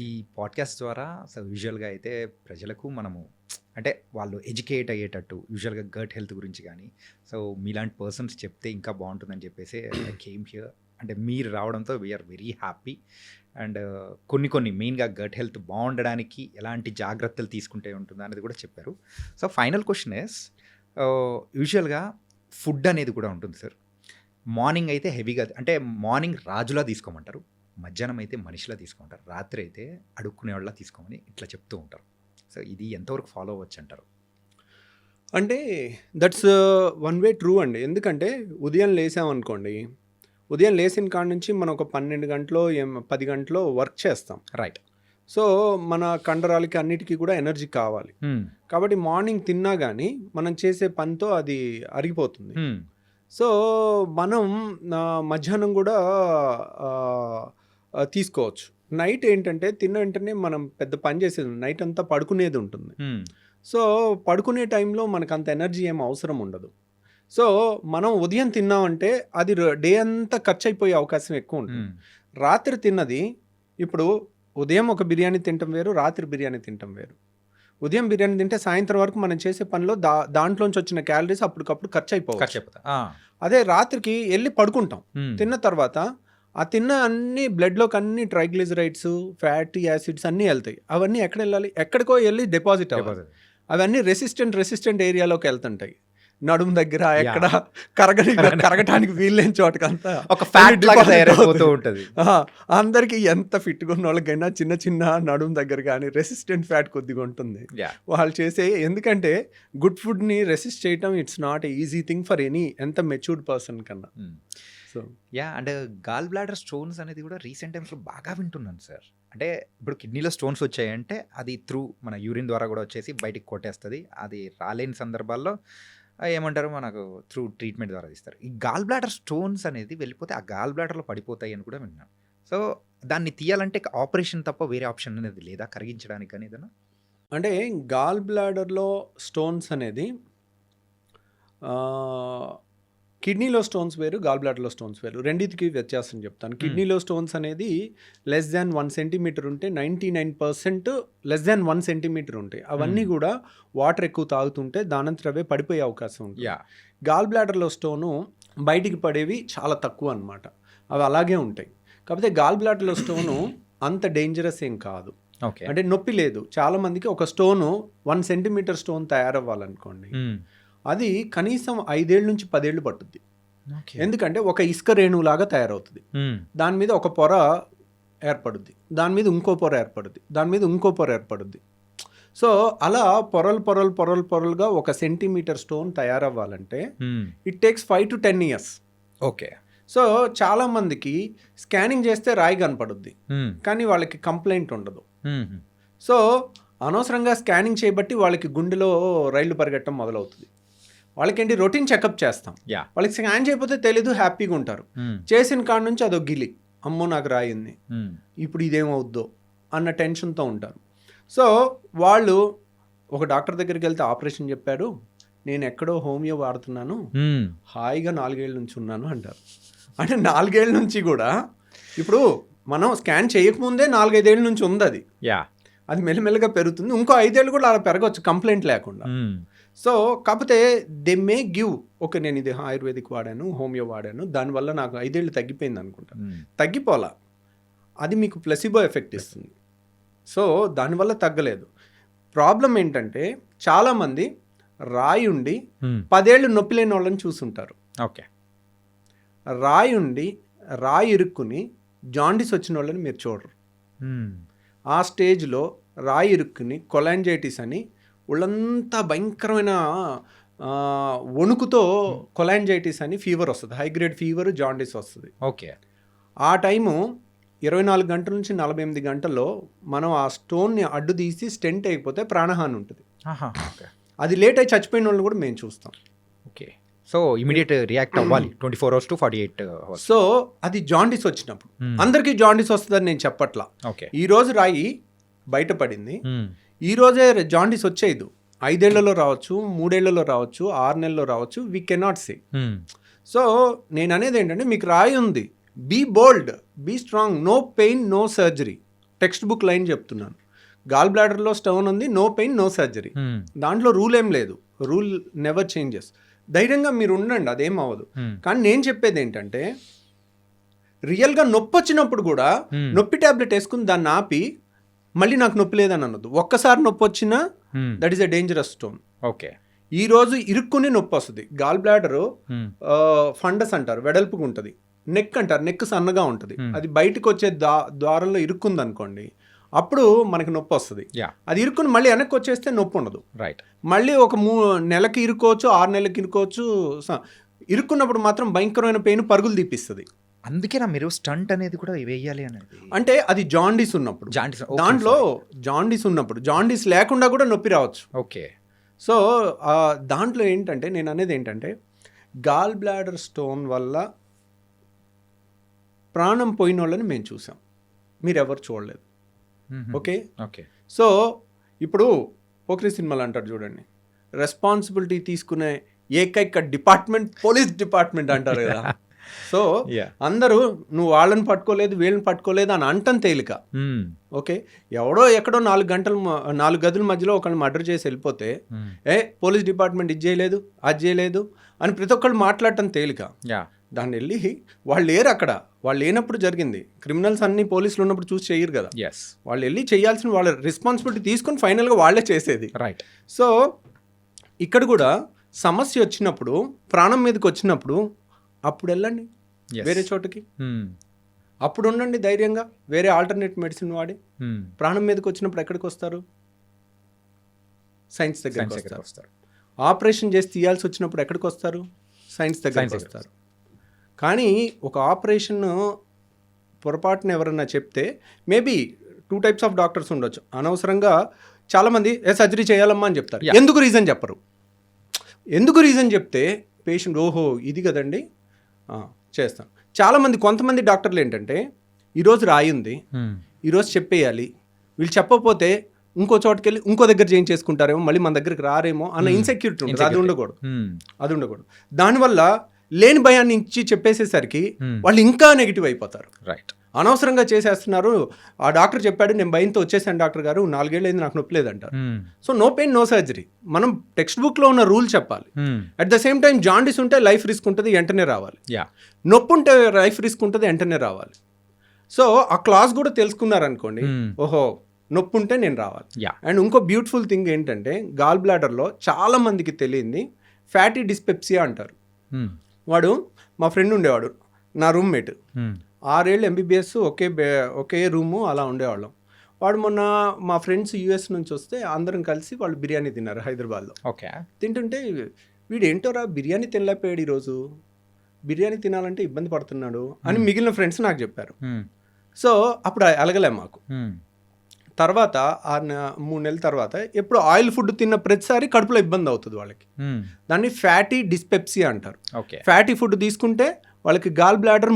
ఈ పాడ్కాస్ట్ ద్వారా సో యూజువల్గా అయితే ప్రజలకు మనము అంటే వాళ్ళు ఎడ్యుకేట్ అయ్యేటట్టు యూజువల్గా గట్ హెల్త్ గురించి కానీ సో మీలాంటి పర్సన్స్ చెప్తే ఇంకా బాగుంటుందని చెప్పేసి ఐ కేమ్ హియర్. అంటే మీరు రావడంతో వీఆర్ వెరీ హ్యాపీ. అండ్ కొన్ని మెయిన్గా గట్ హెల్త్ బాగుండడానికి ఎలాంటి జాగ్రత్తలు తీసుకుంటే ఉంటుందో అనేది కూడా చెప్పారు. సో ఫైనల్ క్వశ్చన్ ఇస్ యూజువల్గా ఫుడ్ అనేది కూడా ఉంటుంది సార్. మార్నింగ్ అయితే హెవీగా అంటే మార్నింగ్ రాజులా తీసుకోమంటారు, మధ్యాహ్నం అయితే మనిషిలా తీసుకోమంటారు, రాత్రి అయితే అడుక్కునే వాళ్ళ తీసుకోమని ఇట్లా చెప్తూ ఉంటారు. సో ఇది ఎంతవరకు ఫాలో అవ్వచ్చు అంటారు? అంటే దట్స్ వన్ వే ట్రూ అండి. ఎందుకంటే ఉదయం లేసామనుకోండి, ఉదయం లేచిన కాడ నుంచి మనం ఒక 12 గంటలో 10 గంటలో వర్క్ చేస్తాం. రైట్. సో మన కండరాలకి అన్నిటికీ కూడా ఎనర్జీ కావాలి. కాబట్టి మార్నింగ్ తిన్నా కానీ మనం చేసే పనితో అది అరిగిపోతుంది. సో మనం మధ్యాహ్నం కూడా తీసుకోవచ్చు. నైట్ ఏంటంటే తిన్న వెంటనే మనం పెద్ద పని చేసేది, నైట్ అంతా పడుకునేది ఉంటుంది. సో పడుకునే టైంలో మనకు అంత ఎనర్జీ ఏం అవసరం ఉండదు. సో మనం ఉదయం తిన్నామంటే అది డే అంతా ఖర్చు అయిపోయే అవకాశం ఎక్కువ ఉంటుంది. రాత్రి తిన్నది, ఇప్పుడు ఉదయం ఒక బిర్యానీ తినటం వేరు, రాత్రి బిర్యానీ తినటం వేరు. ఉదయం బిర్యానీ తింటే సాయంత్రం వరకు మనం చేసే పనిలో దాంట్లోంచి వచ్చిన క్యాలరీస్ అప్పటికప్పుడు ఖర్చు అయిపోవచ్చు. అదే రాత్రికి వెళ్ళి పడుకుంటాం, తిన్న తర్వాత ఆ తిన్న అన్ని బ్లడ్లోకి అన్ని ట్రైగ్లిజరైడ్స్, ఫ్యాటీ యాసిడ్స్ అన్నీ వెళ్తాయి. అవన్నీ ఎక్కడ వెళ్ళాలి? ఎక్కడికో వెళ్ళి డిపాజిట్ అవ్వాలి. అవన్నీ రెసిస్టెంట్ ఏరియాలోకి వెళ్తుంటాయి. నడుము దగ్గర ఎక్కడ కరగటానికి వీల్లేని చోటకంతా ఒక ఫ్యాట్ లాగా తయారైపోతూ ఉంటుంది. అందరికి ఎంత ఫిట్గా ఉన్న వాళ్ళకైనా చిన్న నడుము దగ్గర కానీ రెసిస్టెంట్ ఫ్యాట్ కొద్దిగా ఉంటుంది వాళ్ళు చేసే. ఎందుకంటే గుడ్ ఫుడ్ని రెసిస్ట్ చేయటం it's not easy thing for any ఎంత మెచ్యూర్డ్ పర్సన్ కన్నా. So and gall bladder stones అనేది కూడా రీసెంట్ టైమ్స్లో బాగా వింటున్నాను సార్. అంటే ఇప్పుడు కిడ్నీలో స్టోన్స్ వచ్చాయంటే అది త్రూ మన యూరిన్ ద్వారా కూడా వచ్చేసి బయటికి కొట్టేస్తుంది. అది రాలేని సందర్భాల్లో ఏమంటారు మనకు త్రూ ట్రీట్మెంట్ ద్వారా తీస్తారు. ఈ గాల్ బ్లాడర్ స్టోన్స్ అనేది వెళ్ళిపోతే ఆ గాల్ బ్లాడర్లో పడిపోతాయి అని కూడా విన్నాను. సో దాన్ని తీయాలంటే ఆపరేషన్ తప్ప వేరే ఆప్షన్ అనేది లేదా కరిగించడానికి కానీ ఏదైనా? అంటే గాల్ బ్లాడర్లో స్టోన్స్ అనేది కిడ్నీలో స్టోన్స్ వేరు, గాల్ బ్లాడర్లో స్టోన్స్ వేరు. రెండింటికి వ్యత్యాసం చెప్తాను. కిడ్నీలో స్టోన్స్ అనేది లెస్ దాన్ 1 సెంటీమీటర్ ఉంటే 99% లెస్ దాన్ 1 సెంటీమీటర్ ఉంటాయి. అవన్నీ కూడా వాటర్ ఎక్కువ తాగుతుంటే దానంతరవే పడిపోయే అవకాశం ఉంటుంది. గాల్ బ్లాడర్లో స్టోను బయటికి పడేవి చాలా తక్కువ అన్నమాట, అవి అలాగే ఉంటాయి. కాకపోతే గాల్ బ్లాడర్లో స్టోను అంత డేంజరస్ ఏం కాదు. అంటే నొప్పి లేదు. చాలామందికి ఒక స్టోను 1 సెంటీమీటర్ స్టోన్ తయారవ్వాలనుకోండి, అది కనీసం 5 ఏళ్ళ నుంచి 10 ఏళ్ళు పట్టుద్ది. ఎందుకంటే ఒక ఇసుక రేణులాగా తయారవుతుంది. దాని మీద ఒక పొర ఏర్పడుద్ది, దాని మీద ఇంకో పొర ఏర్పడుద్ది, దాని మీద ఇంకో పొర ఏర్పడుద్ది. సో అలా పొరలుగా 1 సెంటీమీటర్ స్టోన్ తయారవ్వాలంటే it takes 5 to 10 years. Okay. So చాలా మందికి స్కానింగ్ చేస్తే రాయి కనపడుద్ది, కానీ వాళ్ళకి కంప్లైంట్ ఉండదు. సో అనవసరంగా స్కానింగ్ చేయబట్టి వాళ్ళకి గుండెలో రైళ్లు పరిగెట్టడం మొదలవుతుంది. వాళ్ళకేంటి రొటీన్ చెకప్ చేస్తాం, వాళ్ళకి స్కాన్ చేయకపోతే తెలీదు, హ్యాపీగా ఉంటారు. చేసిన కాడ నుంచి అదో గిలి, అమ్మో నాకు రాయింది, ఇప్పుడు ఇదేమవుద్దో అన్న టెన్షన్తో ఉంటారు. సో వాళ్ళు ఒక డాక్టర్ దగ్గరికి వెళ్తే ఆపరేషన్ చెప్పారు, నేను ఎక్కడో హోమియో వాడుతున్నాను, హాయిగా 4 ఏళ్ళ నుంచి ఉన్నాను అంటారు. అంటే 4 ఏళ్ళ నుంచి కూడా ఇప్పుడు మనం స్కాన్ చేయకముందే 4-5 ఏళ్ళ నుంచి ఉంది అది. అది మెల్లమెల్లగా పెరుగుతుంది. ఇంకో 5 ఏళ్ళు కూడా అలా పెరగవచ్చు కంప్లైంట్ లేకుండా. సో కాకపోతే దే మే గివ్, ఓకే నేను ఇది ఆయుర్వేదిక్ వాడాను, హోమియో వాడాను, దానివల్ల నాకు 5 ఏళ్ళు తగ్గిపోయింది అనుకుంటా. తగ్గిపోలా, అది మీకు ప్లసిబో ఎఫెక్ట్ ఇస్తుంది. సో దానివల్ల తగ్గలేదు. ప్రాబ్లం ఏంటంటే చాలామంది రాయి ఉండి 10 ఏళ్ళు నొప్పి లేని వాళ్ళని చూసుంటారు. ఓకే. రాయి ఉండి రాయి ఇరుక్కుని జాండీస్ వచ్చిన వాళ్ళని మీరు చూడరు. ఆ స్టేజ్లో రాయి ఇరుక్కుని కొలాంజైటిస్ అని ఒళ్ళంతా భయంకరమైన వణుకుతో కొలాంజైటిస్ అని ఫీవర్ వస్తుంది, హై గ్రేడ్ ఫీవర్, జాండీస్ వస్తుంది. ఓకే. ఆ టైము 24 గంటల నుంచి 48 గంటల్లో మనం ఆ స్టోన్ని అడ్డు తీసి స్టెంట్ అయిపోతే ప్రాణహాని ఉంటుంది. ఓకే. అది లేట్ అయి చచ్చిపోయిన వాళ్ళు కూడా మేము చూస్తాం. ఓకే. సో ఇమీడియట్ రియాక్ట్ అవ్వాలి 24 hours to 48 hours. సో అది జాండీస్ వచ్చినప్పుడు అందరికీ జాండీస్ వస్తుందని నేను చెప్పట్లా. ఓకే. ఈ రోజు రాయి బయటపడింది, ఈ రోజే జాండీస్ వచ్చేది. 5 ఏళ్లలో రావచ్చు, 3 ఏళ్లలో రావచ్చు, 6 నెలల్లో రావచ్చు, వీ కెనాట్ సే. సో నేను అనేది ఏంటంటే, మీకు రాయి ఉంది, be bold, be strong, no pain no surgery. Textbook line చెప్తున్నాను. గాల్ బ్లాడర్లో స్టోన్ ఉంది, నో పెయిన్ నో సర్జరీ. దాంట్లో రూల్ ఏం లేదు, రూల్ నెవర్ చేంజెస్. ధైర్యంగా మీరు ఉండండి, అదేం అవ్వదు. కానీ నేను చెప్పేది ఏంటంటే, రియల్గా నొప్పి వచ్చినప్పుడు కూడా నొప్పి ట్యాబ్లెట్ వేసుకుని దాన్ని ఆపి మళ్ళీ నాకు నొప్పి లేదని అనొద్దు. ఒక్కసారి నొప్పి వచ్చినా that is a dangerous stone. Okay. ఈ రోజు ఇరుక్కుని నొప్పి వస్తుంది. గాల్ బ్లాడరు ఫండస్ అంటారు, వెడల్పుగా ఉంటుంది. నెక్ అంటారు, నెక్ సన్నగా ఉంటుంది. అది బయటకు వచ్చే ద్వారంలో ఇరుక్కుంది అనుకోండి, అప్పుడు మనకి నొప్పి వస్తుంది. అది ఇరుక్కుని మళ్ళీ వెనక్కి వచ్చేస్తే నొప్పి ఉండదు. రైట్. మళ్ళీ ఒక నెలకి ఇరుకోవచ్చు, 6 నెలలకి ఇరుకోవచ్చు. ఇరుక్కున్నప్పుడు మాత్రం భయంకరమైన పెయిన్ పరుగులు తీపిస్తుంది. అందుకేనా మీరు స్టంట్ అనేది కూడా వేయాలి అనేది? అంటే అది జాండీస్ ఉన్నప్పుడు, దాంట్లో జాండీస్ ఉన్నప్పుడు, జాండీస్ లేకుండా కూడా నొప్పి రావచ్చు. ఓకే. సో దాంట్లో ఏంటంటే, నేను అనేది ఏంటంటే, గాల్ బ్లాడర్ స్టోన్ వల్ల ప్రాణం పోయిన వాళ్ళని మేము చూసాం, మీరు ఎవరు చూడలేదు. ఓకే. ఓకే. సో ఇప్పుడు పోక్రీ సినిమాలు అంటారు చూడండి, రెస్పాన్సిబిలిటీ తీసుకునే ఏకైక డిపార్ట్మెంట్ పోలీస్ డిపార్ట్మెంట్ అంటారు కదా. సో అందరూ నువ్వు వాళ్ళని పట్టుకోలేదు, వీళ్ళని పట్టుకోలేదు అని అంటం తేలిక. ఓకే. ఎవడో ఎక్కడో 4 గదుల మధ్యలో ఒకళ్ళు మర్డర్ చేసి వెళ్ళిపోతే, పోలీస్ డిపార్ట్మెంట్ ఇది చేయలేదు, అది చేయలేదు అని ప్రతి ఒక్కళ్ళు మాట్లాడటం తేలిక. దాన్ని వెళ్ళి వాళ్ళు లేరు అక్కడ, వాళ్ళు లేనప్పుడు జరిగింది. క్రిమినల్స్ అన్ని పోలీసులు ఉన్నప్పుడు చూసి చేయరు కదా. వాళ్ళు వెళ్ళి చేయాల్సిన వాళ్ళ రెస్పాన్సిబిలిటీ తీసుకొని ఫైనల్గా వాళ్ళే చేసేది. రైట్. సో ఇక్కడ కూడా సమస్య వచ్చినప్పుడు, ప్రాణం మీదకి వచ్చినప్పుడు, అప్పుడు వెళ్ళండి వేరే చోటకి, అప్పుడు ఉండండి ధైర్యంగా, వేరే ఆల్టర్నేట్ మెడిసిన్ వాడి. ప్రాణం మీదకి వచ్చినప్పుడు ఎక్కడికి వస్తారు? సైన్స్ దగ్గరికి వస్తారు. ఆపరేషన్ చేసి తీయాల్సి వచ్చినప్పుడు ఎక్కడికి వస్తారు? సైన్స్ దగ్గరికి వస్తారు. కానీ ఒక ఆపరేషన్ పొరపాటున ఎవరన్నా చెప్తే, మేబీ 2 types ఆఫ్ డాక్టర్స్ ఉండొచ్చు. అనవసరంగా చాలామంది సర్జరీ చేయాలమ్మా అని చెప్తారు. ఎందుకు రీజన్ చెప్పరు. ఎందుకు రీజన్ చెప్తే పేషెంట్ ఓహో ఇది కదండి చేస్తాను. చాలామంది, కొంతమంది డాక్టర్లు ఏంటంటే, ఈరోజు రాయి ఉంది, ఈరోజు చెప్పేయాలి, వీళ్ళు చెప్పకపోతే ఇంకో చోటుకి వెళ్ళి ఇంకో దగ్గర చేయించేసుకుంటారేమో, మళ్ళీ మన దగ్గరికి రారేమో అన్న ఇన్సెక్యూరిటీ ఉంటుంది. అది ఉండకూడదు. దానివల్ల లేని భయాన్ని ఇచ్చి చెప్పేసేసరికి వాళ్ళు ఇంకా నెగిటివ్ అయిపోతారు. రైట్. అనవసరంగా చేసేస్తున్నారు. ఆ డాక్టర్ చెప్పాడు, నేను భయంతో వచ్చేసాను డాక్టర్ గారు, 4 ఏళ్ళు అయింది నాకు నొప్పి లేదంటారు. So no pain no surgery. మనం టెక్స్ట్ బుక్లో ఉన్న రూల్ చెప్పాలి. At the same time jaundice ఉంటే లైఫ్ రిస్క్ ఉంటుంది, వెంటనే రావాలి. నొప్పి ఉంటే లైఫ్ రిస్క్ ఉంటుంది, వెంటనే రావాలి. సో ఆ క్లాస్ కూడా తెలుసుకున్నారనుకోండి, ఓహో నొప్పి ఉంటే నేను రావాలి. అండ్ ఇంకో బ్యూటిఫుల్ థింగ్ ఏంటంటే, గాల్ బ్లాడర్లో చాలా మందికి తెలియంది ఫ్యాటీ డిస్పెప్సియా అంటారు. వాడు మా ఫ్రెండ్ ఉండేవాడు, నా రూమ్మేట్. 6 ఏళ్ళు ఎంబీబీఎస్, ఒకే రూము అలా ఉండేవాళ్ళం. వాడు మొన్న మా ఫ్రెండ్స్ యూఎస్ నుంచి వస్తే అందరం కలిసి వాళ్ళు బిర్యానీ తిన్నారు హైదరాబాద్లో. ఓకే. తింటుంటే వీడు ఏంటోరా బిర్యానీ తినలేకపోయాడు, ఈరోజు బిర్యానీ తినాలంటే ఇబ్బంది పడుతున్నాడు అని మిగిలిన ఫ్రెండ్స్ నాకు చెప్పారు. సో అప్పుడు అలగలే మాకు. తర్వాత 3 నెలల తర్వాత ఎప్పుడు ఆయిల్ ఫుడ్ తిన్న ప్రతిసారి కడుపులో ఇబ్బంది అవుతుంది వాళ్ళకి. దాన్ని ఫ్యాటీ డిస్పెప్సియా అంటారు. ఫ్యాటీ ఫుడ్ తీసుకుంటే వాళ్ళకి గాల్ బ్లాడర్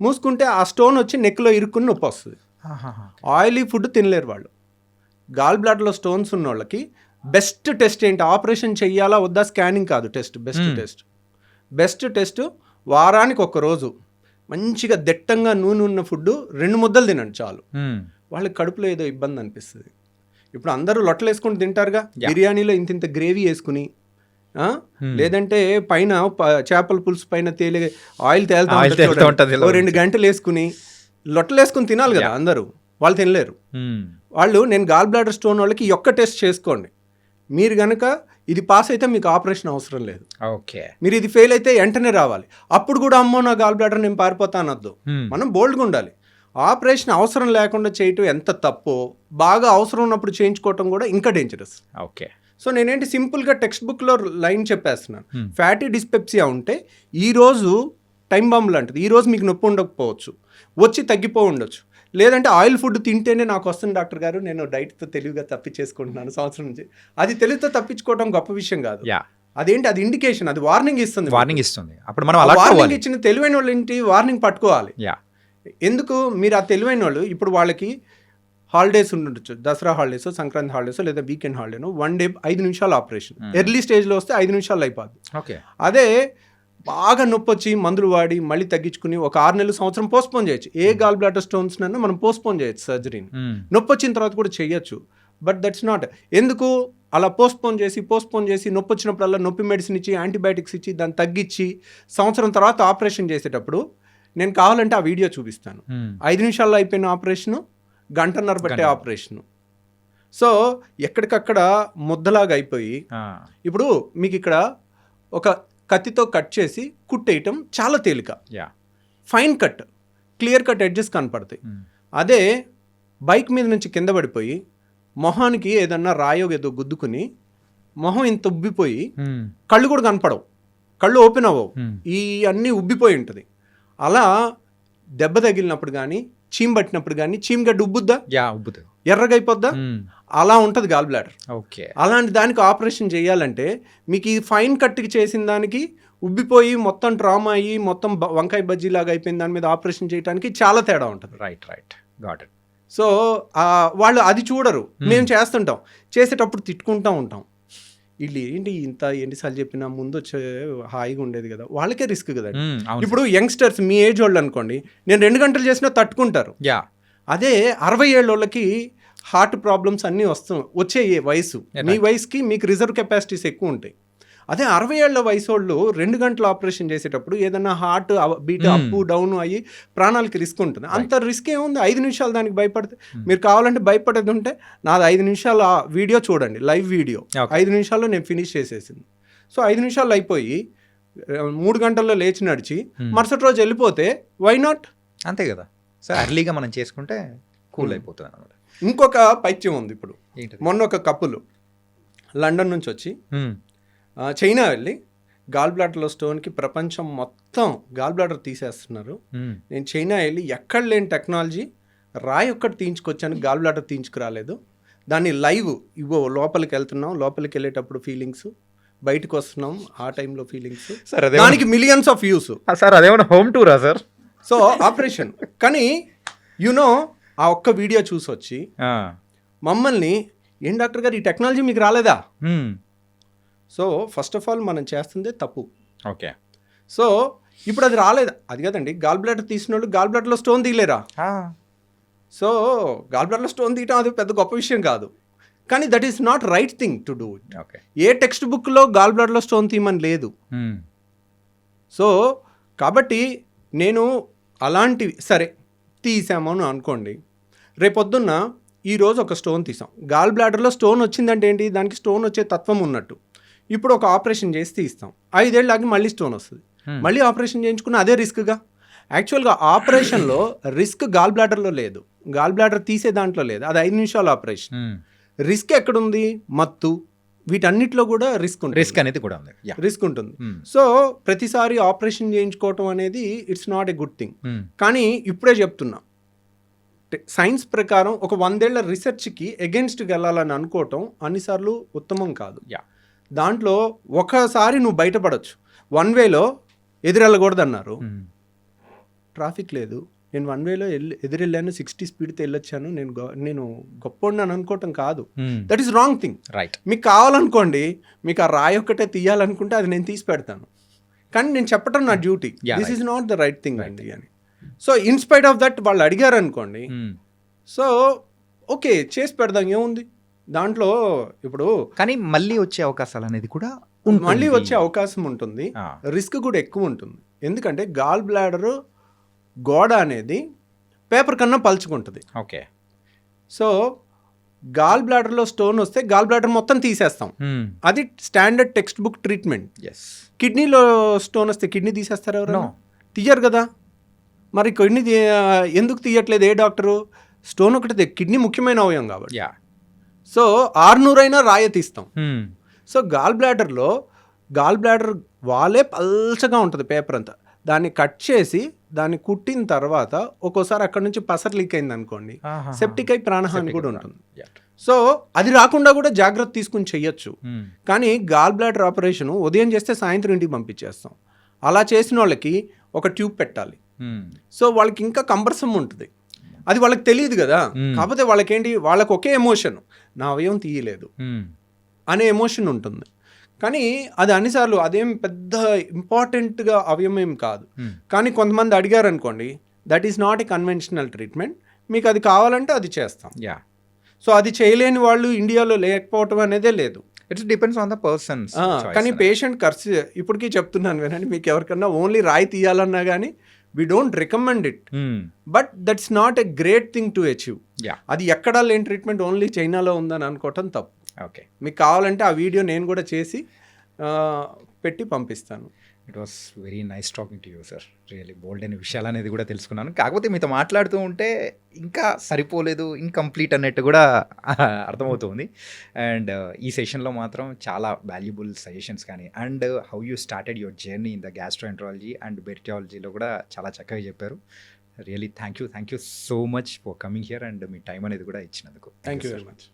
మూసుకుంటే ఆ స్టోన్ వచ్చి నెక్లో ఇరుక్కుని నొప్పి వస్తుంది. ఆయిలీ ఫుడ్ తినలేరు వాళ్ళు. గాల్ బ్లాడర్లో స్టోన్స్ ఉన్న వాళ్ళకి బెస్ట్ టెస్ట్ ఏంటి, ఆపరేషన్ చెయ్యాలా వద్దా స్కానింగ్ కాదు, బెస్ట్ టెస్ట్ వారానికి 1 రోజు మంచిగా దట్టంగా నూనె ఉన్న ఫుడ్ 2 ముద్దలు తినండి చాలు. వాళ్ళకి కడుపులో ఏదో ఇబ్బంది అనిపిస్తుంది. ఇప్పుడు అందరూ లొట్టలు వేసుకుని తింటారుగా, బిర్యానీలో ఇంత గ్రేవీ వేసుకుని, లేదంటే పైన చేపల పులుసు పైన ఆయిల్ తేలుతా 2 గంటలు వేసుకుని లొట్టలు వేసుకుని తినాలి కదా అందరూ. వాళ్ళు తినలేరు. వాళ్ళు, నేను గాల్ బ్లాడర్ స్టోన్ వాళ్ళకి ఒక్క టెస్ట్ చేసుకోండి, మీరు కనుక ఇది పాస్ అయితే మీకు ఆపరేషన్ అవసరం లేదు. ఓకే. మీరు ఇది ఫెయిల్ అయితే వెంటనే రావాలి. అప్పుడు కూడా అమ్మో నా గాల్ బ్లాడర్ నేను పారిపోతా అనొద్దు. మనం బోల్డ్గా ఉండాలి. ఆపరేషన్ అవసరం లేకుండా చేయటం ఎంత తప్పో, బాగా అవసరం ఉన్నప్పుడు చేయించుకోవటం కూడా ఇంకా డేంజరస్. ఓకే. సో నేనేంటి సింపుల్గా టెక్స్ట్ బుక్లో లైన్ చెప్పేస్తున్నాను. ఫ్యాటీ డిస్పెప్సియా ఉంటే ఈరోజు టైం బాంబ్ లాంటిది, ఈరోజు మీకు నొప్పి ఉండకపోవచ్చు, వచ్చి తగ్గిపో ఉండొచ్చు. లేదంటే ఆయిల్ ఫుడ్ తింటేనే నాకు వస్తుంది డాక్టర్ గారు, నేను డైట్తో తెలివిగా తప్పించేసుకుంటున్నాను సంవత్సరం నుంచి. అది తెలివితో తప్పించుకోవడం గొప్ప విషయం కాదు. అదేంటి, అది ఇండికేషన్, అది వార్నింగ్ ఇస్తుంది. అప్పుడు మనం వార్నింగ్ ఇచ్చిన తెలివైన వాళ్ళు ఏంటి, వార్నింగ్ పట్టుకోవాలి. ఎందుకు మీరు ఆ తెలివైన వాళ్ళు ఇప్పుడు వాళ్ళకి హాలిడేస్ ఉండొచ్చు, దసరా హాలిడేస్, సంక్రాంతి హాలిడేస్, లేదా వీకెండ్ హాలిడేను, 1 డే 5 నిమిషాలు ఆపరేషన్. ఎర్లీ స్టేజ్లో వస్తే 5 నిమిషాలు అయిపోద్ది. అదే బాగా నొప్పి వచ్చి మందులు వాడి మళ్ళీ తగ్గించుకుని ఒక 6 నెలలు సంవత్సరం పోస్ట్పోన్ చేయొచ్చు. ఏ గాల్ బ్లాడర్ స్టోన్స్ నన్ను మనం పోస్ట్పోన్ చేయొచ్చు సర్జరీని. నొప్పి వచ్చిన తర్వాత కూడా చేయొచ్చు. But that's not. ఎందుకు అలా పోస్ట్పోన్ చేసి నొప్పి వచ్చినప్పుడల్లా నొప్పి మెడిసిన్ ఇచ్చి యాంటీబయాటిక్స్ ఇచ్చి దాన్ని తగ్గించి సంవత్సరం తర్వాత ఆపరేషన్ చేసేటప్పుడు నేను కావాలంటే ఆ వీడియో చూపిస్తాను. 5 నిమిషాల్లో అయిపోయిన ఆపరేషను, 1.5 గంటన్నర పట్టే ఆపరేషను. సో ఎక్కడికక్కడ ముద్దలాగా అయిపోయి, ఇప్పుడు మీకు ఇక్కడ ఒక కత్తితో కట్ చేసి కుట్టేయటం చాలా తేలిక, fine cut, clear cut edges కనపడతాయి. అదే బైక్ మీద నుంచి కింద పడిపోయి మొహానికి ఏదన్నా రాయో ఏదో గుద్దుకుని మొహం ఇంత ఉబ్బిపోయి కళ్ళు కూడా కనపడవు, కళ్ళు ఓపెన్ అవ్వవు, ఈ అన్నీ ఉబ్బిపోయి ఉంటుంది. అలా దెబ్బ తగిలినప్పుడు కానీ, చీమ్ పట్టినప్పుడు కానీ, చీమగడ్డ ఉబ్బుద్దా, ఎర్రగా అయిపోద్దా, అలా ఉంటుంది గాల్ బ్లాడర్. అలాంటి దానికి ఆపరేషన్ చేయాలంటే మీకు ఈ ఫైన్ కట్కి చేసిన దానికి ఉబ్బిపోయి మొత్తం ట్రామా అయ్యి మొత్తం వంకాయ బజ్జీ లాగా అయిపోయిన దాని మీద ఆపరేషన్ చేయడానికి చాలా తేడా ఉంటుంది. Right got it. సో వాళ్ళు అది చూడరు. మేము చేస్తుంటాం, చేసేటప్పుడు తిట్టుకుంటూ ఉంటాం, వీళ్ళు ఏంటి ఇంత ఎన్నిసార్లు చెప్పినా ముందు వచ్చే హాయిగా ఉండేది కదా, వాళ్ళకే రిస్క్ కదా. ఇప్పుడు యంగ్స్టర్స్ మీ ఏజ్ వాళ్ళు అనుకోండి, నేను 2 గంటలు చేసినా తట్టుకుంటారు. అదే 60 ఏళ్ళ వాళ్ళకి హార్ట్ ప్రాబ్లమ్స్ అన్నీ వచ్చే వయసు, మీ వయసుకి మీకు రిజర్వ్ కెపాసిటీస్ ఎక్కువ ఉంటాయి. అదే 60 ఏళ్ల వయసు వాళ్ళు 2 గంటలు ఆపరేషన్ చేసేటప్పుడు ఏదన్నా హార్ట్ బీట్ అప్ డౌన్ అయ్యి ప్రాణాలకి రిస్క్ ఉంటుంది. అంత రిస్క్ ఏముంది, 5 నిమిషాలు దానికి భయపడితే. మీరు కావాలంటే భయపడేది ఉంటే నాది 5 నిమిషాల వీడియో చూడండి, లైవ్ వీడియో. 5 నిమిషాల్లో నేను ఫినిష్ చేసేసింది. సో 5 నిమిషాలు అయిపోయి 3 గంటల్లో లేచి నడిచి మరుసటి రోజు వెళ్ళిపోతే వై నాట్? అంతే కదా. సో అర్లీగా మనం చేసుకుంటే కూల్ అయిపోతుంది అన్నమాట. ఇంకొక పైత్యం ఉంది. ఇప్పుడు మొన్న ఒక కపుల్ లండన్ నుంచి వచ్చి చైనా వెళ్ళి గాల్ బ్లాడర్లో స్టోన్కి ప్రపంచం మొత్తం గాల్ బ్లాడర్ తీసేస్తున్నారు. నేను చైనా వెళ్ళి ఎక్కడ లేని టెక్నాలజీ రాయి ఒక్కటి తీయించుకొచ్చాను, గాల్ బ్లాడర్ తీయించుకురాలేదు. దాన్ని లైవ్ ఇగో లోపలికి వెళ్తున్నాం, లోపలికి వెళ్ళేటప్పుడు ఫీలింగ్స్, బయటకు వస్తున్నాం ఆ టైంలో ఫీలింగ్స్, దానికి మిలియన్స్ ఆఫ్ వ్యూస్. సార్ అదేమన్నా హోమ్ టూరా సార్? సో ఆపరేషన్ కానీ యునో ఆ ఒక్క వీడియో చూసి వచ్చి మమ్మల్ని, ఏం డాక్టర్ గారు ఈ టెక్నాలజీ మీకు రాలేదా? సో ఫస్ట్ ఆఫ్ ఆల్ మనం చేస్తుందే తప్పు. ఓకే. సో ఇప్పుడు అది రాలేదు, అది కదండి. గాల్ బ్లాడర్ తీసిన వాళ్ళు గాల్ బ్లాడర్లో స్టోన్ తీయలేరా? సో గాల్ బ్లాడర్లో స్టోన్ తీయటం అది పెద్ద గొప్ప విషయం కాదు, కానీ that is not right thing to do it. ఏ టెక్స్ట్ బుక్లో గాల్ బ్లాడర్లో స్టోన్ తీయమని లేదు. సో కాబట్టి నేను అలాంటివి సరే తీసాము అని అనుకోండి, రేపొద్దున్న ఈరోజు ఒక స్టోన్ తీసాం, గాల్ బ్లాడర్లో స్టోన్ వచ్చిందంటే ఏంటి, దానికి స్టోన్ వచ్చే తత్వం ఉన్నట్టు. ఇప్పుడు ఒక ఆపరేషన్ చేసి తీస్తాం, 5 ఏళ్ళు ఆగి మళ్ళీ స్టోన్ వస్తుంది, మళ్ళీ ఆపరేషన్ చేయించుకున్న అదే రిస్క్గా. యాక్చువల్గా ఆపరేషన్లో రిస్క్ గాల్ బ్లాడర్లో లేదు, గాల్ బ్లాడర్ తీసే దాంట్లో లేదు, అది 5 నిమిషాల ఆపరేషన్. రిస్క్ ఎక్కడుంది? మత్తు, వీటన్నిటిలో కూడా రిస్క్ ఉంటుంది, రిస్క్ అనేది కూడా ఉంది, రిస్క్ ఉంటుంది. సో ప్రతిసారి ఆపరేషన్ చేయించుకోవటం అనేది it's not a good thing. కానీ ఇప్పుడే చెప్తున్నా, సైన్స్ ప్రకారం ఒక 100 ఏళ్ల రీసెర్చ్కి ఎగెన్స్ట్కి వెళ్ళాలని అనుకోవటం అన్నిసార్లు ఉత్తమం కాదు. దాంట్లో ఒకసారి నువ్వు బయటపడవచ్చు. 1 వేలో ఎదురెళ్ళకూడదు అన్నారు, ట్రాఫిక్ లేదు, నేను 1 వేలో ఎదురెళ్ళాను, 60 స్పీడ్తో వెళ్ళొచ్చాను, నేను గొప్ప అనుకోవటం కాదు. That is wrong thing. Right. మీకు కావాలనుకోండి, మీకు ఆ రాయి ఒక్కటే తీయాలనుకుంటే అది నేను తీసి పెడతాను, కానీ నేను చెప్పటం నా duty. This is not the right thing అండి అని. సో ఇన్స్పైట్ ఆఫ్ దట్ వాళ్ళు అడిగారు అనుకోండి, సో ఓకే చేసి పెడదాం, ఏముంది దాంట్లో. ఇప్పుడు కానీ మళ్ళీ వచ్చే అవకాశాలు అనేది కూడా మళ్ళీ వచ్చే అవకాశం ఉంటుంది, రిస్క్ కూడా ఎక్కువ ఉంటుంది. ఎందుకంటే గాల్ బ్లాడర్ గోడ అనేది పేపర్ కన్నా పలుచుకుంటుంది. ఓకే. సో గాల్ బ్లాడర్లో స్టోన్ వస్తే గాల్ బ్లాడర్ మొత్తం తీసేస్తాం, అది స్టాండర్డ్ టెక్స్ట్ బుక్ ట్రీట్మెంట్. కిడ్నీలో స్టోన్ వస్తే కిడ్నీ తీసేస్తారు ఎవరు? తీయరు కదా. మరి కిడ్నీ ఎందుకు తీయట్లేదు ఏ డాక్టరు? స్టోన్ ఒకటి, కిడ్నీ ముఖ్యమైన అవయవం కాబట్టి. సో 600 అయినా రాయితీ ఇస్తాం. సో గాల్ బ్లాడర్ వాళ్ళే పల్చగా ఉంటుంది పేపర్ అంతా, దాన్ని కట్ చేసి దాన్ని కుట్టిన తర్వాత ఒక్కోసారి అక్కడ నుంచి పసరు లీక్ అయింది అనుకోండి, సెప్టిక్ అయి ప్రాణహాని కూడా ఉంటుంది. సో అది రాకుండా కూడా జాగ్రత్త తీసుకుని చెయ్యొచ్చు. కానీ గాల్ బ్లాడర్ ఆపరేషన్ ఉదయం చేస్తే సాయంత్రం ఇంటికి పంపించేస్తాం. అలా చేసిన వాళ్ళకి ఒక ట్యూబ్ పెట్టాలి. సో వాళ్ళకి ఇంకా కంబర్సమ్ ఉంటుంది, అది వాళ్ళకి తెలియదు కదా. కాకపోతే వాళ్ళకేంటి, వాళ్ళకి ఒకే ఎమోషన్, నా అవయవం తీయలేదు అనే ఎమోషన్ ఉంటుంది. కానీ అది అన్నిసార్లు అదేం పెద్ద ఇంపార్టెంట్గా అవయవం ఏం కాదు. కానీ కొంతమంది అడిగారు అనుకోండి, that is not a conventional treatment, మీకు అది కావాలంటే అది చేస్తాం. సో అది చేయలేని వాళ్ళు ఇండియాలో లేకపోవటం అనేదే లేదు. It's depends on the persons. కానీ పేషెంట్ ఖర్చు ఇప్పటికీ చెప్తున్నాను వినండి, మీకు ఎవరికన్నా ఓన్లీ రాయి తీయాలన్నా కానీ we don't recommend it, but that's not a great thing to achieve. అది ఎక్కడా లేని ట్రీట్మెంట్ ఓన్లీ చైనాలో ఉందని అనుకోవటం తప్పు. ఓకే, మీకు కావాలంటే ఆ వీడియో నేను కూడా చేసి పెట్టి పంపిస్తాను. It was very nice talking to you sir. Really bold అయిన విషయాలు అనేది కూడా తెలుసుకున్నాను. కాకపోతే మీతో మాట్లాడుతూ ఉంటే ఇంకా సరిపోలేదు, ఇన్కంప్లీట్ అన్నట్టు కూడా అర్థమవుతుంది. అండ్ ఈ సెషన్లో మాత్రం చాలా వాల్యుబుల్ సజెషన్స్ కానీ, and how you started your journey in the gastroenterology and బెరిటాలజీలో కూడా చాలా చక్కగా చెప్పారు. Really thank you so much for coming here and మీ టైం అనేది కూడా ఇచ్చినందుకు. Thank you very much.